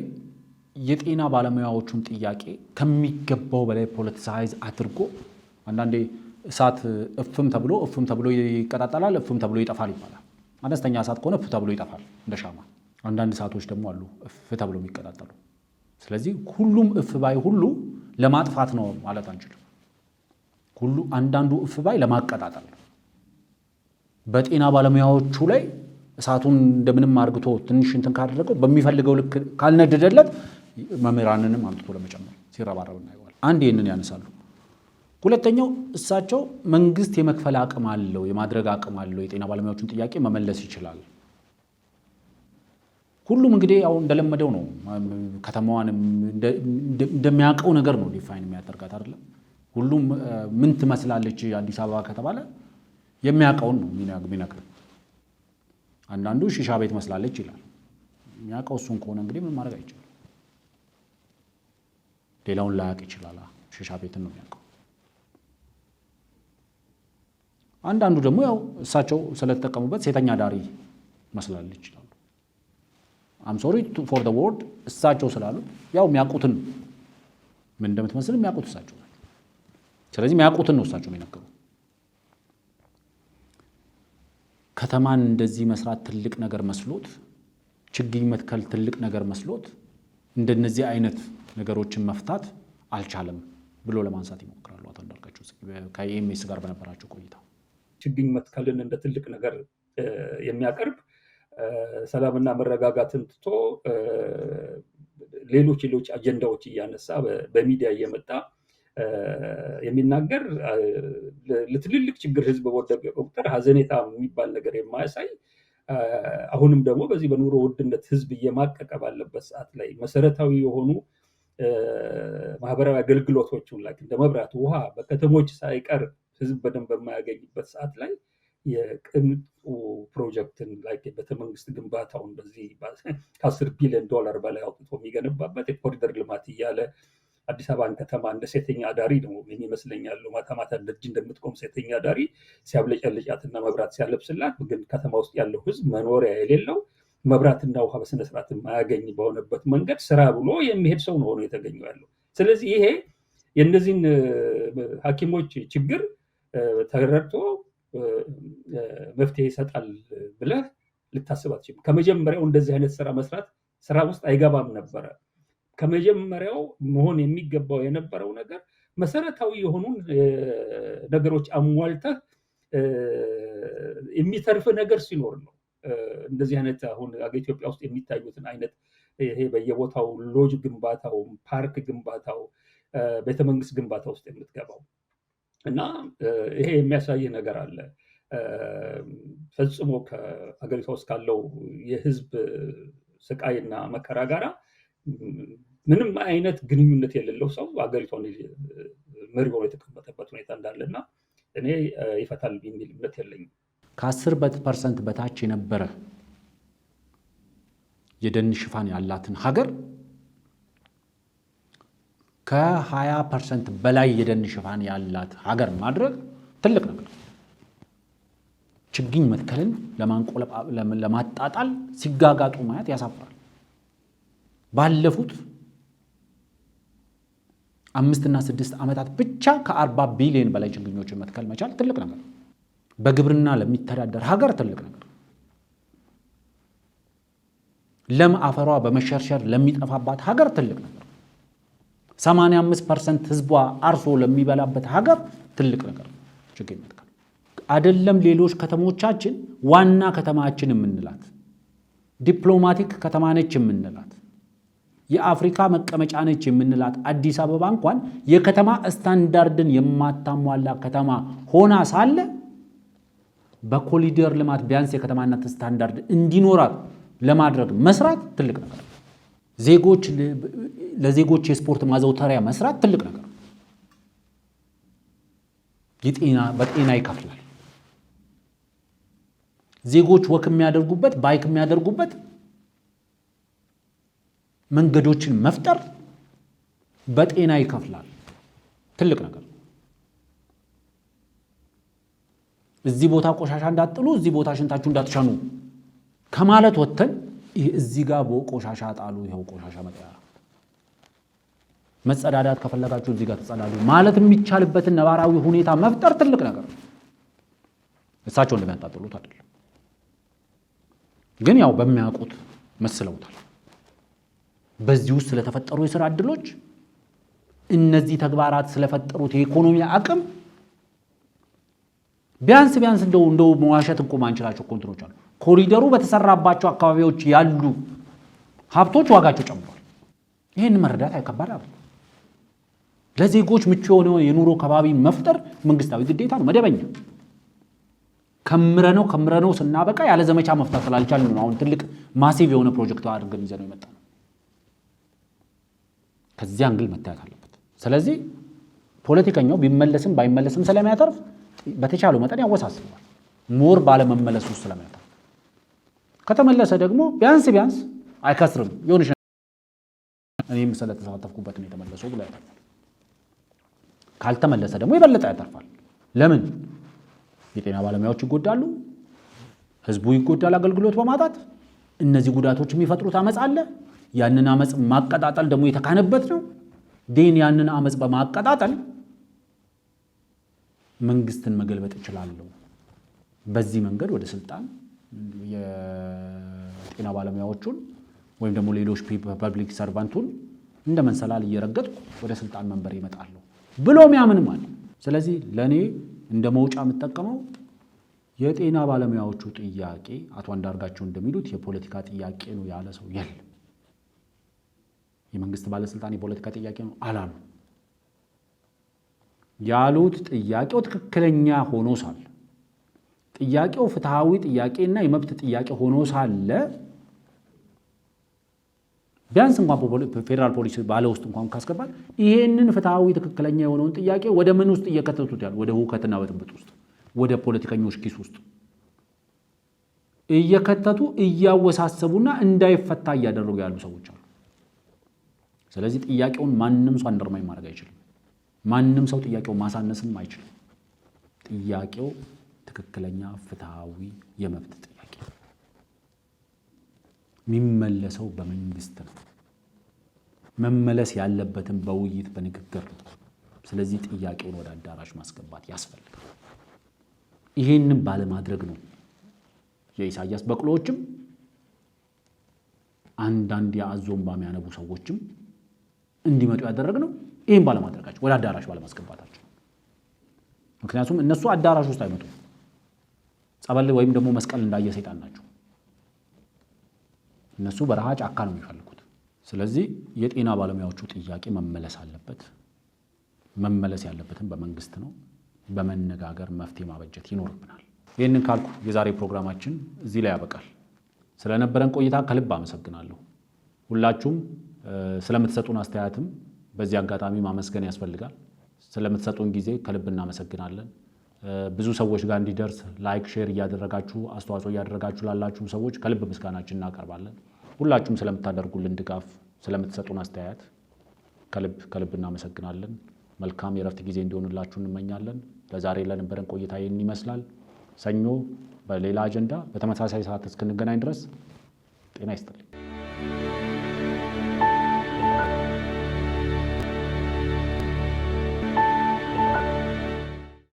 የጤና ባለሙያዎቹን ጥያቄ ከሚገባው በላይ ፖለቲሳይዝ አድርጎ አንዳንዴ እሳት እፍም ተብሎ ይቀጣጠላል፣ እፍም ተብሎ ይጠፋል ይባላል። አነስተኛ እሳት ከሆነ እፍ ተብሎ ይጠፋል እንደ ሻማ። አንዳንድ እሳቶች ደግሞ አሉ እፍ ተብሎ የሚቀጣጠሉ። ስለዚህ ሁሉም እፍ ባይ ሁሉ ለማጥፋት ነው ማለት አንችልም። አንዳንዱ እፍ ባይ ለማቀጣጠል ነው። በጤና ባለሙያዎቹ ላይ እሳቱን እንደምንም አርግቶ ትንሽ እንትን ካደረገው በሚፈልገው ልክ ካልነደደለት መምህራንንም አምጥቶ ለመጨመር ሲረባረብ እናየዋለን። አንድ ይህንን ያነሳሉ። ሁለተኛው እሳቸው መንግስት የመክፈል አቅም አለው፣ የማድረግ አቅም አለው፣ የጤና ባለሙያዎቹን ጥያቄ መመለስ ይችላል። ሁሉም እንግዲህ ያው እንደለመደው ነው። ከተማዋን እንደሚያውቀው ነገር ነው ዲፋይን የሚያደርጋት አይደለም። ሁሉም ምን ትመስላለች አዲስ አበባ ከተባለ የሚያውቀውን ነው የሚነግረው። አንዳንዱ ሺሻ ቤት መስላለች ይላል። የሚያውቀው እሱን ከሆነ እንግዲህ ምን ማድረግ አይቻልም። ሌላውን ላያውቅ ይችላል። ሺሻ ቤትን ነው የሚያውቀው። አንዳንዱ ደግሞ ያው እሳቸው ስለተጠቀሙበት ሴተኛ ዳሪ መስላለች ይላሉ። አም ሶሪ ፎር ዘ ወርድ እሳቸው ስላሉት ያው የሚያውቁትን ምን እንደምትመስል የሚያውቁት እሳቸው ናቸው። ስለዚህ የሚያውቁትን ነው እሳቸው የሚነገሩ። ከተማን እንደዚህ መስራት ትልቅ ነገር መስሎት፣ ችግኝ መትከል ትልቅ ነገር መስሎት እንደነዚህ አይነት ነገሮችን መፍታት አልቻለም ብሎ ለማንሳት ይሞክራሉ አቶ አንዳርጋቸው ከኢኤምኤስ ጋር በነበራቸው ቆይታ። ችግኝ መትከልን እንደ ትልቅ ነገር የሚያቀርብ ሰላምና መረጋጋትን ትቶ ሌሎች አጀንዳዎች እያነሳ በሚዲያ እየመጣ የሚናገር ለትልልቅ ችግር ህዝብ በወደቀ ቁጥር ሀዘኔታ የሚባል ነገር የማያሳይ አሁንም ደግሞ በዚህ በኑሮ ውድነት ህዝብ እየማቀቀ ባለበት ሰዓት ላይ መሰረታዊ የሆኑ ማህበራዊ አገልግሎቶችን ላይ እንደ መብራት፣ ውሃ በከተሞች ሳይቀር ህዝብ በደንብ በማያገኝበት ሰዓት ላይ የቅንጡ ፕሮጀክትን ላይ ቤተመንግስት ግንባታውን በዚህ $10 ቢሊዮን በላይ አውጥቶ የሚገነባበት የኮሪደር ልማት እያለ አዲስ አበባን ከተማ እንደ ሴተኛ አዳሪ ነው ይመስለኛል። ማታ ማታ ደጅ እንደምትቆም ሴተኛ አዳሪ ሲያብለጨልጫትና መብራት ሲያለብስላት፣ ግን ከተማ ውስጥ ያለው ህዝብ መኖሪያ የሌለው መብራትና ውሃ በስነስርዓት የማያገኝ በሆነበት መንገድ ስራ ብሎ የሚሄድ ሰው ነው ሆኖ የተገኘው ያለው። ስለዚህ ይሄ የእነዚህን ሐኪሞች ችግር ተረድቶ መፍትሄ ይሰጣል ብለህ ልታስብ አትችልም። ከመጀመሪያው እንደዚህ አይነት ስራ መስራት ስራ ውስጥ አይገባም ነበረ። ከመጀመሪያው መሆን የሚገባው የነበረው ነገር መሰረታዊ የሆኑ ነገሮች አሟልተህ የሚተርፍ ነገር ሲኖር ነው። እንደዚህ አይነት አሁን ኢትዮጵያ ውስጥ የሚታዩትን አይነት ይሄ በየቦታው ሎጅ ግንባታው፣ ፓርክ ግንባታው፣ ቤተመንግስት ግንባታ ውስጥ የምትገባው። እና ይሄ የሚያሳይ ነገር አለ። ፈጽሞ ከሀገሪቷ ውስጥ ካለው የህዝብ ስቃይና መከራ ጋራ ምንም አይነት ግንኙነት የሌለው ሰው ሀገሪቷን መሪ ሆኖ የተቀመጠበት ሁኔታ እንዳለና እኔ ይፈታል የሚል እምነት የለኝም። ከ10% በታች የነበረ የደን ሽፋን ያላትን ሀገር ከ20% በላይ የደን ሽፋን ያላት ሀገር ማድረግ ትልቅ ነገር። ችግኝ መትከልን ለማጣጣል ሲጋጋጡ ማየት ያሳፍራል። ባለፉት 5 እና 6 ዓመታት ብቻ ከ40 ቢሊዮን በላይ ችግኞችን መትከል መቻል ትልቅ ነገር። በግብርና ለሚተዳደር ሀገር ትልቅ ነገር። ለም አፈሯ በመሸርሸር ለሚጠፋባት ሀገር ትልቅ ነገር። 85% ህዝቧ አርሶ ለሚበላበት ሀገር ትልቅ ነገር ችግኝ መትከል አይደለም። ሌሎች ከተሞቻችን ዋና ከተማችን የምንላት ዲፕሎማቲክ ከተማ ነች የምንላት የአፍሪካ መቀመጫ ነች የምንላት አዲስ አበባ እንኳን የከተማ ስታንዳርድን የማታሟላ ከተማ ሆና ሳለ በኮሪደር ልማት ቢያንስ የከተማነት ስታንዳርድ እንዲኖራት ለማድረግ መስራት ትልቅ ነገር። ለዜጎች የስፖርት ማዘውተሪያ መስራት ትልቅ ነገር። በጤና ይከፍላል። ዜጎች ወክ የሚያደርጉበት ባይክ የሚያደርጉበት መንገዶችን መፍጠር በጤና ይከፍላል። ትልቅ ነገር። እዚህ ቦታ ቆሻሻ እንዳትጥሉ፣ እዚህ ቦታ ሽንታችሁ እንዳትሸኑ ከማለት ወጥተን እዚህ ጋር ቆሻሻ ጣሉ፣ ይኸው ቆሻሻ መጣያ፣ መጸዳዳት ከፈለጋችሁ እዚህ ጋር ተጸዳዱ ማለት የሚቻልበትን ነባራዊ ሁኔታ መፍጠር ትልቅ ነገር። እሳቸው እንደሚያጣጥሉት አይደለም፣ ግን ያው በሚያውቁት መስለውታል። በዚህ ውስጥ ስለተፈጠሩ የሥራ ዕድሎች፣ እነዚህ ተግባራት ስለፈጠሩት የኢኮኖሚ አቅም ቢያንስ እንደው መዋሸት እንኳን ማንችላቸው ኮንትሮች አሉ። ኮሪደሩ በተሰራባቸው አካባቢዎች ያሉ ሀብቶች ዋጋቸው ጨምሯል። ይህን መረዳት አይከባድ አይደለም። ለዜጎች ምቹ የሆነ የኑሮ ከባቢ መፍጠር መንግስታዊ ግዴታ ነው፣ መደበኛ። ከምረነው ስናበቃ ያለ ዘመቻ መፍታት ስላልቻልን ነው አሁን ትልቅ ማሲቭ የሆነ ፕሮጀክት አድርገን ይዘነው የመጣ ነው። ከዚያ አንግል መታየት አለበት። ስለዚህ ፖለቲከኛው ቢመለስም ባይመለስም ስለሚያተርፍ በተቻለው መጠን ያወሳስበዋል። ሞር ባለመመለሱ ስለሚያተርፍ ከተመለሰ ደግሞ ቢያንስ አይከስርም። የሆነሽ እኔም ስለተሳተፍኩበት ነው የተመለሰው ብሎ ያተርፋል። ካልተመለሰ ደግሞ የበለጠ ያተርፋል። ለምን? የጤና ባለሙያዎች ይጎዳሉ፣ ህዝቡ ይጎዳል አገልግሎት በማጣት። እነዚህ ጉዳቶች የሚፈጥሩት አመፅ አለ። ያንን አመፅ ማቀጣጠል ደግሞ የተካነበት ነው። ያንን አመፅ በማቀጣጠል መንግስትን መገልበጥ እችላለሁ። በዚህ መንገድ ወደ ስልጣን የጤና ባለሙያዎቹን ወይም ደግሞ ሌሎች ፐብሊክ ሰርቫንቱን እንደ መንሰላል እየረገጥኩ ወደ ስልጣን መንበር ይመጣሉ ብሎ የሚያምንም አለ። ስለዚህ ለኔ እንደ መውጫ የምጠቀመው የጤና ባለሙያዎቹ ጥያቄ አቶ አንዳርጋቸው እንደሚሉት የፖለቲካ ጥያቄ ነው ያለ ሰው የለም። የመንግስት ባለስልጣን የፖለቲካ ጥያቄ ነው አላሉ። ያሉት ጥያቄው ትክክለኛ ሆኖ ሳለ፣ ጥያቄው ፍትሃዊ ጥያቄና የመብት ጥያቄ ሆኖ ሳለ ቢያንስ እንኳን ፌደራል ፖሊስ ባለ ውስጥ እንኳን ካስገባል ይሄንን ፍትሃዊ ትክክለኛ የሆነውን ጥያቄ ወደ ምን ውስጥ እየከተቱት ያሉ? ወደ ሁከትና በጥብጥ ውስጥ፣ ወደ ፖለቲከኞች ኪስ ውስጥ እየከተቱ እያወሳሰቡና እንዳይፈታ እያደረጉ ያሉ ሰዎች አሉ። ስለዚህ ጥያቄውን ማንም ሰው አንደርማይ ማድረግ አይችልም። ማንም ሰው ጥያቄው ማሳነስም አይችልም። ጥያቄው ትክክለኛ ፍትሃዊ የመብት ጥያቄ የሚመለሰው በመንግስት ነው። መመለስ ያለበትም በውይይት በንግግር ነው። ስለዚህ ጥያቄውን ወደ አዳራሽ ማስገባት ያስፈልጋል። ይሄንን ባለማድረግ ነው የኢሳያስ በቅሎዎችም አንዳንድ የአዞን ባሚያነቡ ሰዎችም እንዲመጡ ያደረግነው ይሄን ባለማድረጋቸው፣ ወደ አዳራሽ ባለማስገባታቸው። ምክንያቱም እነሱ አዳራሽ ውስጥ አይመጡም። ጸበል ወይም ደግሞ መስቀል እንዳየ ሰይጣን ናቸው። እነሱ በረሃ ጫካ ነው የሚፈልጉት። ስለዚህ የጤና ባለሙያዎቹ ጥያቄ መመለስ አለበት። መመለስ ያለበትን በመንግስት ነው። በመነጋገር መፍትሄ ማበጀት ይኖርብናል። ይህንን ካልኩ የዛሬ ፕሮግራማችን እዚህ ላይ ያበቃል። ስለነበረን ቆይታ ከልብ አመሰግናለሁ። ሁላችሁም ስለምትሰጡን አስተያየትም በዚህ አጋጣሚ ማመስገን ያስፈልጋል። ስለምትሰጡን ጊዜ ከልብ እናመሰግናለን። ብዙ ሰዎች ጋር እንዲደርስ ላይክ፣ ሼር እያደረጋችሁ አስተዋጽኦ እያደረጋችሁ ላላችሁ ሰዎች ከልብ ምስጋናችን እናቀርባለን። ሁላችሁም ስለምታደርጉልን ድጋፍ፣ ስለምትሰጡን አስተያየት ከልብ እናመሰግናለን። መልካም የእረፍት ጊዜ እንዲሆንላችሁ እንመኛለን። ለዛሬ ለነበረን ቆይታ ይህን ይመስላል። ሰኞ በሌላ አጀንዳ በተመሳሳይ ሰዓት እስክንገናኝ ድረስ ጤና ይስጥልኝ።